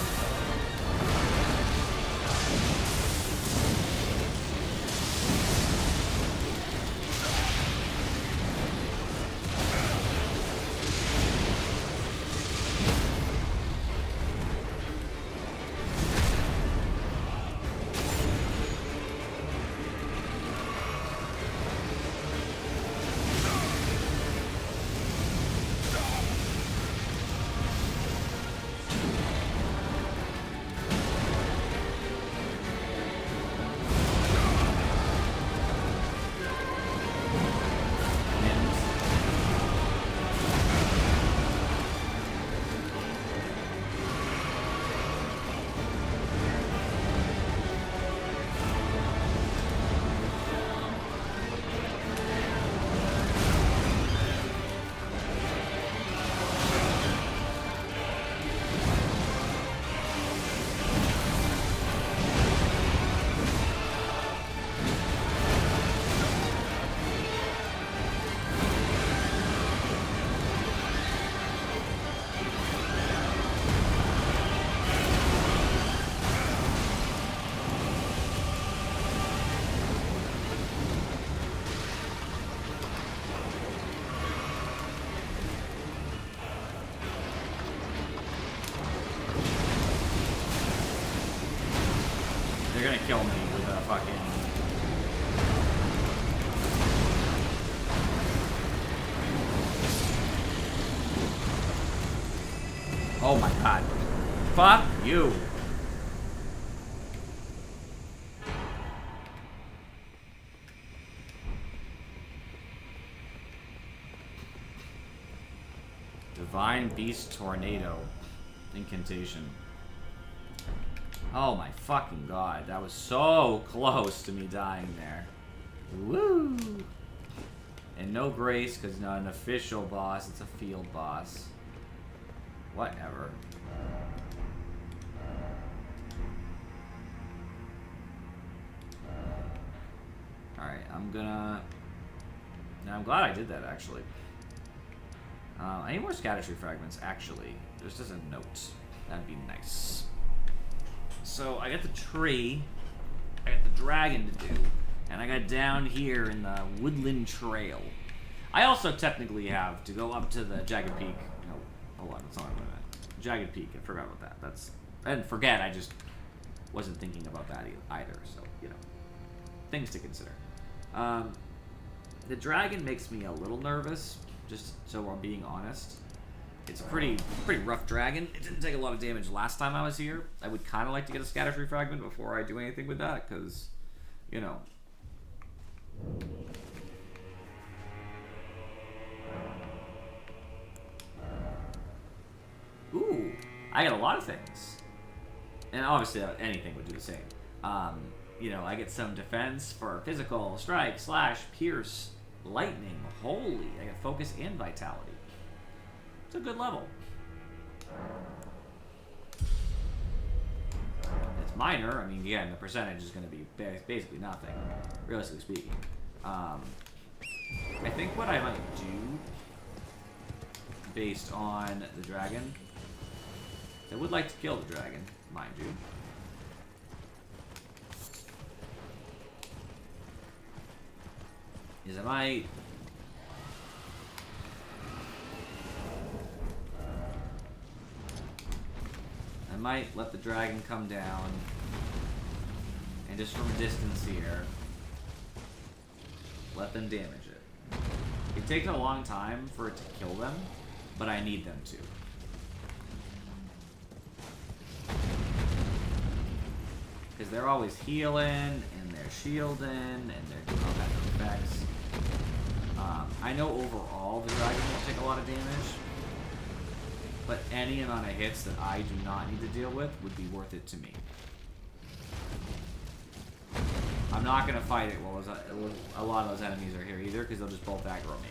They're gonna kill me with a fucking... Oh my god. Fuck you. Divine Beast Tornado. Incantation. Oh my fucking god. That was so close to me dying there. Woo! And no grace, because it's not an official boss, it's a field boss. Whatever. Alright, I'm gonna... Now, I'm glad I did that, actually. I need more Scattertree fragments, actually. Just as a note. That'd be nice. So, I got the tree. I got the dragon to do. And I got down here in the Woodland Trail. I also technically have to go up to the Jagged Peak. No, hold on, that's not what I meant. Jagged Peak, I forgot about that. I didn't forget, I just wasn't thinking about that either. So, you know, things to consider. The dragon makes me a little nervous, just so I'm being honest. It's a pretty rough dragon. It didn't take a lot of damage last time I was here. I would kind of like to get a Scattertree fragment before I do anything with that, because, you know. Ooh, I get a lot of things. And obviously anything would do the same. You know, I get some defense for physical, strike, slash, pierce, lightning. Holy, I get focus and vitality. It's a good level. It's minor. I mean, again, the percentage is going to be basically nothing, realistically speaking. I think what I might do, based on the dragon, I would like to kill the dragon, mind you. Is I might let the dragon come down, and just from a distance here, let them damage it. It takes a long time for it to kill them, but I need them to. Because they're always healing, and they're shielding, and they're doing all kinds of effects. I know overall the dragon won't take a lot of damage, but any amount of hits that I do not need to deal with would be worth it to me. I'm not going to fight it while a lot of those enemies are here either, because they'll just both aggro me.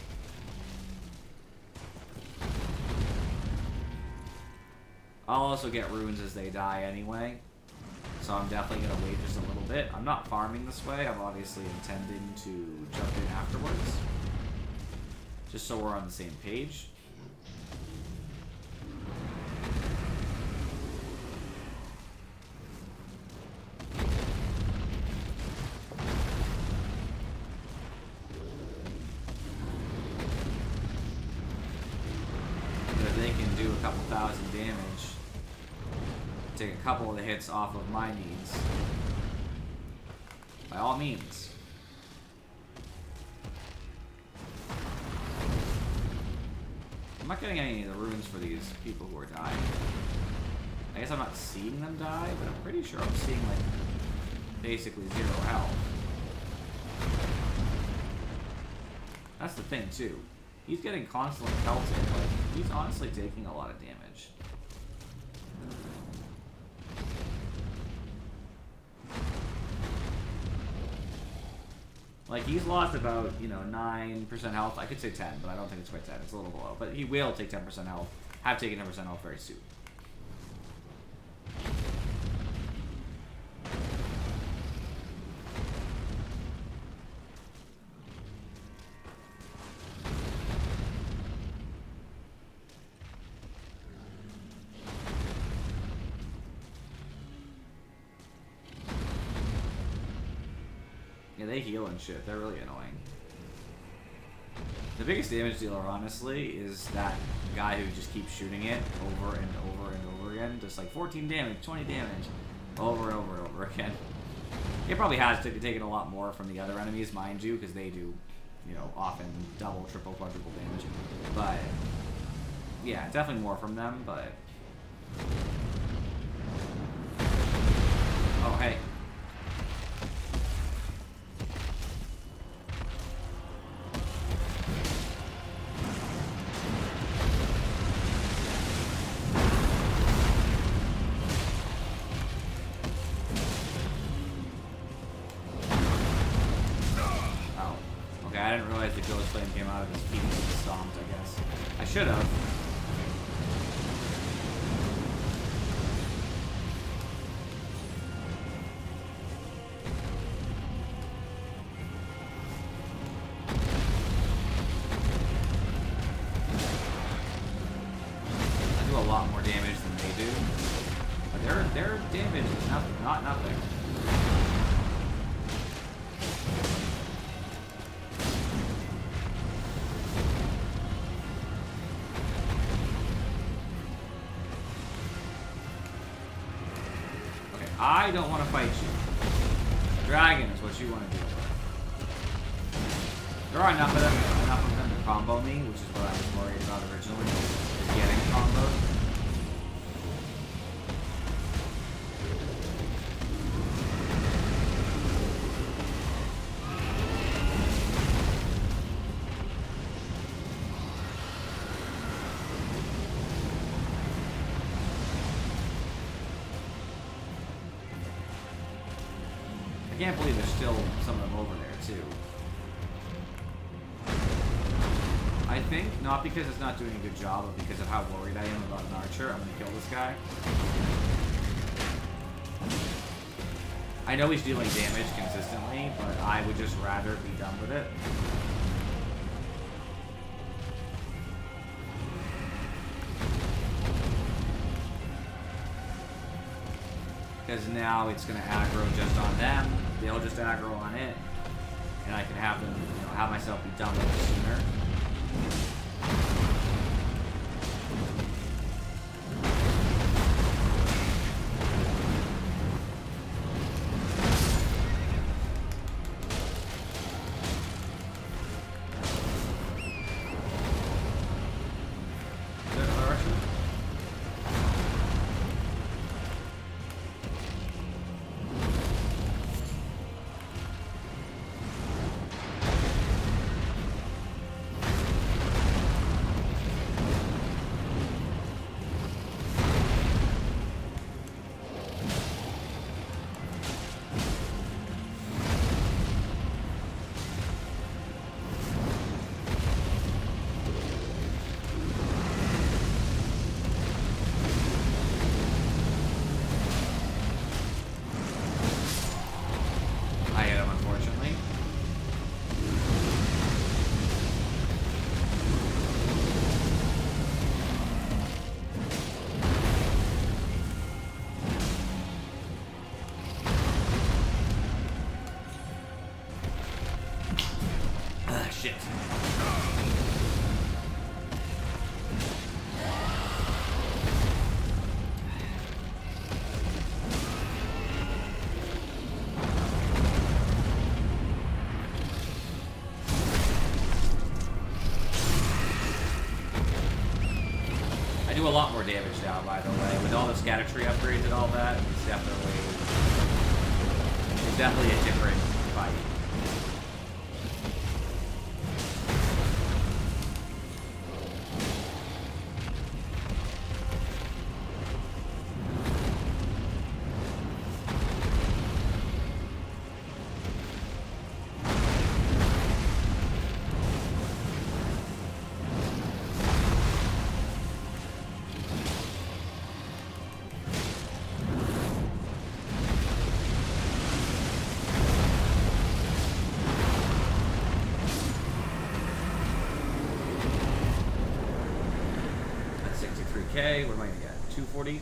I'll also get runes as they die anyway, so I'm definitely going to wait just a little bit. I'm not farming this way. I'm obviously intending to jump in afterwards, just so we're on the same page. A couple thousand damage, take a couple of the hits off of my needs, by all means. I'm not getting any of the runes for these people who are dying. I guess I'm not seeing them die, but I'm pretty sure I'm seeing, like, basically 0 health. That's the thing, too. He's getting constantly pelted, but he's honestly taking a lot of damage. Like, he's lost about, you know, 9% health. I could say 10, but I don't think it's quite 10. It's a little below. But he will take 10% health. Have taken 10% health very soon. Yeah, they heal and shit. They're really annoying. The biggest damage dealer, honestly, is that guy who just keeps shooting it over and over and over again. Just like 14 damage, 20 damage, over and over and over again. It probably has taken a lot more from the other enemies, mind you, because they do, you know, often double, triple, quadruple damage. But, yeah, definitely more from them, but Oh, hey. Oh. Okay, I didn't realize the ghost flame came out of his feet and stomped, I guess. I should have. I do a lot more damage than they do. But their damage is nothing, not nothing. Okay, I don't want to fight you. Dragon is what you want to do. There are enough of them to combo me, which is what I was worried about originally, is getting comboed. I can't believe there's still some of them over there, too. I think, not because it's not doing a good job, but because of how worried I am about an archer, I'm gonna kill this guy. I know he's dealing damage consistently, but I would just rather be done with it. Because now it's gonna aggro just on them, they'll just aggro on it, and I can have them, you know, have myself be done with it sooner. Is there another archer? I hit him, unfortunately. Ah, shit. I do a lot more damage now, by the way. With all the scatter tree upgrades and all that, it's definitely a different fight. That's 63k. What am I gonna get? 240?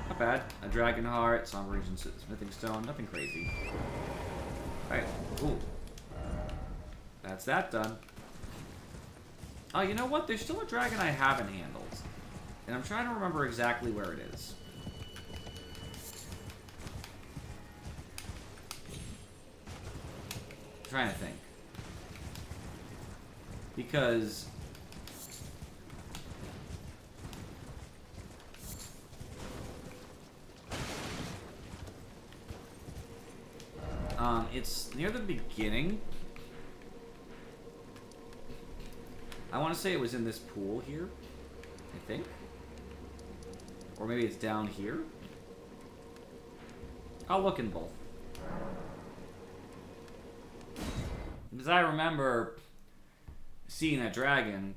Not bad. A dragon heart, Somber Region Smithing Stone, nothing crazy. Alright, ooh. That's that done. Oh, you know what? There's still a dragon I haven't handled. And I'm trying to remember exactly where it is. I'm trying to think. Because It's near the beginning. I want to say it was in this pool here, I think. Or maybe it's down here. I'll look in both. Because I remember seeing that dragon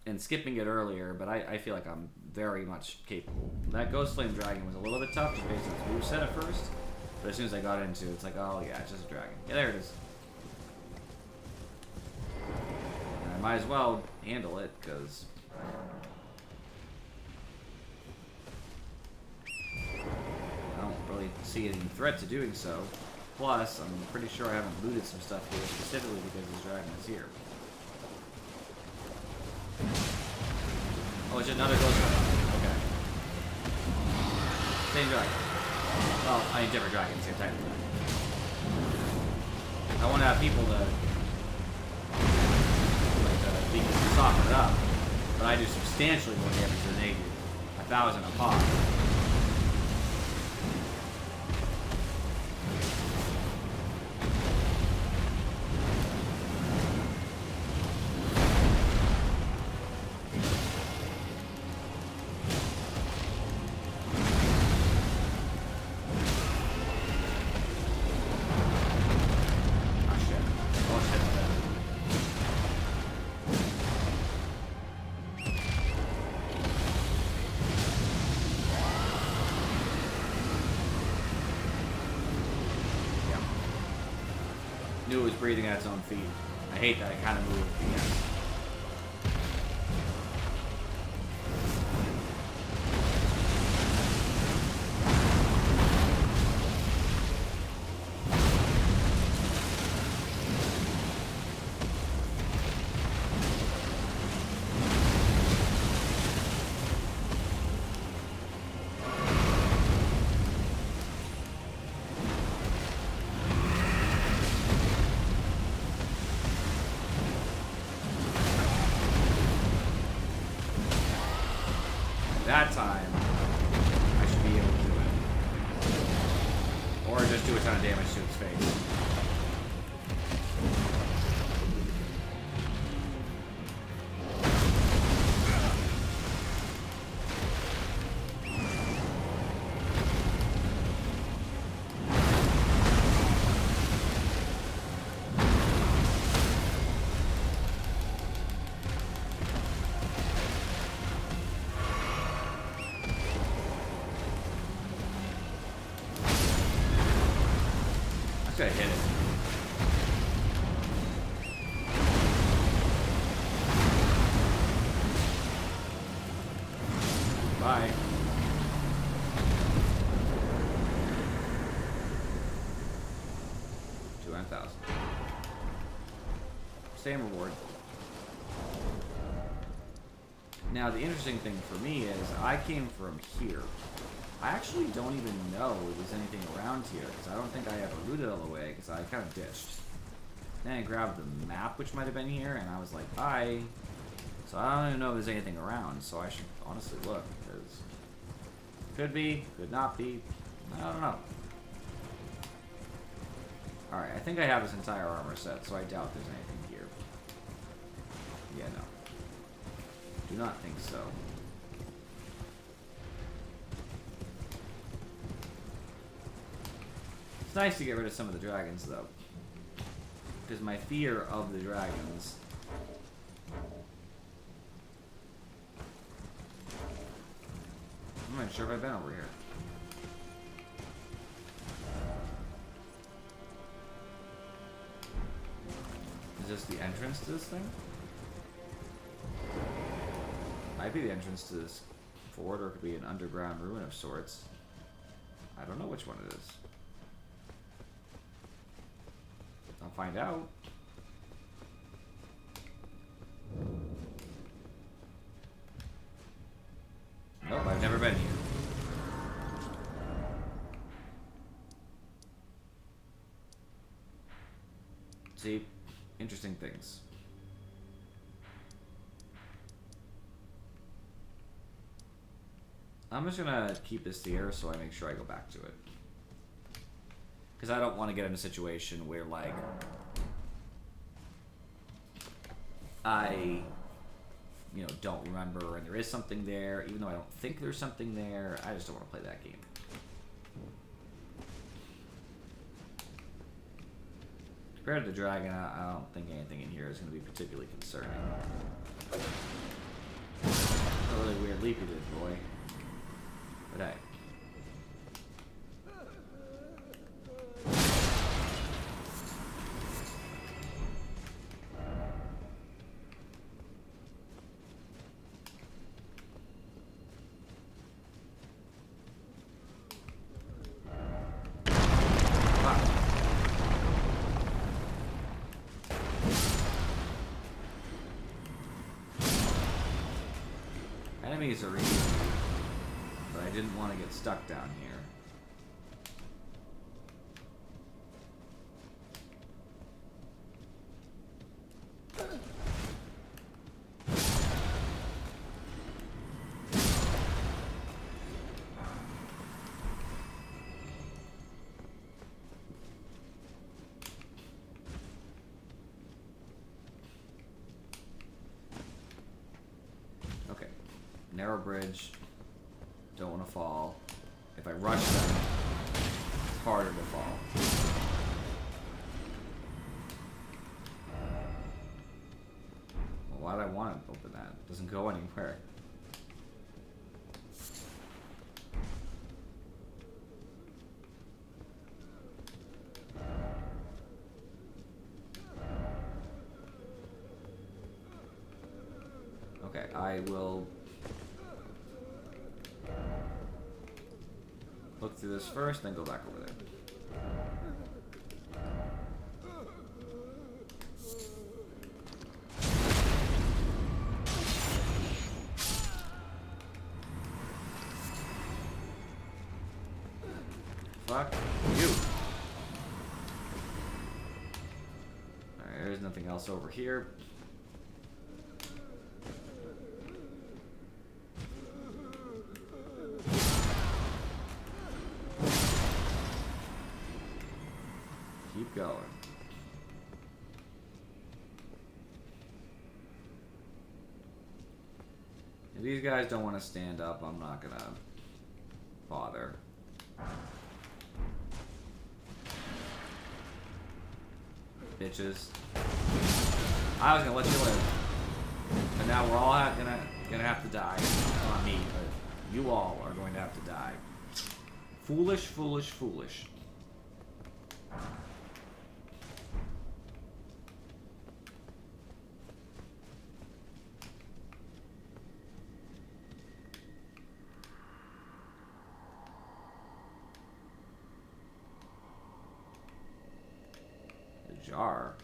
and skipping it earlier, but I feel like I'm very much capable. That Ghost Flame dragon was a little bit tough just based on its moveset at first, but as soon as I got into it, it's like, oh yeah, it's just a dragon. Yeah, there it is. And I might as well handle it, because I don't really see any threat to doing so. Plus, I'm pretty sure I haven't looted some stuff here specifically because this dragon is here. Oh, it's another ghost dragon. Okay. Same dragon. Well, I mean different dragon, same type of dragon. I want to have people to like soften it up, but I do substantially more damage than they do. 1,000 a pop. Knew it was breathing at its own feet. I hate that kind of move. Yeah. That time, I should be able to do it. Or just do a ton of damage to its face. I hit it. Bye. $200,000. Same reward. Now the interesting thing for me is I came from here. I actually don't even know if there's anything around here, because I don't think I ever looted all the way, because I kind of ditched. Then I grabbed the map, which might have been here, and I was like, bye. So I don't even know if there's anything around, so I should honestly look, because could be, could not be, I don't know. Alright, I think I have this entire armor set, so I doubt there's anything here. Yeah, no. Do not think so. It's nice to get rid of some of the dragons, though. Because my fear of the dragons... I'm not sure if I've been over here. Is this the entrance to this thing? Might be the entrance to this fort, or it could be an underground ruin of sorts. I don't know which one it is. I'll find out. Nope, I've never been here. See, interesting things. I'm just gonna keep this here so I make sure I go back to it. Because I don't want to get in a situation where, like, I, you know, don't remember and there is something there, even though I don't think there's something there. I just don't want to play that game. Compared to the dragon, I don't think anything in here is going to be particularly concerning. A really weird leap you did, boy. But hey. Enemies are easy, but I didn't want to get stuck down here. Narrow bridge. Don't want to fall. If I rush them, it's harder to fall. Well, why do I want to open that? It doesn't go anywhere. Okay, I will look through this first, then go back over there. Fuck you. Alright, there's nothing else over here. Keep going. If these guys don't want to stand up, I'm not gonna bother. Bitches. I was gonna let you live. But now we're all gonna have to die. Not me, but you all are going to have to die. Foolish, foolish, foolish. Jar.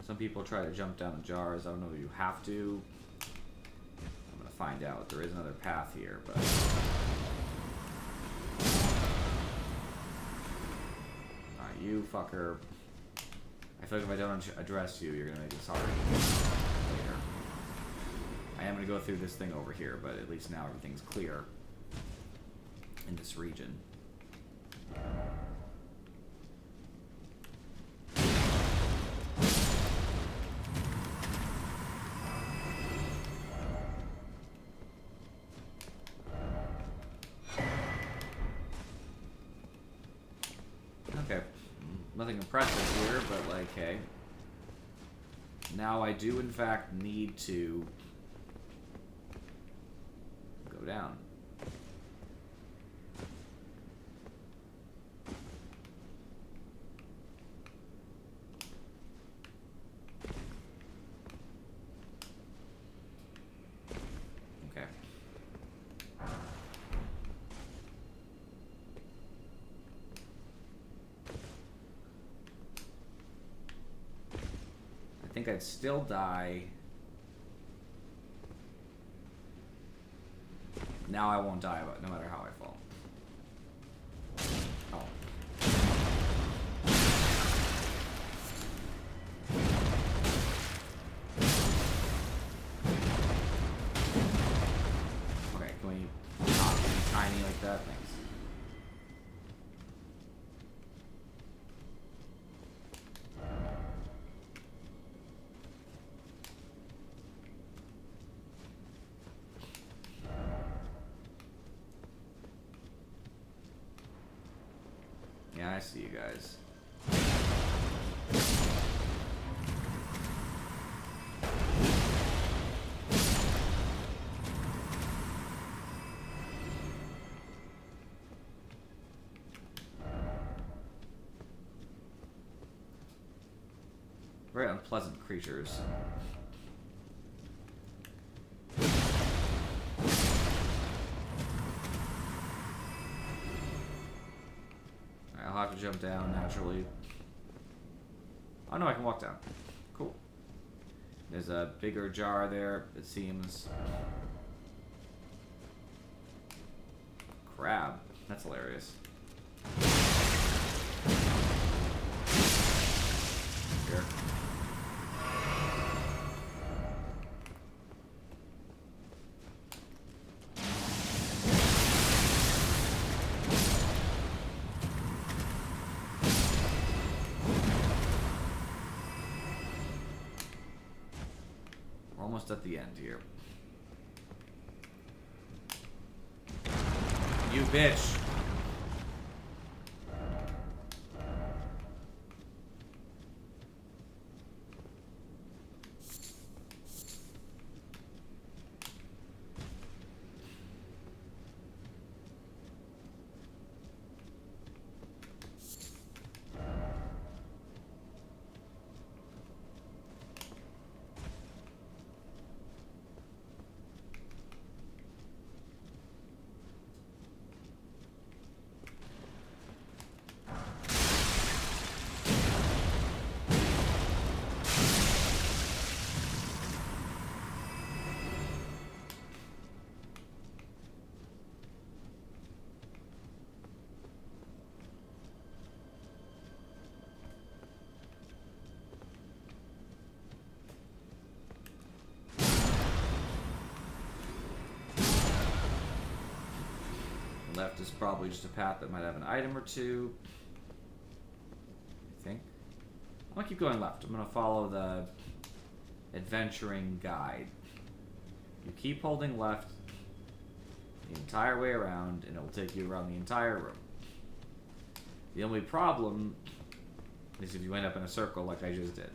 Some people try to jump down the jars. I don't know if you have to. I'm gonna find out. There is another path here, but alright, you fucker. I feel like if I don't address you, you're gonna make this hard later. I am gonna go through this thing over here, but at least now everything's clear in this region. Okay, nothing impressive here, but like, hey. Now I do in fact need to go down. Okay. I think I'd still die. Now I won't die, but no matter how I fall. Oh. like that. Thanks. Yeah, I see you guys. Very unpleasant creatures. Alright, I'll have to jump down naturally. Oh no, I can walk down. Cool. There's a bigger jar there, it seems. Crab. That's hilarious. Here. We're almost at the end here. You bitch. Left is probably just a path that might have an item or two. I think. I'm gonna keep going left. I'm gonna follow the adventuring guide. You keep holding left the entire way around, and it will take you around the entire room. The only problem is if you end up in a circle like I just did.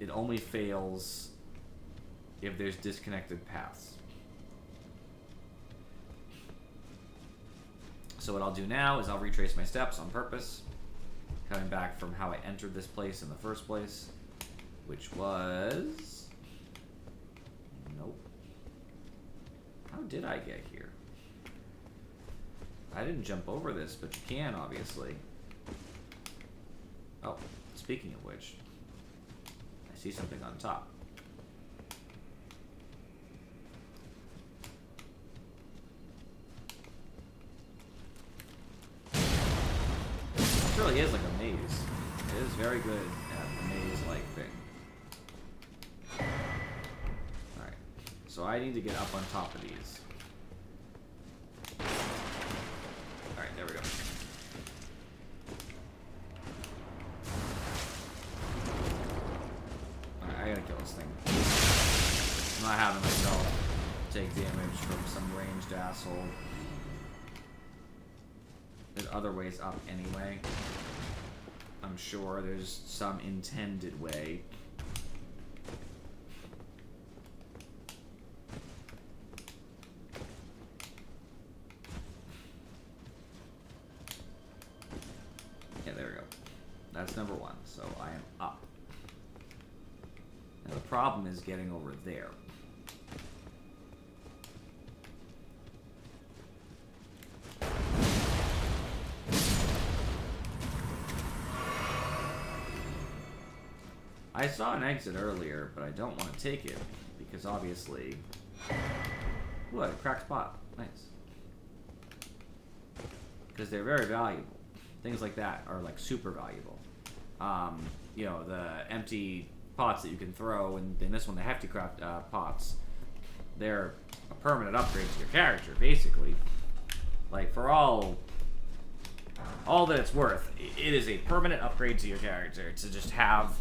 It only fails if there's disconnected paths. So what I'll do now is I'll retrace my steps on purpose, coming back from how I entered this place in the first place, which was... Nope. How did I get here? I didn't jump over this, but you can, obviously. Oh, speaking of which, I see something on top. It really is like a maze. It is very good at the maze-like thing. Alright, so I need to get up on top of these. Alright, there we go. Alright, I gotta kill this thing. I'm not having myself take damage from some ranged asshole. There's other ways up anyway. I'm sure there's some intended way. Yeah, there we go. That's number one. So I am up. Now the problem is getting over there. I saw an exit earlier, but I don't want to take it, because obviously... Ooh, a cracked pot. Nice. Because they're very valuable. Things like that are, like, super valuable. You know, the empty pots that you can throw, and in this one, the hefty craft pots, they're a permanent upgrade to your character, basically. Like, for all that it's worth, it is a permanent upgrade to your character to just have,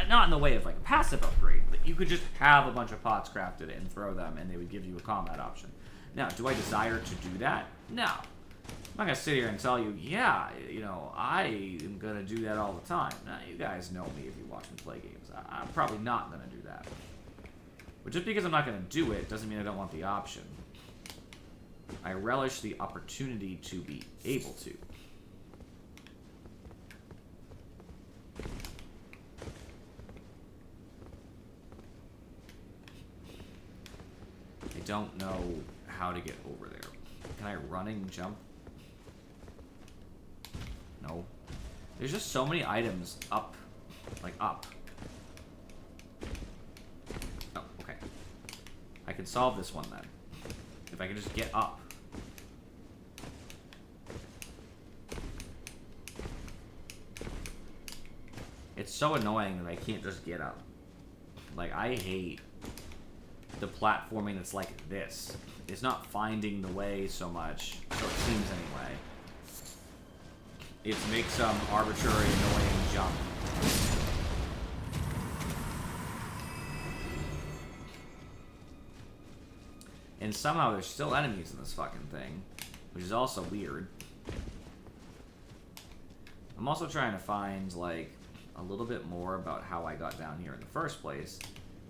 not in the way of like a passive upgrade, but you could just have a bunch of pots crafted and throw them and they would give you a combat option. Now, do I desire to do that? No. I'm not going to sit here and tell you, yeah, you know, I am going to do that all the time. Now, you guys know me if you watch me play games. I'm probably not going to do that. But just because I'm not going to do it doesn't mean I don't want the option. I relish the opportunity to be able to. I don't know how to get over there. Can I running jump? No. There's just so many items up. Like up. Oh, okay. I can solve this one then. If I can just get up. It's so annoying that I can't just get up. Like, I hate the platforming that's like this. It's not finding the way so much, so it seems anyway. It makes some arbitrary, annoying jump. And somehow there's still enemies in this fucking thing, which is also weird. I'm also trying to find, like, a little bit more about how I got down here in the first place,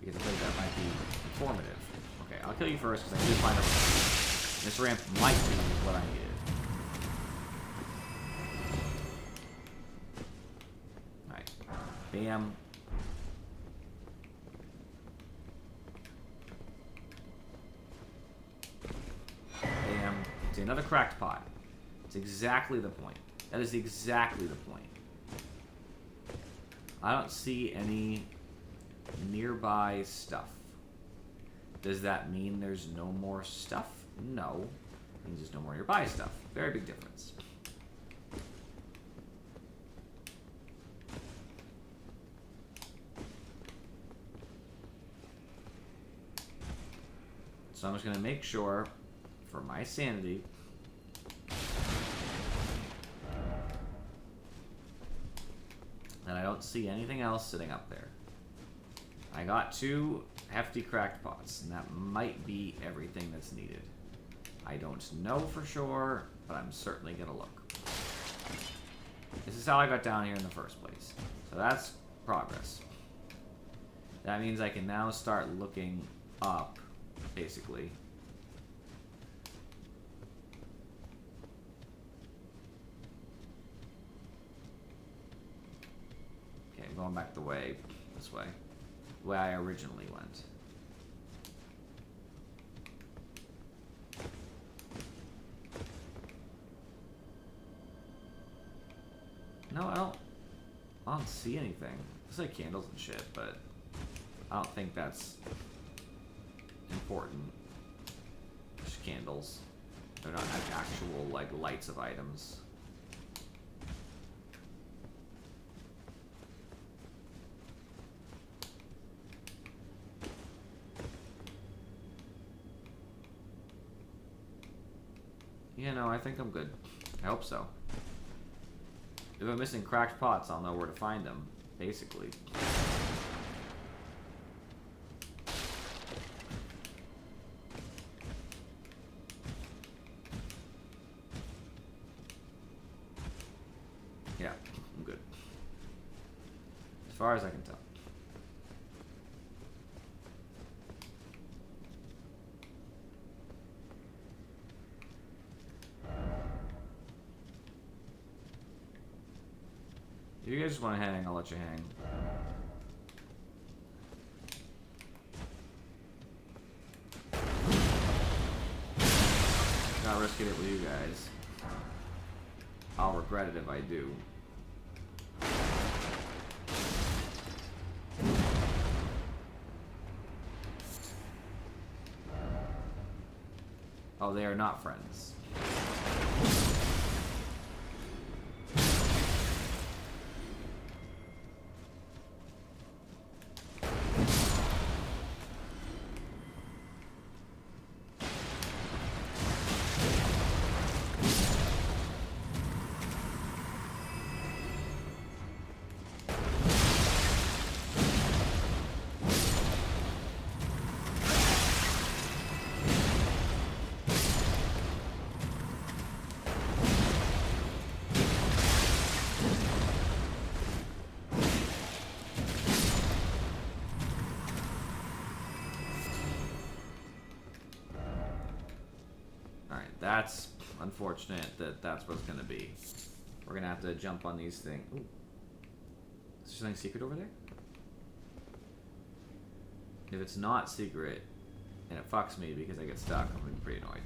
because I think that might be informative. Okay, I'll kill you first, because I did find a... This ramp might be what I needed. Alright. Bam. Bam. See, another cracked pot. It's exactly the point. That is exactly the point. I don't see any nearby stuff. Does that mean there's no more stuff? No. It means there's no more nearby stuff. Very big difference. So I'm just going to make sure, for my sanity, that I don't see anything else sitting up there. I got 2 hefty cracked pots, and that might be everything that's needed. I don't know for sure, but I'm certainly gonna look. This is how I got down here in the first place. So that's progress. That means I can now start looking up, basically. Okay, I'm going back this way. The way I originally went. No, I don't see anything. There's like candles and shit, but I don't think that's important. Just candles. They're not like actual like lights of items. Yeah, no, I think I'm good. I hope so. If I'm missing cracked pots, I'll know where to find them, basically. Yeah, I'm good. As far as I can tell. If you guys just want to hang, I'll let you hang. Not risking it with you guys. I'll regret it if I do. Oh, they are not friends. That's unfortunate that that's what it's gonna be. We're gonna have to jump on these things. Ooh. Is there something secret over there? If it's not secret, and it fucks me because I get stuck, I'm gonna be pretty annoyed.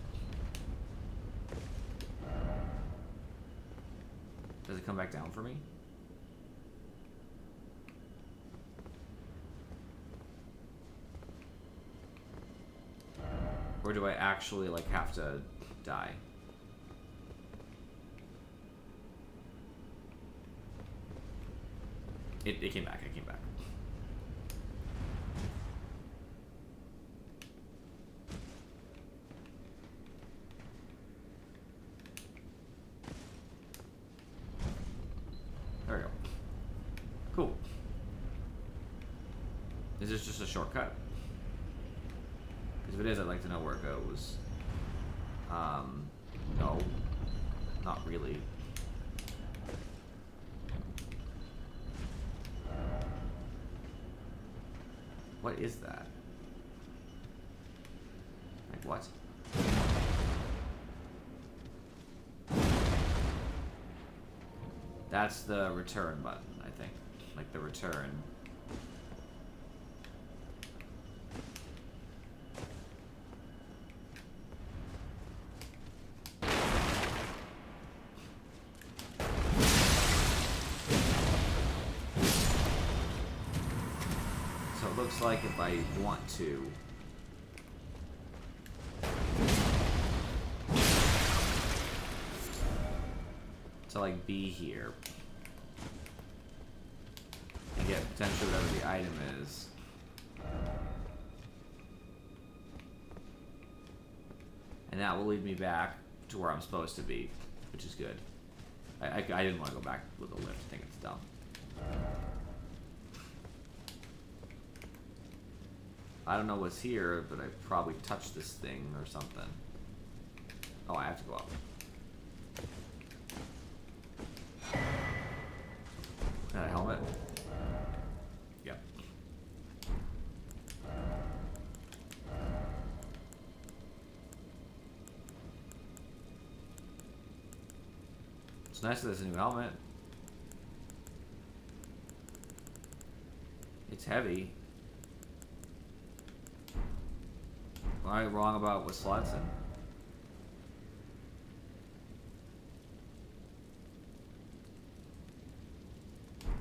Does it come back down for me? Or do I actually, like, have to die? It came back, it came back. There we go. Cool. Is this just a shortcut? Because if it is, I'd like to know where it goes. No. Not really. What is that? Like, what? That's the return button, I think. Like the return. So it looks like if I want to... like be here and get potentially whatever the item is. And that will lead me back to where I'm supposed to be, which is good. I didn't want to go back with a lift. I think it's dumb. I don't know what's here, but I probably touched this thing or something. Oh, I have to go up. Got a helmet? Yep. It's nice that there's a new helmet. It's heavy. Am I wrong about what slots in?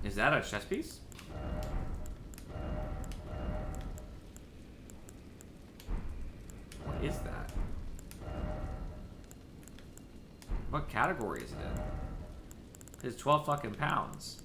Is that a chess piece? What is that? What category is it in? It's 12 fucking pounds.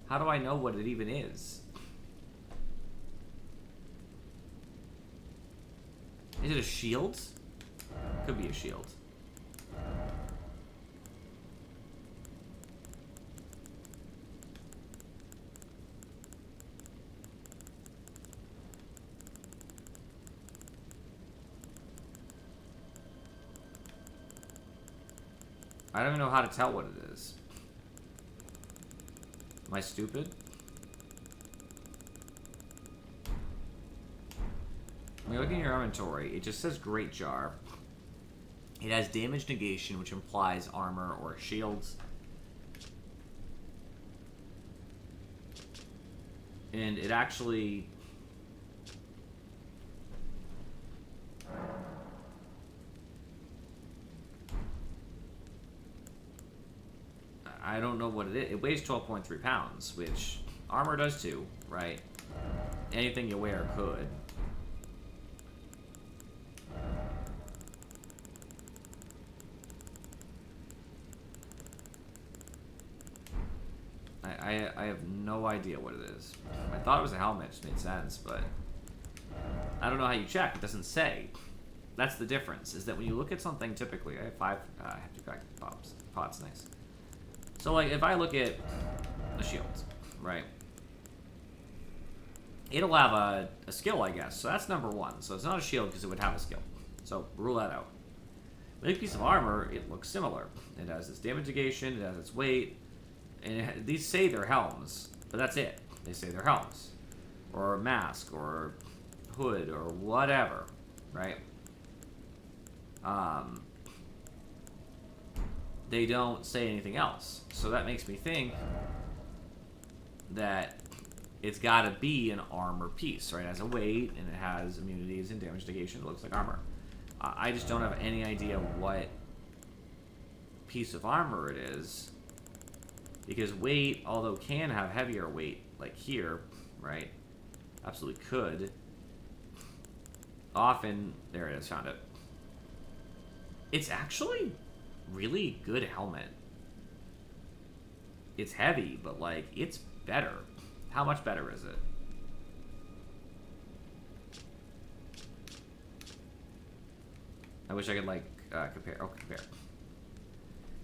How do I know what it even is? Is it a shield? Could be a shield. I don't even know how to tell what it is. Am I stupid? When you look in your inventory, it just says Great Jar. It has damage negation, which implies armor or shields. And it actually... I don't know what it is. It weighs 12.3 pounds, which armor does too, right? Anything you wear could. I have no idea what it is. I thought it was a helmet, it just made sense, but I don't know how you check. It doesn't say. That's the difference, is that when you look at something typically, I have 5, I have to crack pots, nice. So like, if I look at the shields, right? it'll have a skill, I guess. So that's number one. So it's not a shield because it would have a skill. So rule that out. Big piece of armor, it looks similar. It has its damage negation, it has its weight, and these say they're helms, but that's it. They say they're helms, or mask, or hood, or whatever, right? They don't say anything else, so that makes me think that it's got to be an armor piece, right? It has a weight, and it has immunities and damage negation. It looks like armor. I just don't have any idea what piece of armor it is, because weight, although can have heavier weight, like here, right? Absolutely could. Often, there it is, found it. It's actually really good helmet. It's heavy, but like, it's better. How much better is it? I wish I could, like, compare. Oh, compare.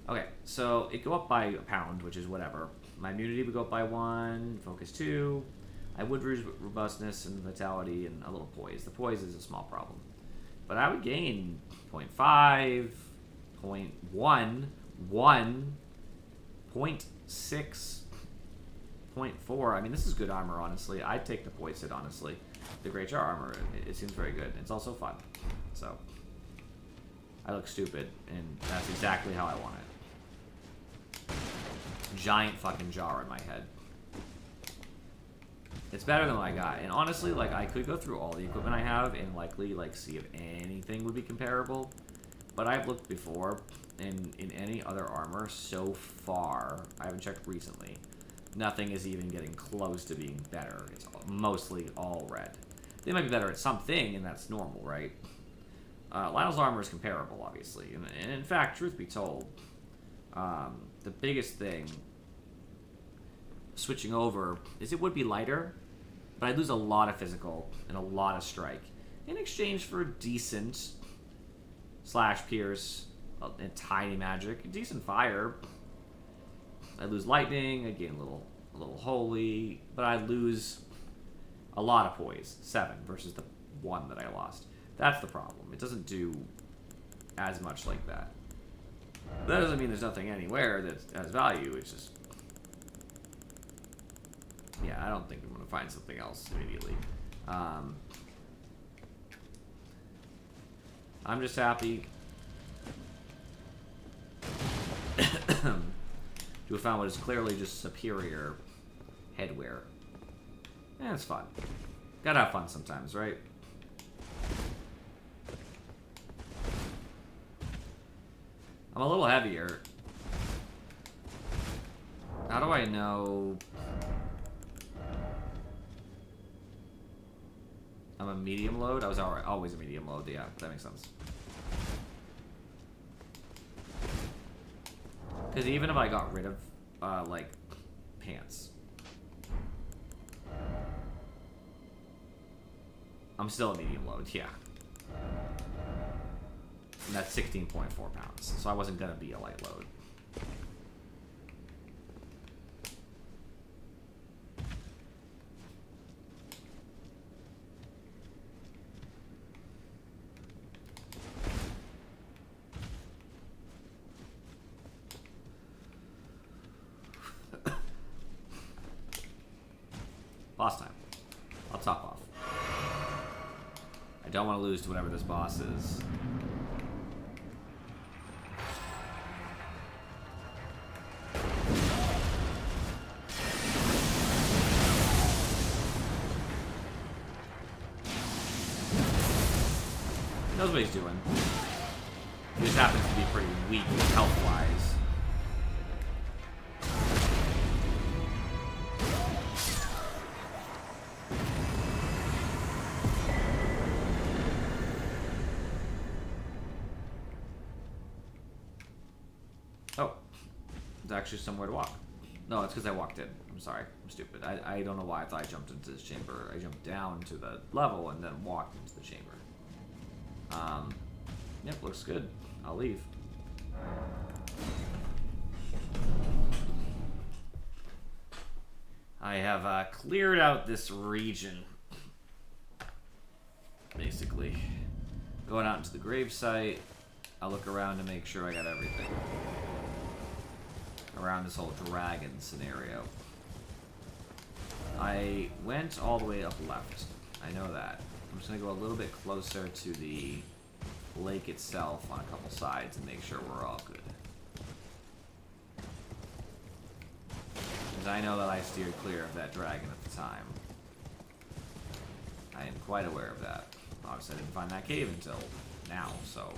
Okay, so it go up by a pound, which is whatever. My immunity would go up by 1, focus 2. I would lose robustness and vitality and a little poise. The poise is a small problem. But I would gain 0.5, 0.1, 1, 0.6, 0.4. I mean, this is good armor, honestly. I'd take the poise hit, honestly. The Great Jar armor, it seems very good. It's also fun. So, I look stupid, and that's exactly how I want it. Giant fucking jar in my head. It's better than what I got. And honestly, like, I could go through all the equipment I have and likely, like, see if anything would be comparable. But I've looked before, and in any other armor, so far, I haven't checked recently, nothing is even getting close to being better. It's mostly all red. They might be better at something, and that's normal, right? Lionel's armor is comparable, obviously. And in fact, truth be told, the biggest thing switching over is it would be lighter, but I'd lose a lot of physical and a lot of strike in exchange for decent slash pierce and tiny magic, decent fire. I lose lightning, I gain a little holy, but I lose a lot of poise, 7 versus the 1 that I lost. That's the problem. It doesn't do as much like that. That doesn't mean there's nothing anywhere that has value. It's just, yeah, I don't think I'm going to find something else immediately. I'm just happy to have found what is clearly just superior headwear. Yeah, it's fun. Gotta have fun sometimes, right? I'm a little heavier. How do I know I'm a medium load? I was always a medium load. Yeah, that makes sense. Because even if I got rid of, like, pants, I'm still a medium load, yeah. And that's 16.4 pounds, so I wasn't gonna be a light load. Boss time. I'll top off. I don't want to lose to whatever this boss is. He knows what he's doing. He just happens to be pretty weak health-wise. Oh, it's actually somewhere to walk. No, it's because I walked in. I'm sorry. I'm stupid. I don't know why I thought I jumped into this chamber. I jumped down to the level and then walked into the chamber. Yep, looks good. I'll leave. I have cleared out this region basically. Going out into the gravesite, I'll look around to make sure I got everything. Around this whole dragon scenario. I went all the way up left. I know that. I'm just going to go a little bit closer to the lake itself on a couple sides and make sure we're all good. Because I know that I steered clear of that dragon at the time. I am quite aware of that. Obviously, I didn't find that cave until now, so...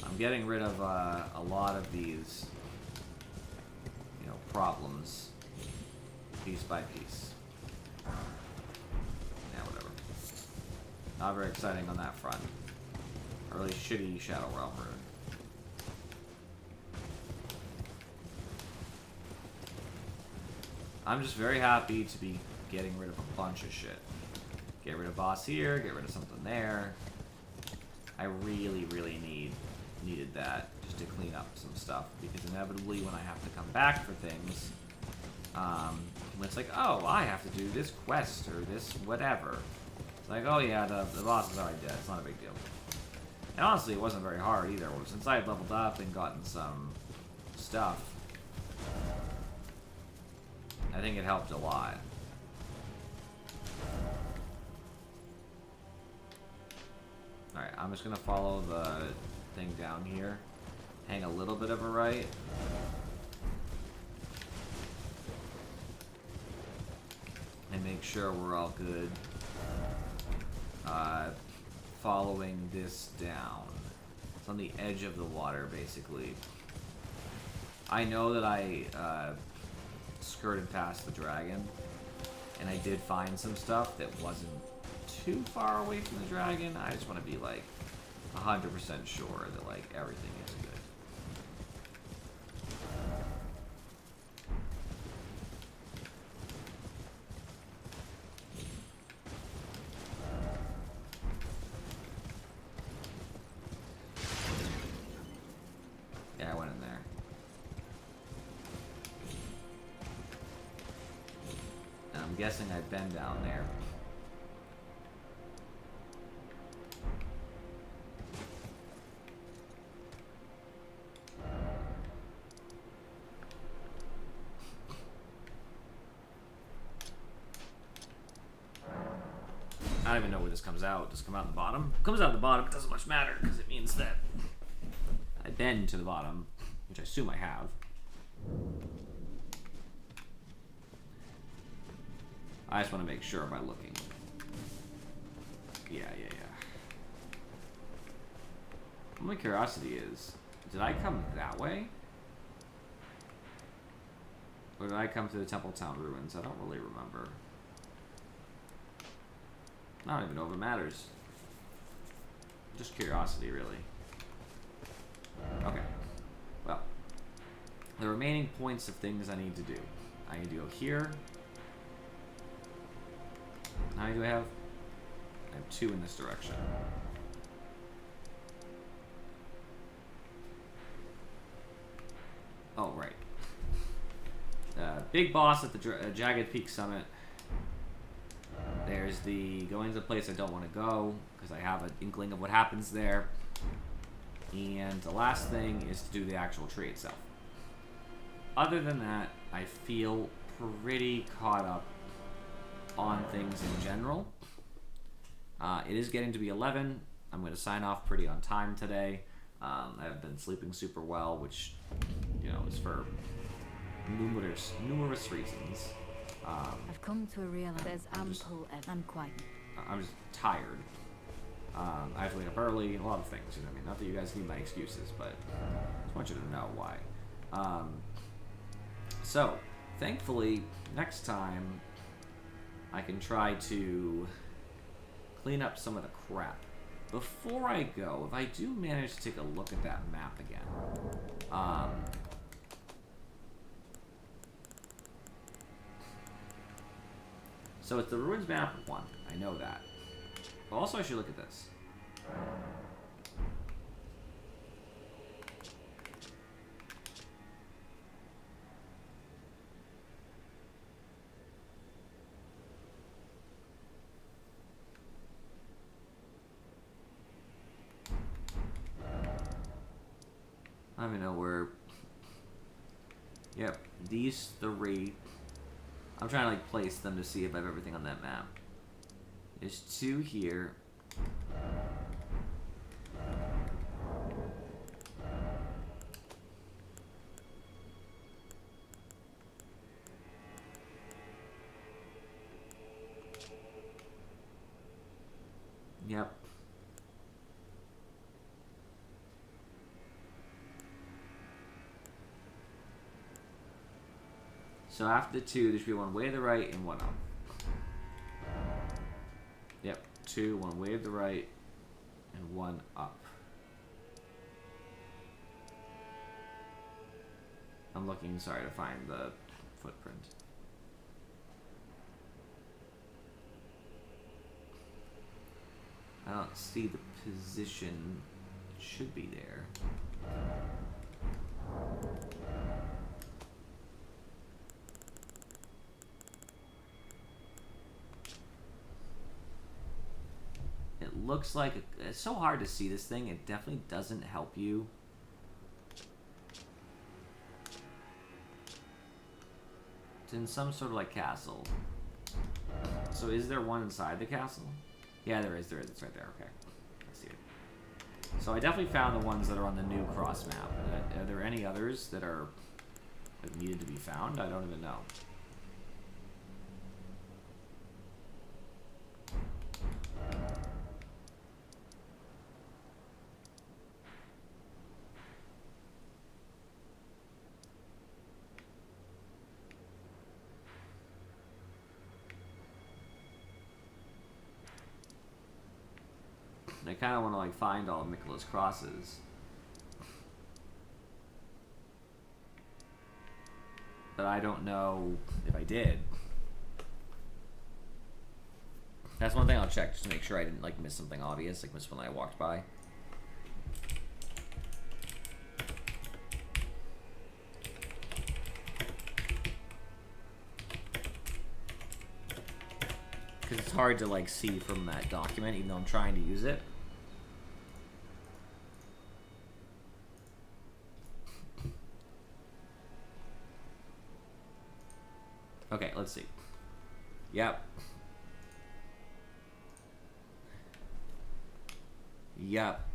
I'm getting rid of a lot of these, you know, problems piece by piece. Yeah, whatever. Not very exciting on that front. A really shitty Shadow Realm rune. I'm just very happy to be getting rid of a bunch of shit. Get rid of boss here, get rid of something there. I really, really needed that just to clean up some stuff, because inevitably when I have to come back for things, when it's like, oh, I have to do this quest or this whatever. It's like, oh yeah, the boss is already dead. It's not a big deal. And honestly, it wasn't very hard either. Since I had leveled up and gotten some stuff, I think it helped a lot. Alright, I'm just gonna follow the thing down here. Hang a little bit of a right. And make sure we're all good. Following this down. It's on the edge of the water, basically. I know that I skirted past the dragon, and I did find some stuff that wasn't too far away from the dragon. I just want to be like 100% sure that like everything is good. Yeah, I went in there. And I'm guessing I've been down there. I don't even know where this comes out. Does it come out the bottom? It comes out the bottom. It doesn't much matter because it means that I've been to the bottom, which I assume I have. I just want to make sure by looking. Yeah. My curiosity is, did I come that way? Or did I come to the Temple Town ruins? I don't really remember. I don't even know if it matters. Just curiosity, really. Okay. Well, the remaining points of things I need to do. I need to go here. How many do I have? I have 2 in this direction. Oh, right. Big boss at the Jagged Peak Summit. There's the going to the place I don't want to go, because I have an inkling of what happens there. And the last thing is to do the actual tree itself. Other than that, I feel pretty caught up on things in general. It is getting to be 11. I'm going to sign off pretty on time today. I've been sleeping super well, which, you know, is for numerous reasons. I've come to a realize there's ample I'm quite... I'm just tired. I have to wake up early, a lot of things, you know what I mean? Not that you guys need my excuses, but I just want you to know why. So, thankfully, next time, I can try to clean up some of the crap. Before I go, if I do manage to take a look at that map again, so it's the ruins map 1. I know that. But also, I should look at this. I don't even know where. Yep, these three. I'm trying to like place them to see if I have everything on that map. There's 2 here. Yep. So after the 2, there should be 1 way to the right and 1 up. Yep, 2, 1 way to the right and 1 up. I'm looking, sorry, to find the footprint. I don't see the position. It should be there. It looks like it's so hard to see this thing. It definitely doesn't help you. It's in some sort of like castle. So is there one inside the castle? Yeah, there is. There is. It's right there. Okay. I see it. So I definitely found the ones that are on the new cross map. Are there any others that are like, needed to be found? I don't even know. I kind of want to like find all of Miquella's crosses. But I don't know if I did. That's one thing I'll check just to make sure I didn't like miss something obvious, like miss when I walked by. Because it's hard to like see from that document, even though I'm trying to use it. Okay, let's see. Yep. Yep.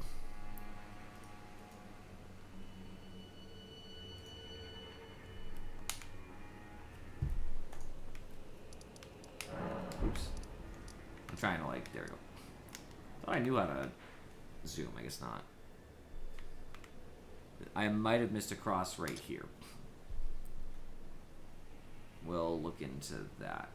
Oops. I'm trying to like, there we go. Thought I knew how to zoom, I guess not. I might have missed a cross right here. We'll look into that.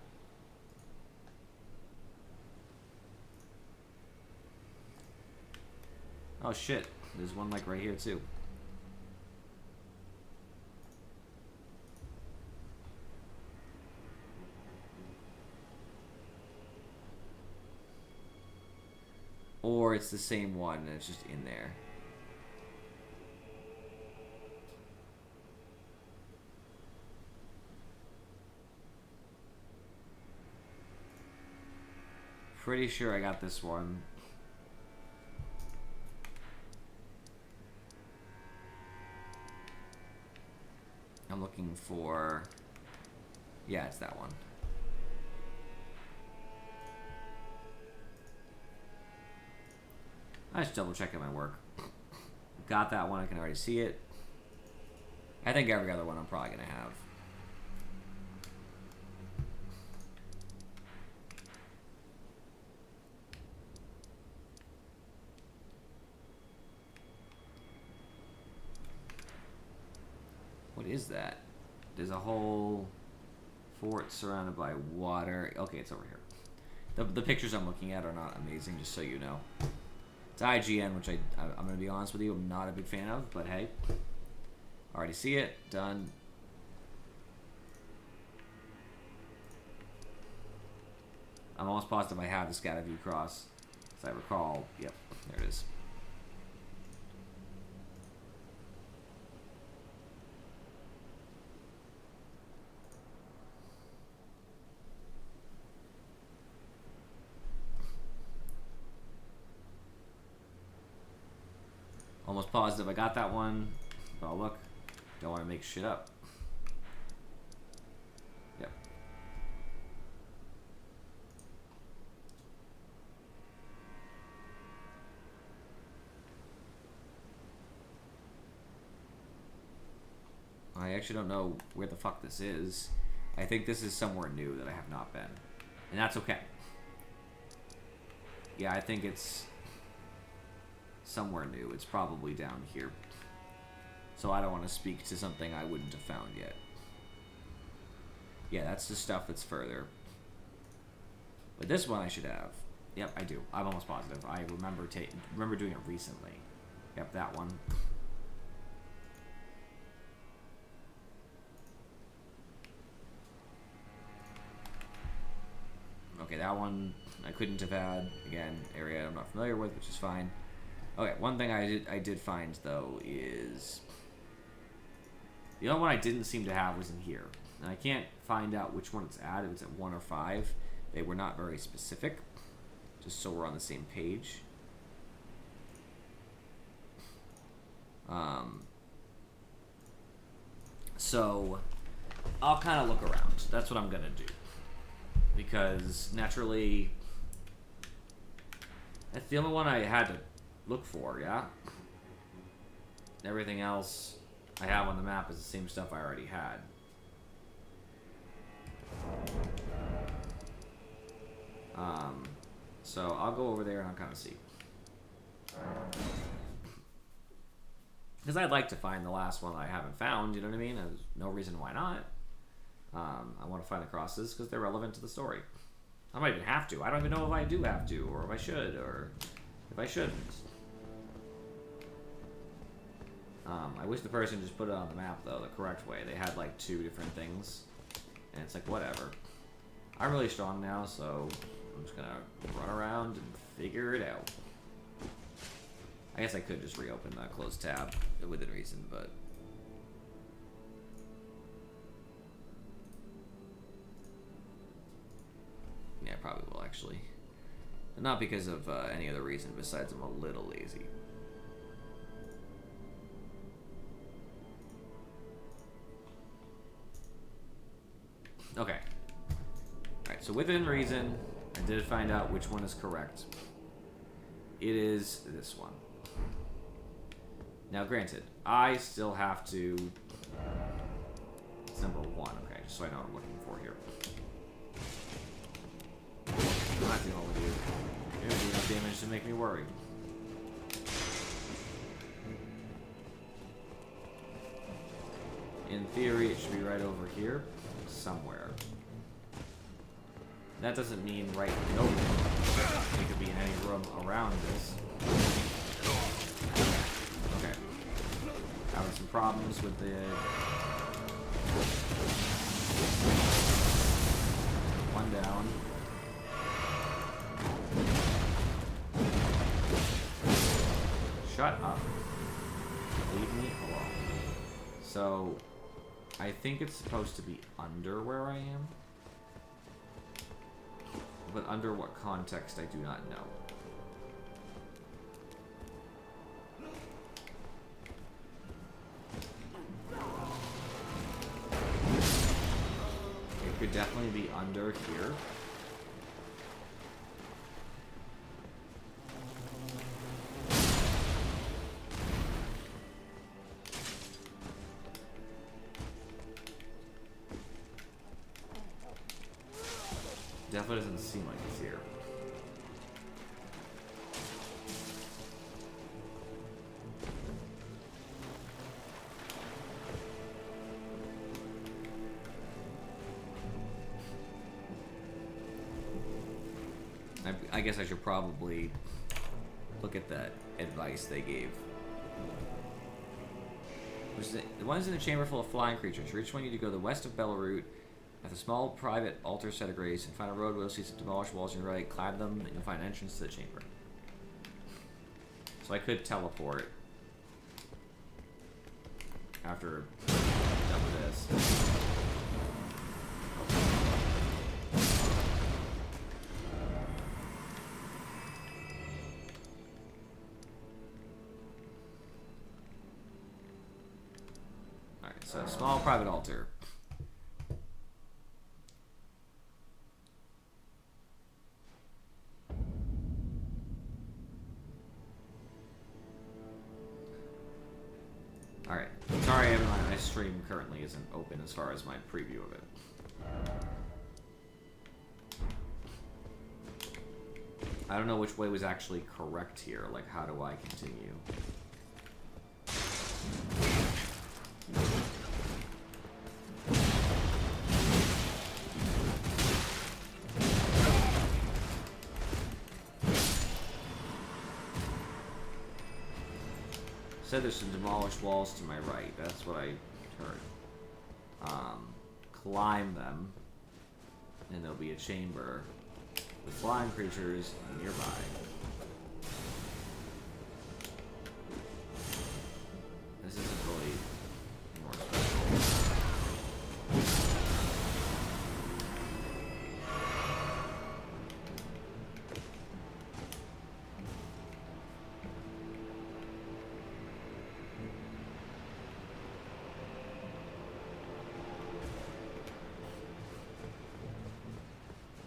Oh shit, there's one like right here too. Or it's the same one and it's just in there. Pretty sure I got this one. I'm looking for... Yeah, it's that one. I just double checking my work. Got that one, I can already see it. I think every other one I'm probably gonna have. What is that? There's a whole fort surrounded by water. Okay, it's over here. The pictures I'm looking at are not amazing, just so you know. It's IGN, which I'm going to be honest with you, I'm not a big fan of, but hey. Already see it. Done. I'm almost positive I have the scatter view cross. As I recall, yep, there it is. Almost positive I got that one. Oh, look. Don't want to make shit up. Yep. I actually don't know where the fuck this is. I think this is somewhere new that I have not been. And that's okay. Yeah, I think it's somewhere new. It's probably down here. So I don't want to speak to something I wouldn't have found yet. Yeah, that's the stuff that's further. But this one I should have. Yep, I do. I'm almost positive. I remember doing it recently. Yep, that one. Okay, that one I couldn't have had. Again, area I'm not familiar with, which is fine. Okay, one thing I did find though is the only one I didn't seem to have was in here. And I can't find out which one it's at, if it's at 1 or 5. They were not very specific, just so we're on the same page. So I'll kind of look around. That's what I'm gonna do. Because naturally, that's the only one I had to look for, yeah? Everything else I have on the map is the same stuff I already had. So I'll go over there and I'll kind of see. Because I'd like to find the last one that I haven't found, you know what I mean? There's no reason why not. I want to find the crosses because they're relevant to the story. I might even have to. I don't even know if I do have to, or if I should, or if I shouldn't. I wish the person just put it on the map, though, the correct way. They had, like, 2 different things, and it's like, whatever. I'm really strong now, so I'm just gonna run around and figure it out. I guess I could just reopen the closed tab within reason, but... yeah, I probably will, actually. And not because of any other reason besides I'm a little lazy. Okay. Alright, so within reason, I did find out which one is correct. It is this one. Now, granted, I still have to... it's number 1, okay, just so I know what I'm looking for here. I'm not dealing with you. You're doing enough damage to make me worry. In theory, it should be right over here, somewhere. That doesn't mean right over. It could be in any room around this. Okay. Having some problems with the... one down. Shut up. Leave me alone. So, I think it's supposed to be under where I am. But under what context, I do not know. It could definitely be under here. Definitely doesn't seem like it's here. I guess I should probably look at that advice they gave. The one is in a chamber full of flying creatures. Reach one, you need to go to the west of Belarus. At the small private altar set of grace and find a road where you'll see some demolished walls on your right, climb them, and you'll find an entrance to the chamber. So I could teleport after I'm done with this. So, small private altar. Alright. Sorry, my stream currently isn't open as far as my preview of it. I don't know which way was actually correct here. Like, how do I continue? Said there's some demolished walls to my right. That's what I heard. Climb them, and there'll be a chamber with flying creatures nearby. This isn't really more special.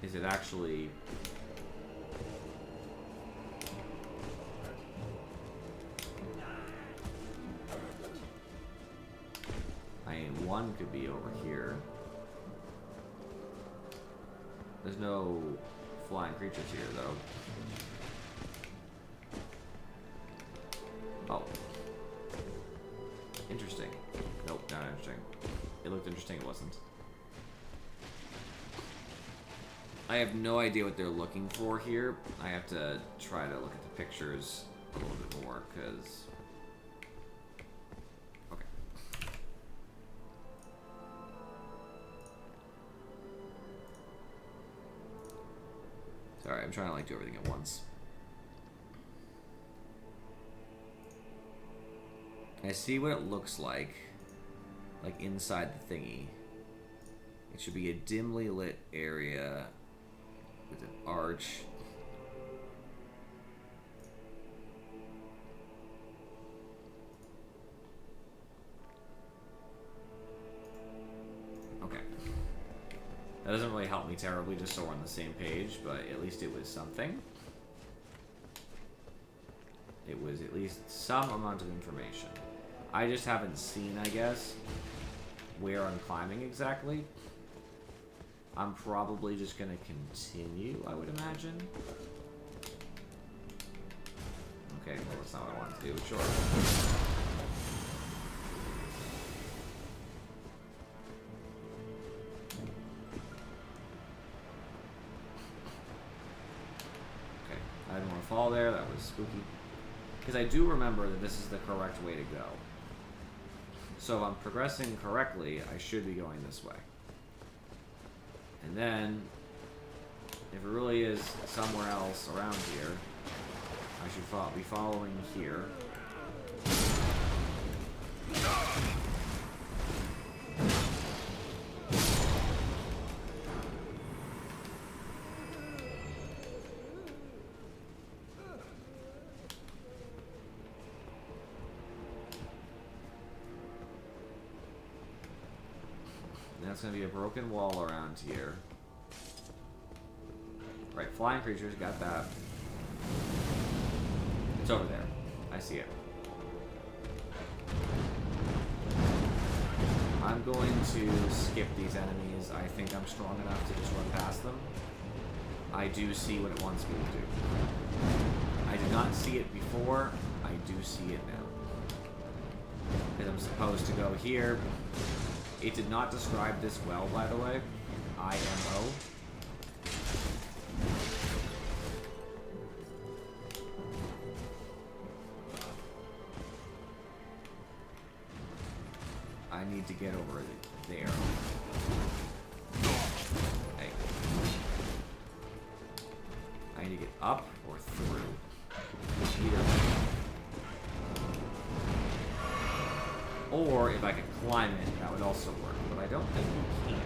Is it actually... I mean, one could be over here. There's no flying creatures here, though. Oh. Interesting. Nope, not interesting. It looked interesting, it wasn't. I have no idea what they're looking for here. I have to try to look at the pictures a little bit more, because... Okay. Sorry, I'm trying to, like, do everything at once. I see what it looks like inside the thingy. It should be a dimly lit area with an arch. Okay. That doesn't really help me terribly, just so we're on the same page, but at least it was something. It was at least some amount of information. I just haven't seen, I guess, where I'm climbing exactly. I'm probably just gonna continue, I would imagine. Okay, well, that's not what I wanted to do, sure. Okay, I didn't want to fall there, that was spooky. Because I do remember that this is the correct way to go. So if I'm progressing correctly, I should be going this way. And then, if it really is somewhere else around here, I should be following here. That's going to be a broken wall around here. Right, flying creatures, got that. It's over there. I see it. I'm going to skip these enemies. I think I'm strong enough to just run past them. I do see what it wants me to do. I did not see it before. I do see it now. Because I'm supposed to go here. It did not describe this well, by the way. IMO. I need to get over there. Hey. I need to get up or through. Either way. Or if I could climb it, that would also work. But I don't think you can.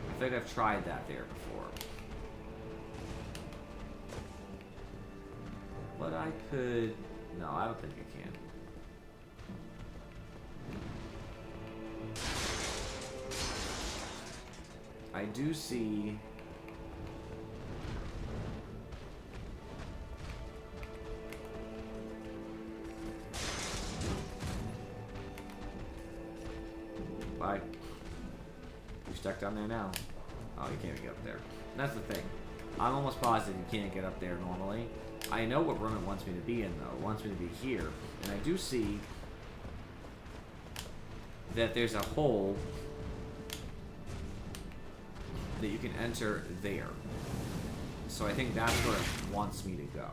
I think I've tried that there before. But I could... No, I don't think you can. I do see... Bye. You're stuck down there now. Oh, you can't even get up there. And that's the thing. I'm almost positive you can't get up there normally. I know what room it wants me to be in, though. It wants me to be here. And I do see that there's a hole that you can enter there. So I think that's where it wants me to go.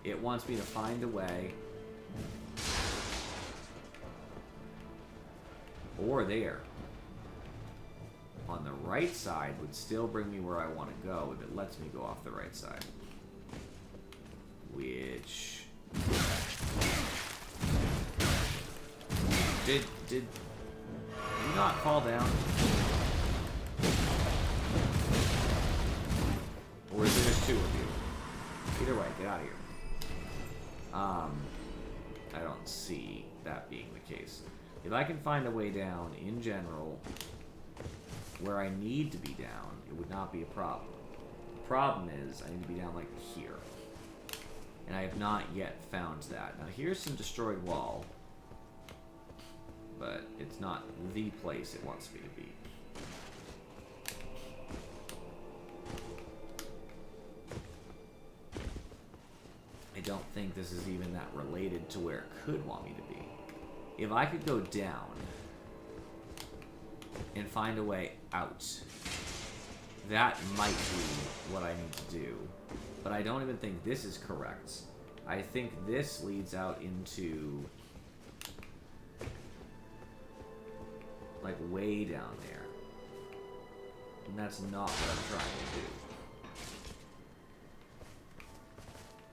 It wants me to find a way... or there. On the right side would still bring me where I want to go if it lets me go off the right side. Which... Did you not fall down? Or is there just two of you? Either way, get out of here. I don't see that being the case. If I can find a way down in general where I need to be down, it would not be a problem. The problem is I need to be down like here. And I have not yet found that. Now here's some destroyed wall, but it's not the place it wants me to be. I don't think this is even that related to where it could want me to be. If I could go down and find a way out, that might be what I need to do. But I don't even think this is correct. I think this leads out into... like way down there. And that's not what I'm trying to do.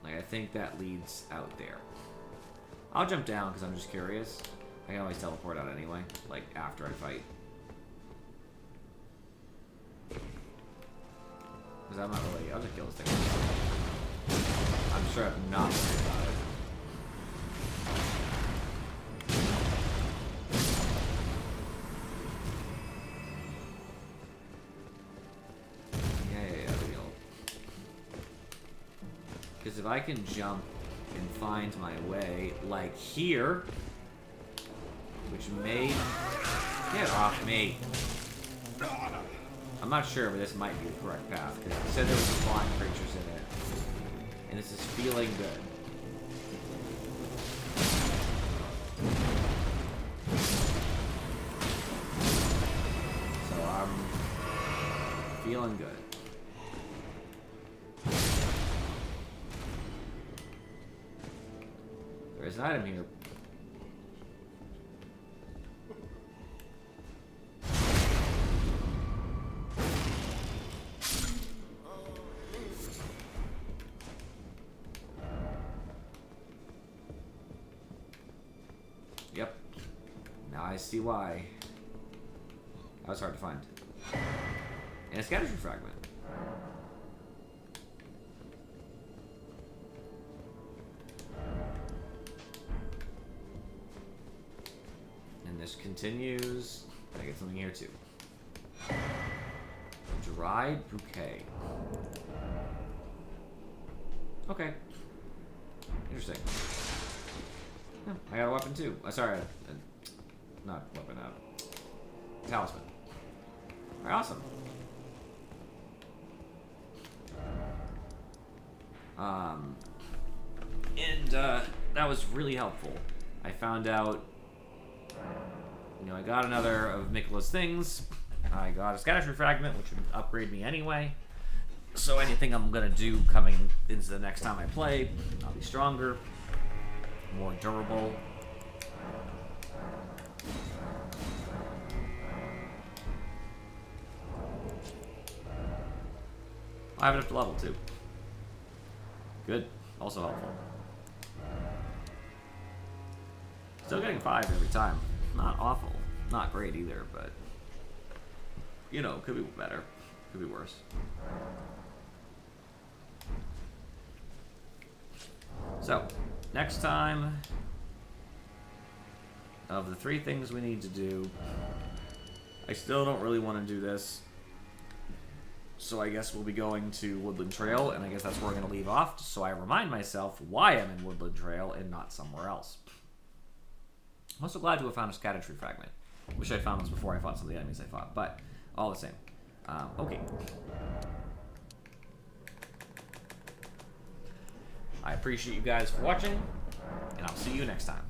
Like, I think that leads out there. I'll jump down because I'm just curious. I can always teleport out anyway, like after I fight. Because I'm not really... I'll just kill this thing. I'm sure I'm not worried about it. Yeah, because if I can jump and find my way, like here, which may... Get off me! I'm not sure, but this might be the correct path, because it said there was some flying creatures in it. And this is feeling good. So I'm feeling good. There's an item here. Yep. Now I see why. That was hard to find. And a scavenger fragment. And this continues. I get something here too. A dried bouquet. Okay. Interesting. Oh, I got a weapon too. Sorry, not weapon, talisman. Alright, awesome. That was really helpful. I found out, you know, I got another of Mikola's things. I got a scatter fragment, which would upgrade me anyway. So anything I'm gonna do coming into the next time I play, I'll be stronger, more durable. I have it up to level 2. Good. Also helpful. Still getting 5 every time. Not awful. Not great either, but... you know, could be better. Could be worse. So, next time... of the 3 things we need to do... I still don't really want to do this. So I guess we'll be going to Woodland Trail, and I guess that's where we're going to leave off, so I remind myself why I'm in Woodland Trail and not somewhere else. I'm also glad to have found a scattered tree fragment. Wish I'd found this before I fought some of the enemies I fought, but all the same. Okay. I appreciate you guys for watching, and I'll see you next time.